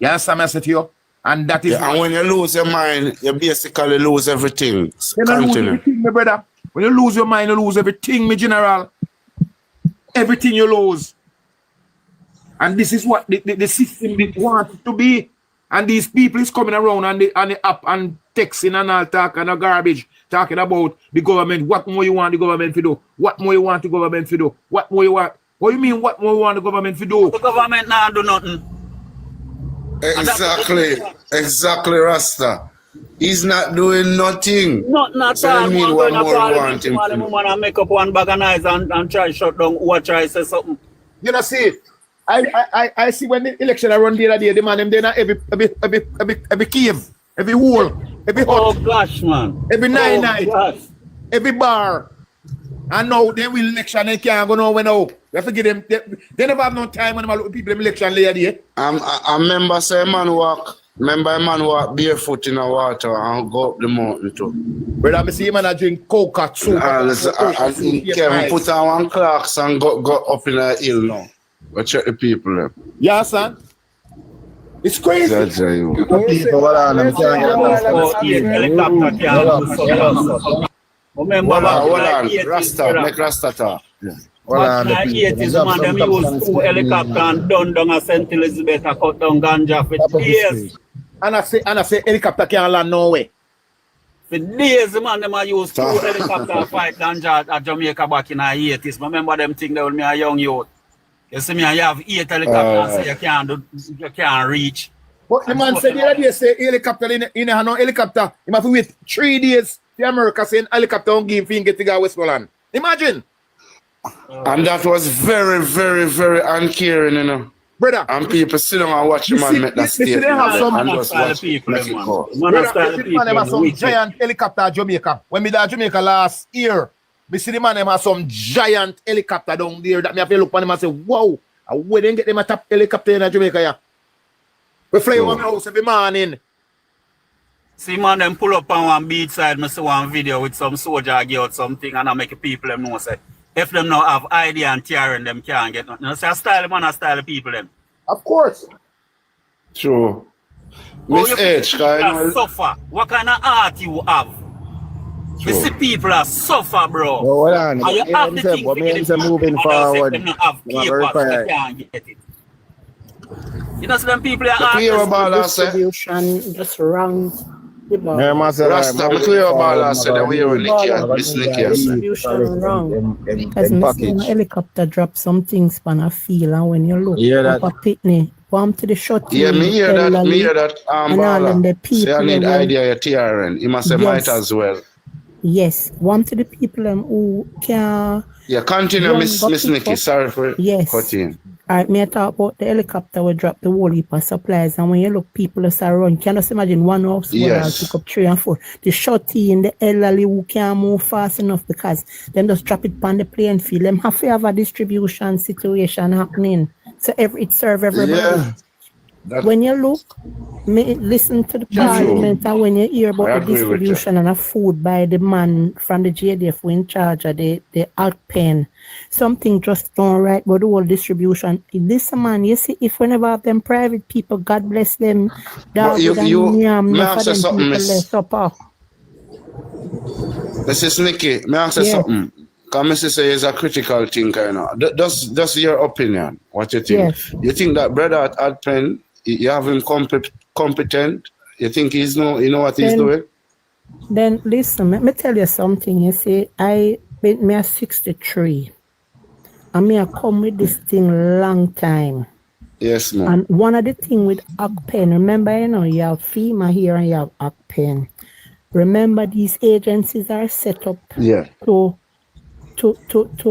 You understand what I said to you? And that is and when you lose your mind, you basically lose everything. You lose everything, my brother. When you lose your mind, you lose everything, my general. Everything you lose. And this is what the system wants it to be. And these people is coming around on the app and texting and all talk and a garbage, talking about the government. What more you want the government to do? What more you want the government to do? What more you want? What you mean what more you want the government to do? The government now do nothing. Exactly, Rasta. He's not doing nothing. Nothing at so all. I mean, what more you want him to do? And make up one bag of knives and try shut down or try say something. You know, see, I see when the election I run the other day, the man them there every cave, every hole, every hut. Oh gosh, man. Every night, every bar. And now they will election, they can't go nowhere now. We have to give them, they never have no time when they people in election later. I remember say man walk barefoot in the water and go up the mountain too. Brother, I see man I drink coca soup. And Kevin put on one clocks and go up in the hill now. Go check the people there. Yeah, son. It's crazy. Remember, hold on. Rasta, make Rasta talk. Back in the 80s, man, them used 2 helicopters and done down a St. Elizabeth and cut down ganja for years. And I say helicopter can't land nowhere. For days, man, them used 2 helicopters fight ganja at Jamaica back in the 80s. Remember them thing that when me a young youth. You see me, I have 8 helicopters, so you can't reach. But the man said the other day, say helicopter in no helicopter. You have to wait 3 days. The America saying helicopter don't give him get to go Westmoreland. Imagine. And that was very, very, very uncaring, you know. Brother. And people sit down and watch the man make that statement. And just watch people, make it go. Man have some giant helicopter at Jamaica. When me at Jamaica last year, me see the man have some giant helicopter down there that me have to look on him and say, wow, I wouldn't get them a top helicopter in Jamaica, yeah. We fly over my house every morning. See, man, them pull up on one beach side, I see one video with some soldier get out something and I make people them know, say, if them now have ID and tearing them can't get nothing. You say, a style man, a style people them. Of course. True. Miss H, suffer. What kind of art you have? You see people are suffer, bro. Oh, hold on. And you have the thing to get it moving forward. Them not have papers, they can't get it. You know, so them people are distribution just wrong. Rasta, I'm clear about that. So that we are distribution wrong. As Mr. Helicopter drop some things on a field, and when you look up a pitney, come to the shot. Yeah, me hear that. And all them the people. Say I need idea of TRN. You must say might as well. Yes, one to the people who can. Yeah, continue, Miss Nikki. Sorry for cutting. Alright, me I talk about the helicopter will drop the whole heap of supplies, and when you look, people just are run. Can you just imagine one house will pick up 3 and 4. The shorty and the elderly who can't move fast enough because them just drop it on the playing field. Them have to have a distribution situation happening. So it serve everybody. Yeah. When you look, listen to the parliament, and when you hear about the distribution and of food by the man from the JDF who in charge of the out pen, something just don't right about the whole distribution. This man, you see, if whenever have them private people, God bless them, may I say something, Miss? Mrs. Nikki, may I say something? Because Mrs. say is a critical thinker, you know. That's your opinion. What you think? Yes. You think that brother at Penn, you have him competent? You think you know what he's doing? Then listen, let me tell you something. You see, me a 63. And me I come with this thing long time. Yes, ma'am. And one of the thing with ACPEN, remember, you know, you have FEMA here and you have ACPEN. Remember, these agencies are set up to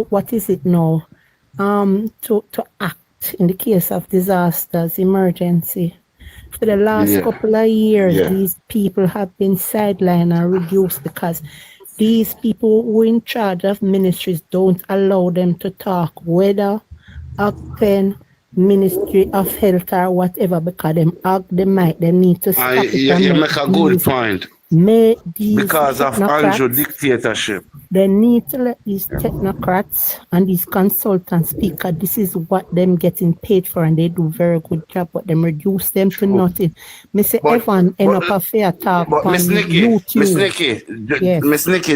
what is it now? To act in the case of disasters, emergency. For the last couple of years, these people have been sidelined and reduced because these people who are in charge of ministries don't allow them to talk, whether ACPEN, Ministry of Health or whatever, because they need to stop it. You make a good point. Because of Andrew dictatorship. They need to let these technocrats and these consultants speak, because this is what them getting paid for, and they do very good job, but them reduce them to nothing. Mr. Evan end up a fair talk. But Miss Nikki,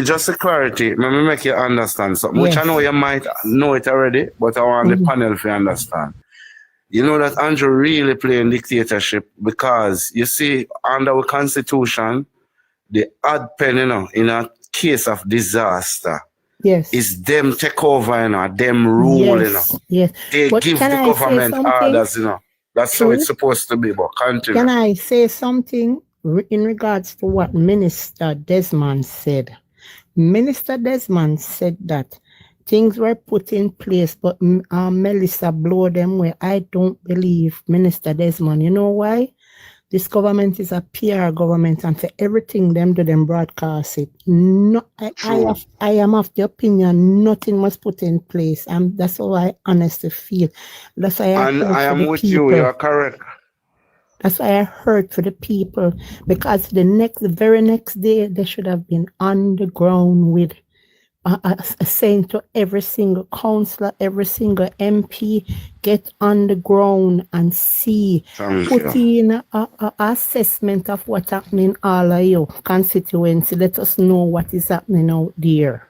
just for clarity, let me make you understand something, which I know you might know it already, but I want the panel to understand. You know that Andrew really playing dictatorship because, you see, under our constitution, the ad pen, you know, in a case of disaster, is them take over, you know, them rule, you know. They give the government orders, you know. That's how it's supposed to be, but continue. Can I say something in regards to what Minister Desmond said? Minister Desmond said that things were put in place, but Melissa blew them away. I don't believe Minister Desmond. You know why? This government is a PR government, and for everything them do, them broadcast it. No, I am of the opinion nothing was put in place, and that's all I honestly feel. That's why I am with you. You are correct. That's why I heard for the people, because the very next day they should have been on the ground with saying to every single councillor, every single MP, get on the ground and see, put in a assessment of what's happening in all of your constituency. Let us know what is happening out there.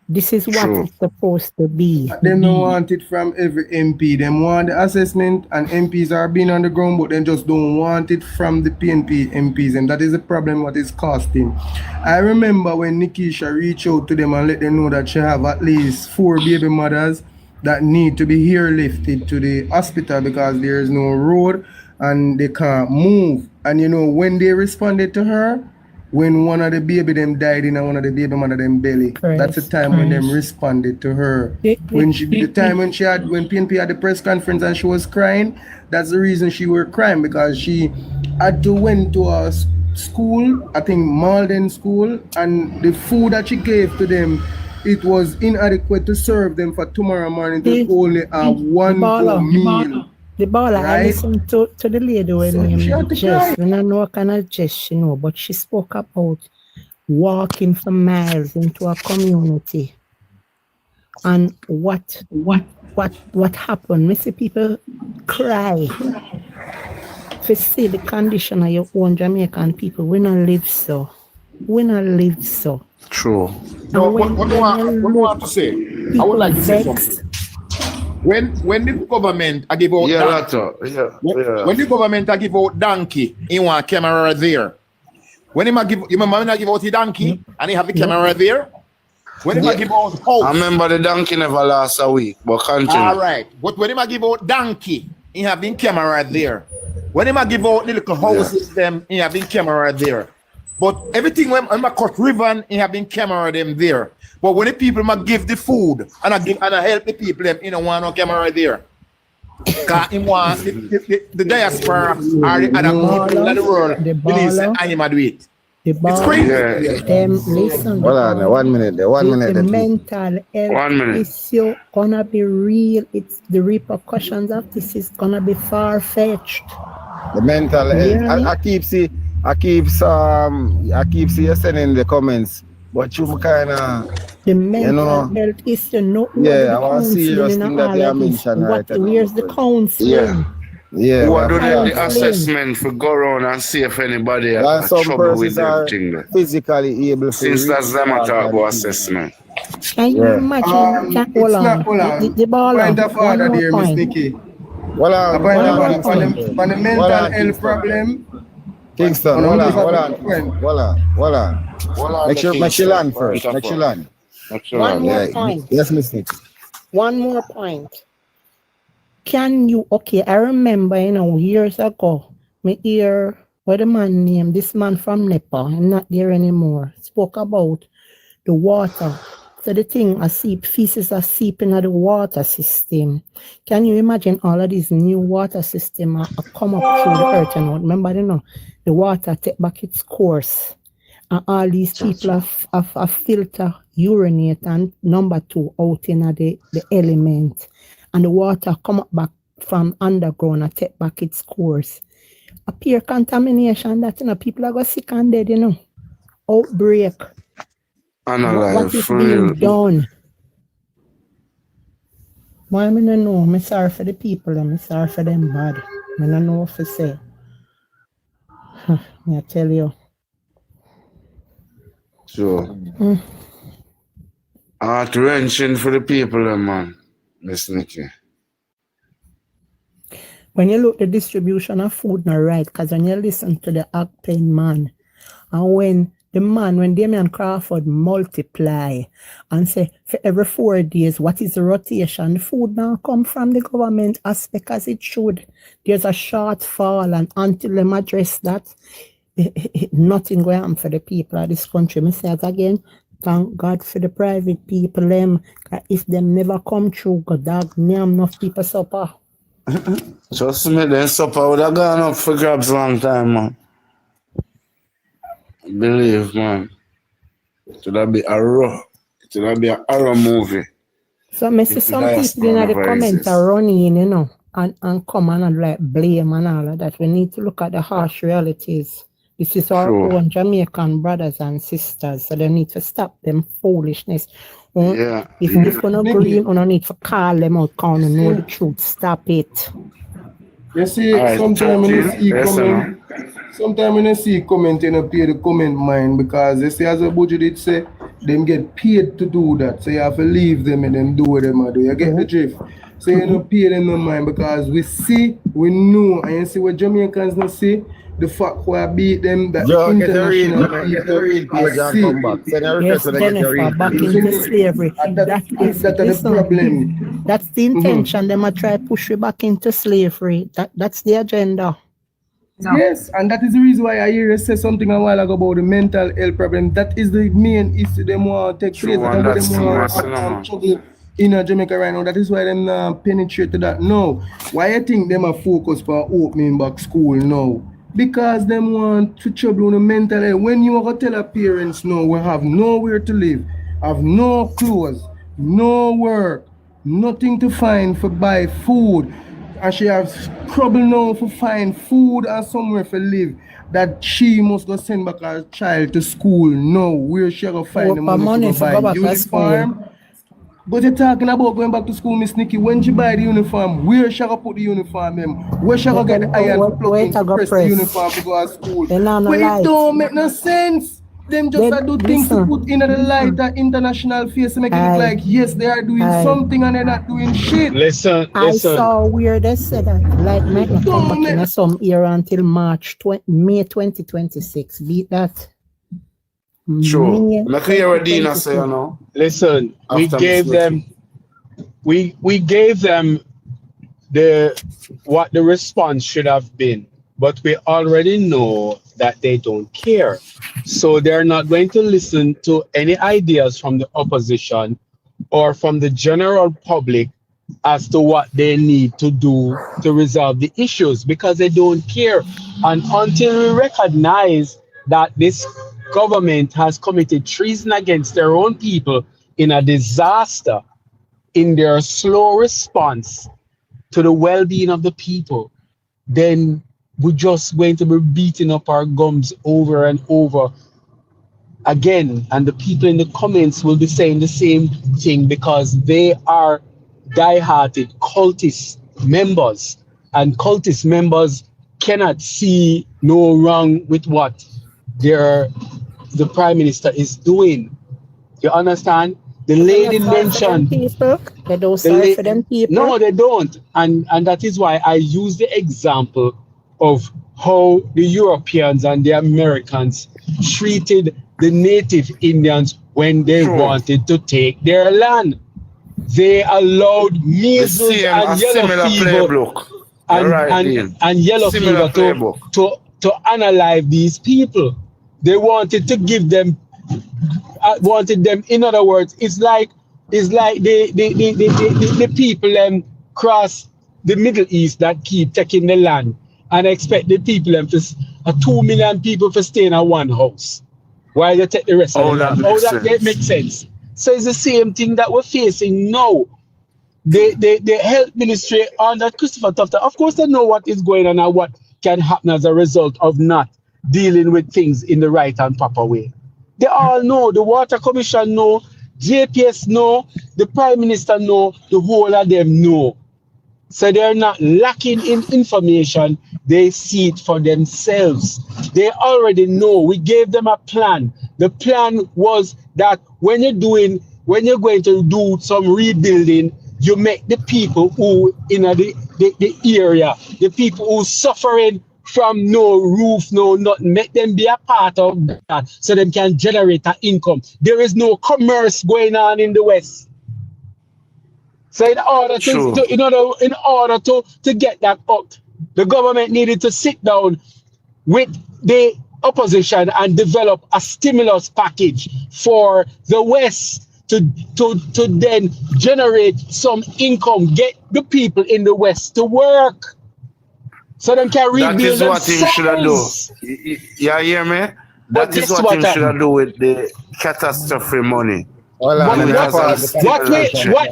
This is what it's supposed to be. They don't want it from every MP. They want the assessment, and MPs are being on the ground, but they just don't want it from the PNP MPs, and that is the problem what is costing. I remember when Nikisha reached out to them and let them know that she have at least 4 baby mothers that need to be airlifted to the hospital because there is no road and they can't move. And you know, when they responded to her, when one of the baby them died in one of the baby mother them belly, that's the time when them responded to her. When PNP had the press conference and she was crying, that's the reason she was crying, because she had to went to a school, I think Malden school, and the food that she gave to them, it was inadequate to serve them for tomorrow morning to only have one meal. The baller, I listened to the lady when Jess, and I know what kind of Jess she know, but she spoke about walking for miles into a community. And what happened? We see people cry to see the condition of your own Jamaican people. We not live so. True. No, what do I want to say? I would like to say something. When the government give out when the government give out donkey, in one camera there. When you remember give out the donkey and he have the camera there. When he give out house, I remember the donkey never last a week, but continue. All right, but when he give out donkey, he have the camera there. When he give out the little houses, them he have the camera there. But everything when I cut ribbon, he have the camera them there. But when the people give the food and I help the people, them, you know, want no camera there. Because he want the diaspora or the other people in the world believes that I am a do it. It's crazy. Listen. Hold on, 1 minute there. 1 minute. The mental health 1 minute. issue gonna be real. It's the repercussions of this is gonna be far-fetched. The mental health. Really? I keep see you sending the comments, but you kinda the mental health issue. No, I want to see you thing that you mentioned right. Where's the counseling? Yeah. Who are doing the assessment for go around and see if anybody has some trouble with persons everything. are physically able to Since that's them I talk about assessment. Can you imagine? Hold on. The ball point of order there, Miss point. Nikki. Hold on. On the mental health problem. Kingston, hold on. Make sure she land first. Make sure land. One more point. Yes, Miss Nikki. One more point. Can you, I remember, years ago, me hear what the man named, this man from Nepal, I'm not there anymore, spoke about the water. So the thing, feces are seeping into the water system. Can you imagine all of these new water system are come up through the earth? Remember, the water take back its course. And all these people have filter, urinate, and number 2 out in the element. And the water come up back from underground and take back its course. Appear contamination that people are going sick and dead, Outbreak. What is being done? Why I don't know? I'm sorry for the people, I'm sorry for them bad. I don't know what to say. I tell you. Sure. Heart-wrenching for the people, man. Miss Nikki. When you look at the distribution of food, not right, because when you listen to the Agpen man, and when Damian Crawford multiply and say for every 4 days, what is the rotation? The food now come from the government aspect as it should. There's a shortfall, and until them address that, nothing going on for the people of this country. I say it again. Thank God for the private people. If them never come through, God dog, name enough people supper. Trust me, then supper would have gone up for grabs a long time, man. Believe, man. It would be a horror movie. So I see some people in the comments are running, and come and like blame and all of that. We need to look at the harsh realities. This is our own Jamaican brothers and sisters, so they need to stop them foolishness. If we agree, we don't need to call them out, count and know the truth. Stop it. You see, sometimes when you see comment, you pay the comment mind, because they say, as a budget did say, them get paid to do that. So you have to leave them and then do what them do. You get the drift. So you don't pay them no mind, because we know, and you see what Jamaicans don't see. The fact why I beat them, that international back into slavery. That's the problem. That's the intention. Them are try to push you back into slavery. That's the agenda. Yes, and that is the reason why I hear you say something a while ago about the mental health problem. That is the main issue them want to take place. In Jamaica right now. That is why them penetrate to that. No. Why I think them are focused for opening back school now? Because them want to trouble on the mental health. When you are tell our parents, no, we have nowhere to live, have no clothes, no work, nothing to find for buy food, and she has trouble now for find food and somewhere for live, that she must go send back her child to school. No, where she go find the money to buy uniform? But you're talking about going back to school, Miss Nikki. When she buy the uniform, where she go put the uniform in? Where she go get the iron to plug in to press the uniform to go to school? But it don't make no sense. Them just do things to put in the light that international face to make it look like, yes, they are doing something and they're not doing shit. Listen. I saw where they said that light might not come back in some era until May 2026. Beat that. Sure. Like hear Dina say, Listen, we gave them what the response should have been, but we already know that they don't care. So they're not going to listen to any ideas from the opposition or from the general public as to what they need to do to resolve the issues because they don't care. And until we recognize that this government has committed treason against their own people in a disaster, in their slow response to the well-being of the people, then we're just going to be beating up our gums over and over again. And the people in the comments will be saying the same thing because they are die-hearted cultist members. And cultist members cannot see no wrong with what the Prime Minister is doing. You understand? The lady mentioned people. They don't sorry for them people. No, they don't. And that is why I use the example of how the Europeans and the Americans treated the native Indians when they wanted to take their land. They allowed measles and yellow fever and yellow fever to unalive these people. They wanted to give them in other words, it's like the people cross the Middle East that keep taking the land and expect the people 2 million people to stay in one house while they take the rest of the land. How that makes sense? So it's the same thing that we're facing now. The health ministry under Christopher Tufton, of course they know what is going on and what can happen as a result of not dealing with things in the right and proper way. They all know, the Water Commission know, JPS know, the Prime Minister know, the whole of them know. So they're not lacking in information, they see it for themselves. They already know, we gave them a plan. The plan was that when you're going to do some rebuilding, you make the people who in the area, the people who suffering from no roof, no nothing, make them be a part of that so they can generate an income. There is no commerce going on in the West. So in order to get that up, the government needed to sit down with the opposition and develop a stimulus package for the West to then generate some income, get the people in the West to work. So they can rebuild themselves. That is what he should have done. You hear me? That is what he should have done with the catastrophe money. What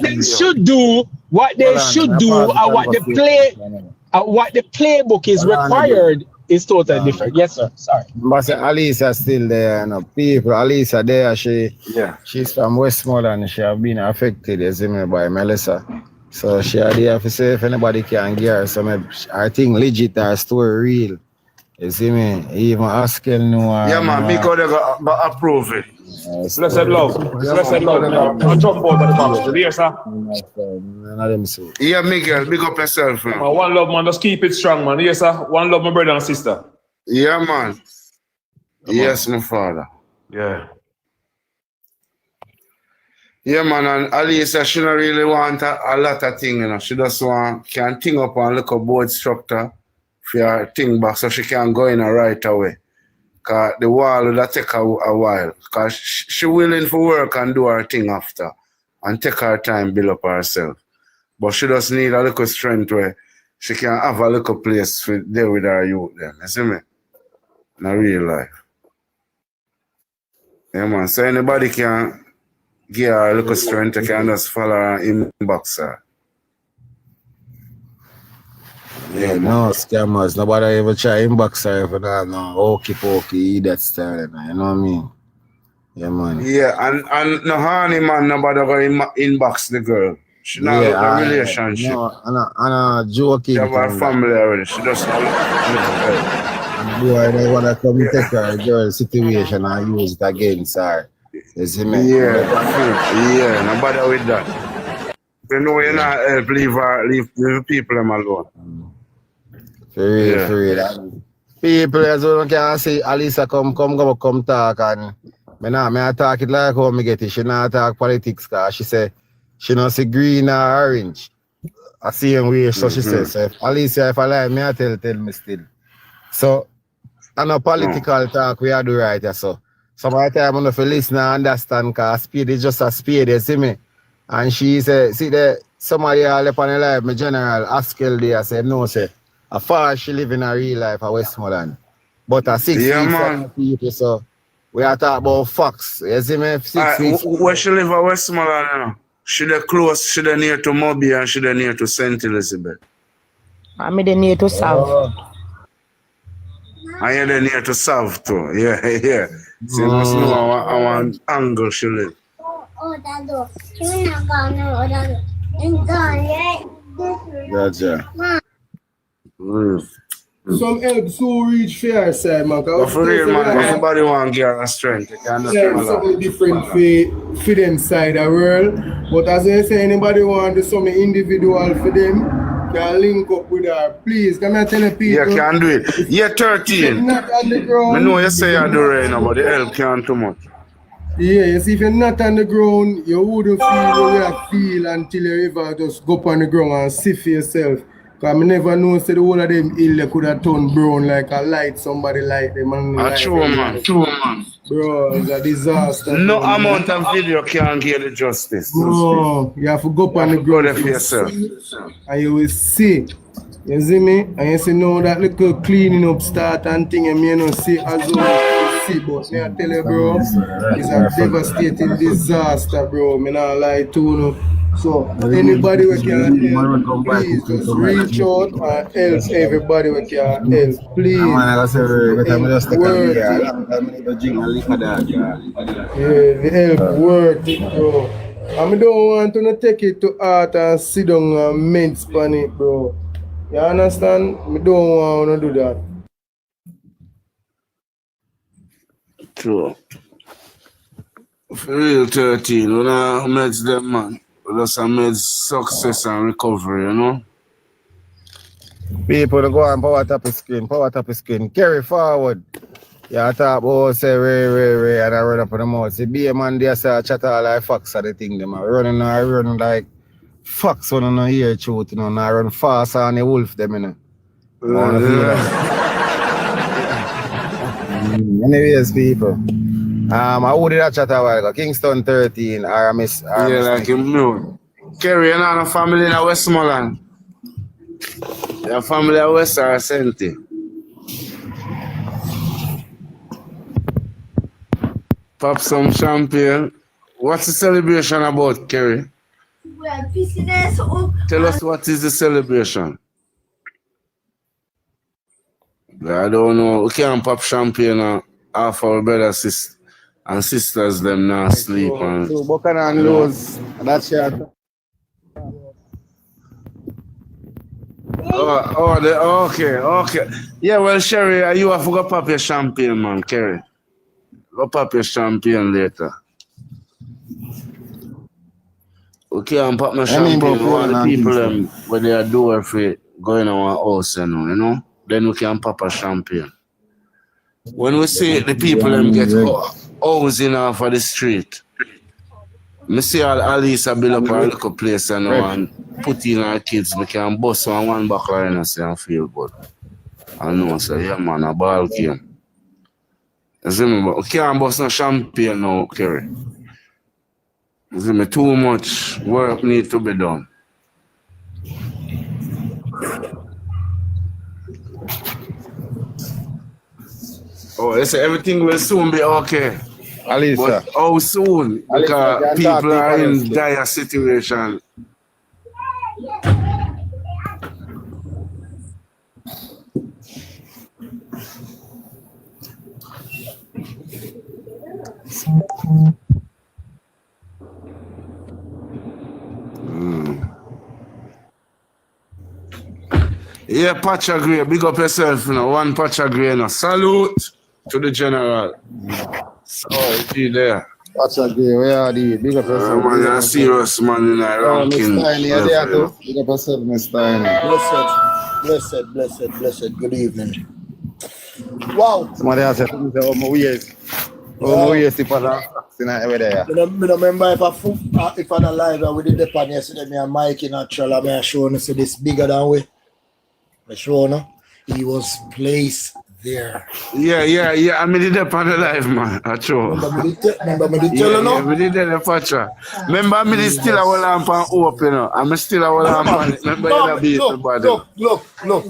they should do, and what the playbook is required is totally different. Yes, sir. Sorry. But Alisa still there, people. Alisa there, she's from Westmoreland. She have been affected, as by Melissa. So she had there to say if anybody can get her some, I think legit her story real. You see me? Even Askel know. Yeah, man, me go approve it. Blessed love. I'll jump over the box. You hear, sir? Yeah, Miguel, big up yourself, man. One love, man. Just keep it strong, man. Yes, sir. One love, my brother and sister. Yeah, man. Yes, my father. Yeah. Yeah, man, and Alisa, she don't really want a lot of things, She just can think up and look at board structure for her thing back so she can go in right away. Because the wall will take her a while. Because she willing to work and do her thing after and take her time build up herself. But she just need a little strength where she can have a little place to deal with her youth then. You see me? In real life. Yeah, man. So anybody can give her a little strength, you can just follow her inbox her. Yeah, no scammers. Nobody ever try inbox her for that. No, okey pokey, that style. You know what I mean? Yeah, man. Yeah, and no honey, man, nobody go inbox the girl. She not have a relationship. No, I'm joking. She have her family already. She just not look. Boy, they want to come take her girl situation and use it against her. You see me? Yeah, nobody with that. You know you're not help, leave people alone. For real. People as well can say Alisa come talk and I talk it like how me get it. She not talk politics cause she say she not see green or orange. I see him way so she says so Alisa if I lie me I tell me still. So I know political talk we are do right here so. Some of the time I don't listen and understand because speed is just a speed, you see me? And she said, see the somebody all up on the life, my general Askell there, I said, no, say, as far as she live in a real life at Westmoreland. But a 6 Yeah, weeks man. of people, so we are talking about facts. You see me? 6 weeks. Where she live at Westmoreland, you know? She there close, she there near to Moby and she there near to St. Elizabeth. I'm near to South. And you're there near to South too. Yeah, yeah. So you must know our angle she live. Gotcha. Some help so reach fair side, man. But for real, man, everybody want to get a strength. Yeah, something different for them side of the world. But as I say, anybody want to do something individual for them, can link up with her. Please, come and tell the people. Yeah, can do it. Yeah, 13. Not on the ground. I know you say you do right now, but the help can't too much. Yeah, you see, if you're not on the ground, you wouldn't feel what you feel until you ever just go up on the ground and see for yourself. Because I never know, say the whole of them ill could have turned brown like a light, somebody like them. True, man. True, man. Bro, it's a disaster. No amount of video can give the justice. No, you have to go up on the ground for yourself. and you will see. You see me? And you see now that little cleaning up start and thing, and me not see as well. But me I tell you, bro, it's a devastating disaster, bro. Me not lie to you. So anybody who can help, please just reach out and help everybody who can help. Please. It's worth it. Yeah, the help worth it, bro. And I don't want to take it to heart and sit down and mince on it, bro. You understand? I don't want to do that. True. For real 13, when I met them, man, we just made success and recovery, you know? People go on power tap screen, carry forward. Yeah, I talk about say Ray, and I run up on the mouth. See, be a man there say chat all like facts of the thing, them are running like facts when I don't hear truth, you know, and I run fast on the wolf, them, you know. Anyways, people. I would that chat a while ago. Kingston 13, RMS. Yeah, like him know. Kerry, you know, a family in Westmoreland. Your family in West are Sente. Pop some champagne. What's the celebration about, Kerry? Tell us what is the celebration. I don't know. We can't pop champagne and half our brothers and sisters them not sleep. So Buchanan lose. That's shit. Okay. Yeah, well, Sherry, you have to go pop your champagne, man, Kerry. Go pop your champagne later. Okay, I'm pop my champagne. All the people when they are doing for going on our house, you know? Then we can pop a champagne. When we see the people them get housing off of the street, I see all these build up a little place and put in our kids, we can bust on one buckle and say and feel good. I know, so yeah man, a ball game. You see me, but we can't bust no champagne now, Kerry. You see me, too much work need to be done. Oh, they say everything will soon be okay. Alisa. But how soon? Because people are in dire situation. Yeah, Patch agree. Big up yourself, you know. One Patch agree, you know. Salute to the general. So, he there. Patch agree. Where are the big up yourself? Man, you're a serious man in our ranking. Mr. Tiny, you're there too. Big up yourself, Mr. Blessed. Good evening. Wow. Somebody else said, oh, my waist. Oh, my waist, if I remember if I'm alive, we did the pan yesterday, me and Mike in actual, I showing us this bigger than we. I show no. He was placed there. Yeah. I mean, did on the live, man. That's true. Remember me did tell you now? We did the patra. Remember, me did still a lamp and open. I'm still a lamp and remember you beat the body. Look.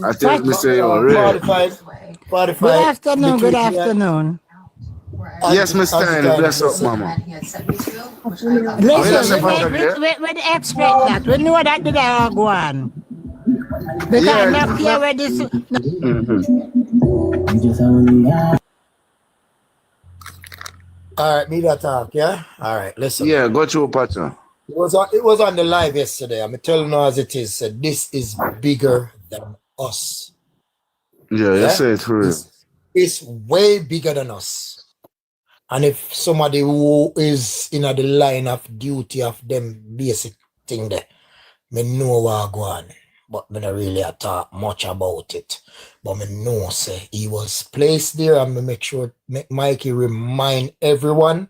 I tell me say, oh, really? 45. Good afternoon. Yes, Miss Tiny, bless up, mama. Listen, we expect that. We know that did all go on. Because not here where this. All right, me that talk, yeah? All right, listen. Yeah, go through Patra. It was on the live yesterday. I'm telling you as it is. This is bigger than us. Yeah, you say it for real. It's way bigger than us. And if somebody who is in the line of duty of them basic thing there, me know what go on. But me not really talk much about it. But me know say he was placed there, and me make Mikey remind everyone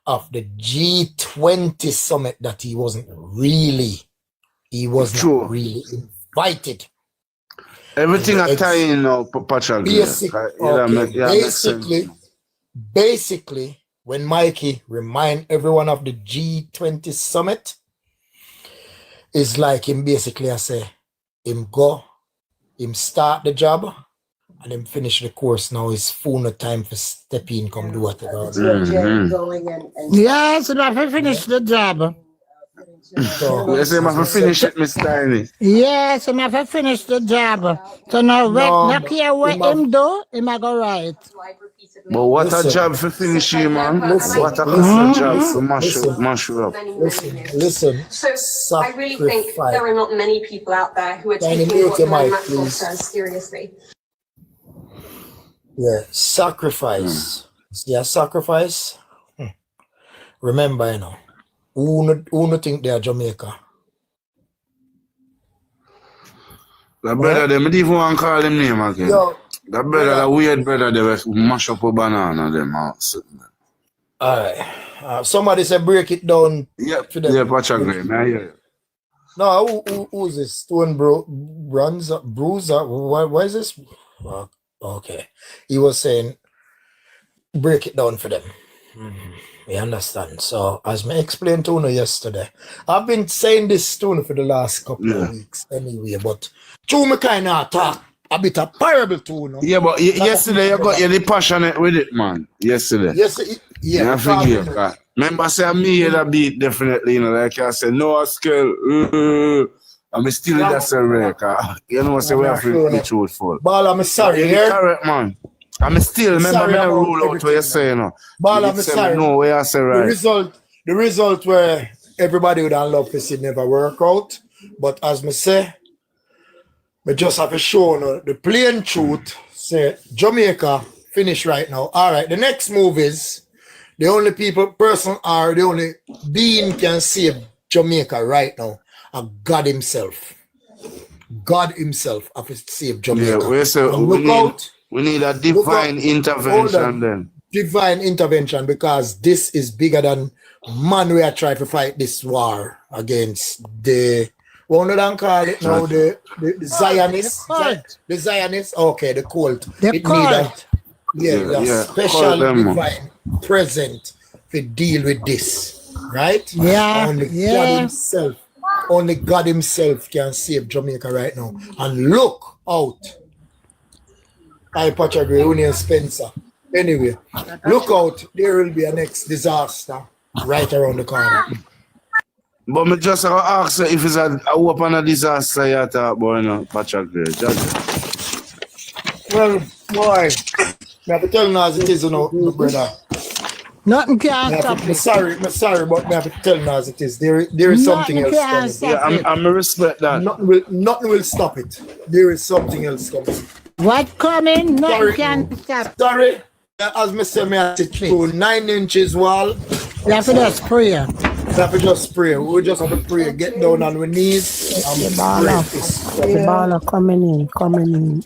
of the G20 summit that he wasn't really invited. Everything I tie in now, Patrick. Basically, when Mikey remind everyone of the G20 summit, it's like him basically I say, him start the job and him finish the course. Now it's full time for step in, come do whatever. Yes, and I finish the job. Yes, I have to finish it, Miss Tiny. Yes, and I have finish the job. So now, look here what him do, him I go right. But what a job for finishing, man. What a job for mash up. Listen. So I really think there are not many people out there who are taking what Glenn Maxwell says seriously. Yeah, sacrifice. Yeah, sacrifice. Remember, you know, who no think they are Jamaica? The brother, they don't even want to call him name again. Yo, the brother, the weird brother, they will mash up a banana, them out. Alright. Somebody said break it down. Yeah, Patrick Graham, I hear you. No, who's this? Stone Bruiser? Why is this? Okay. He was saying break it down for them. You understand? So, as I explained to you yesterday, I've been saying this to you for the last couple of weeks anyway, but to me kind of talk a bit of parable to you. Yeah, but yesterday you got the passionate with it, man. Yesterday. Yeah. I forgive. Remember, say me hear that beat definitely, you know, like I said, no skill. I'm still in that record. You know, say we have to be truthful. But I'm sorry, yeah. Correct, man. I'm still, remember, me not rule out what you're saying. No. But I'm sorry. No, where I say right. The result where everybody would have loved to see never work out. But as me say, we just have to show the plain truth. Say Jamaica finish right now. All right, the next move is the only the only being can save Jamaica right now. And God himself. God himself have to save Jamaica. Yeah, we need a divine intervention then. Divine intervention, because this is bigger than man. We are trying to fight this war against the what do they call it now? The Zionists. The Zionists. Okay, the cult. The cult. Special divine present to deal with this. Right? Yeah. Only God himself can save Jamaica right now. And look out. I Patrick Union Spencer. Anyway, look out. There will be a next disaster right around the corner. But me just ask if it's a open a disaster you talk about, you know, Patrick Gray. Well, boy, I have to tell you as it is, you know, brother. Nothing can stop it. Sorry, but I have to tell you as it is. There is something else coming. I'm respect that. Nothing will stop it. There is something else coming. What coming? Nothing can stop. Sorry. As I say, I have to through 9 inches wall. You have to just pray. We just have to pray. Get down on our knees. The baller coming in.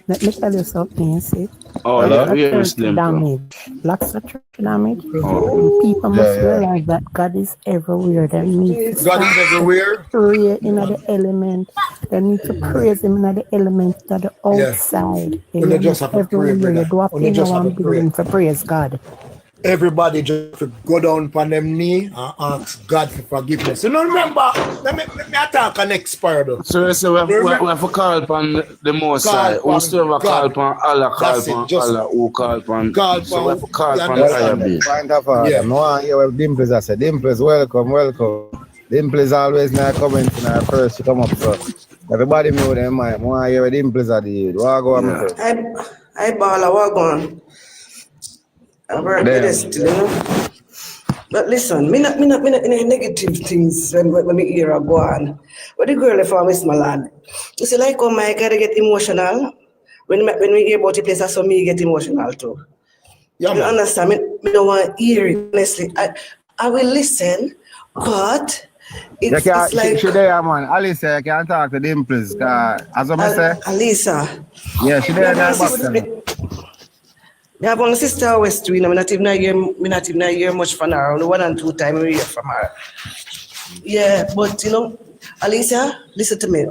Let me tell you something, you see. Oh, Lots yeah, of we church Muslim too. damage. Lots of church damage. Oh. And people must Yeah, yeah. realize that God is everywhere. They need to God is start to everywhere. pray in the element. They need to praise Him in the element to the Yeah. outside. You Him just is have to pray, everywhere. You brother. do have to You know just have to one pray. building for praise God. Everybody just to go down on them knee and ask God for forgiveness. You know, remember, let me attack an next parable. So we have to call upon the Most High. Whosoever call upon Allah, call That's it. upon Just Allah, who call upon. call So we have to call you upon the higher understand being. that? Point of order. Yeah. No one hear what Dimples I said. Dimples, welcome. Dimples always not comment in our first to come up, so everybody know them mind. No one hear what Dimples are the what go on, my friend? I ball a walk on. I work with this still, you know. But listen, me not in a negative things when me hear a go on. But the girl from West Malad, you see, like, oh my, gotta get emotional. When we hear about the place, that's how me get emotional too. Yeah, you understand? Me don't want to hear it, honestly. I will listen, but it's like... She there, man. Alisa, you can talk to Dimples, cause as I say... Alisa. Yeah, she there in the box. I have one sister West Twin. I'm not even hear much from her. Only 1 and 2 times we hear from her. Yeah, but you know, Alicia, listen to me.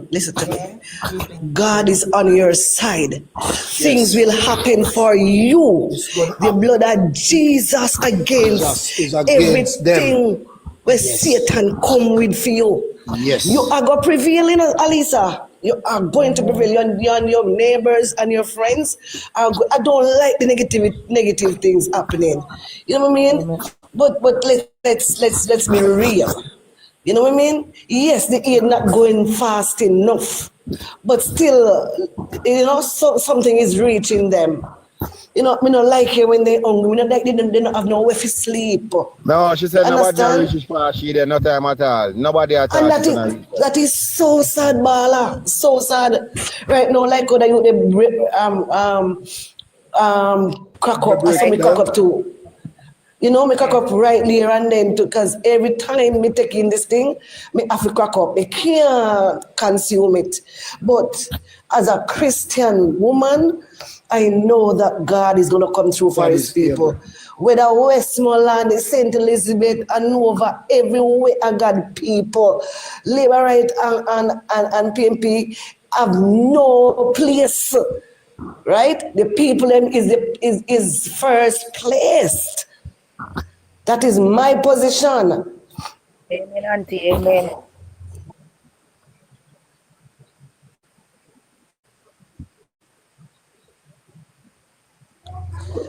God is on your side. Things will happen for you. The blood of Jesus against everything where Satan come with for you. Yes. You are going to prevail, you know, Alisa. You are going to prevail. You and your neighbors and your friends. I don't like the negative things happening. You know what I mean? But let's be real. You know what I mean? Yes, the aid not going fast enough, but still, you know, something is reaching them. You know, me not like it when they hungry. Me not like they don't have nowhere to sleep. No, she said nobody Understand? reaches for she there, no time at all. Nobody at all. And that is so sad, Bala. So sad. Right now, like how they crack up. I saw me crack up too. You know, me crack up right there and then because every time me take in this thing, me have to crack up. Me can't consume it. But as a Christian woman, I know that God is going to come through for His people. Whether Westmoreland, St. Elizabeth, and over everywhere, I got people. Labour Right and PNP have no place, right? The people is first placed. That is my position. Amen, Auntie. Amen.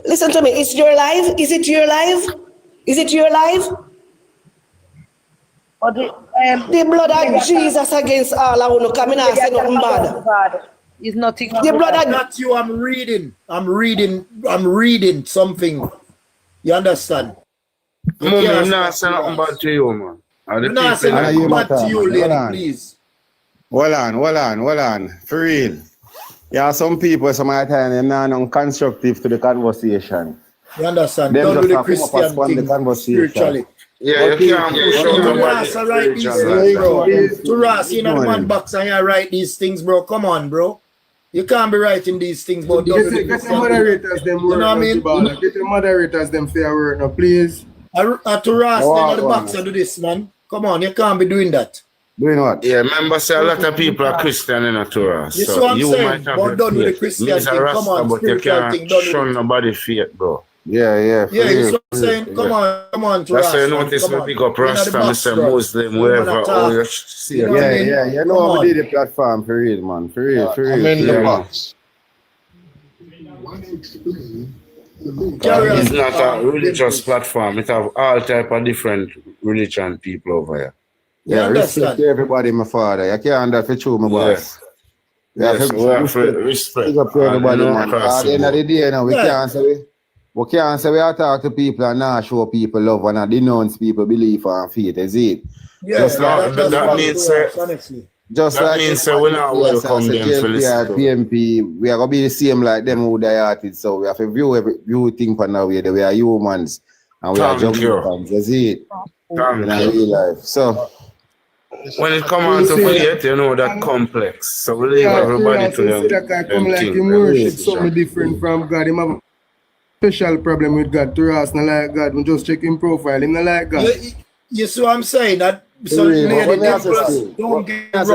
Listen to me. It's your life. Is it your life? Is it your life? The blood of Jesus against all I want to come in and say nothing bad. It's nothing. The blood of not you. I'm reading something. You understand? Mummy, I'm not saying nothing bad to you, man. I'm not saying nothing bad to you, lady, please. Hold on. For real. Yeah, some people, some of the time, they're not non-constructive to the conversation. You understand? Them Don't do just the have to come up and Christian spend the thing conversation. spiritually. Yeah, you can't push to write these things, bro. To Ross, you know the man box and you write these things, bro. Come on, bro. You can't be writing these things, but don't do the Get the Christian moderators them thing. You know what I mean? Get the moderators them fair word now, please. To Ross, you know the box and do this, man. Come on, you can't be doing that. Doing what? Yeah, remember, say a lot of people are Christian in a Torah. You see So what I'm you saying? might have But don't do the Christian thing. Come on, but you spiritual thing. can't Don't do show it. nobody faith, bro. Yeah. Yeah, you see what I'm saying? Come on, to That's Ross. why you notice me pick up Rasta, Mr. Muslim, wherever, all you see. Yeah. You know how we did the platform for real, man. For real. I'm in the box. It's not a religious platform. It have all type of different religion people over here. Yeah, respect to everybody, my father. You can't do that for true, my boss. Yes, we have to respect. Big up to everybody, man. At the end of the day, now, we can't say we are talk to people and not show people love and not denounce people belief and faith, is it? Yeah, just that means that means we're not welcome them to listen to. PNP, we are gonna be the same like them who die artists, so we have to view things for now. We are humans and we are Jamaicans, is it? In real life. So when it come on to faith, you know that complex. So we leave everybody to them. That guy come like him worship something different from God. Him have a special problem with God. To us, not like God. We just check him profile. Him not like God. You see what I'm saying? That so lady, don't get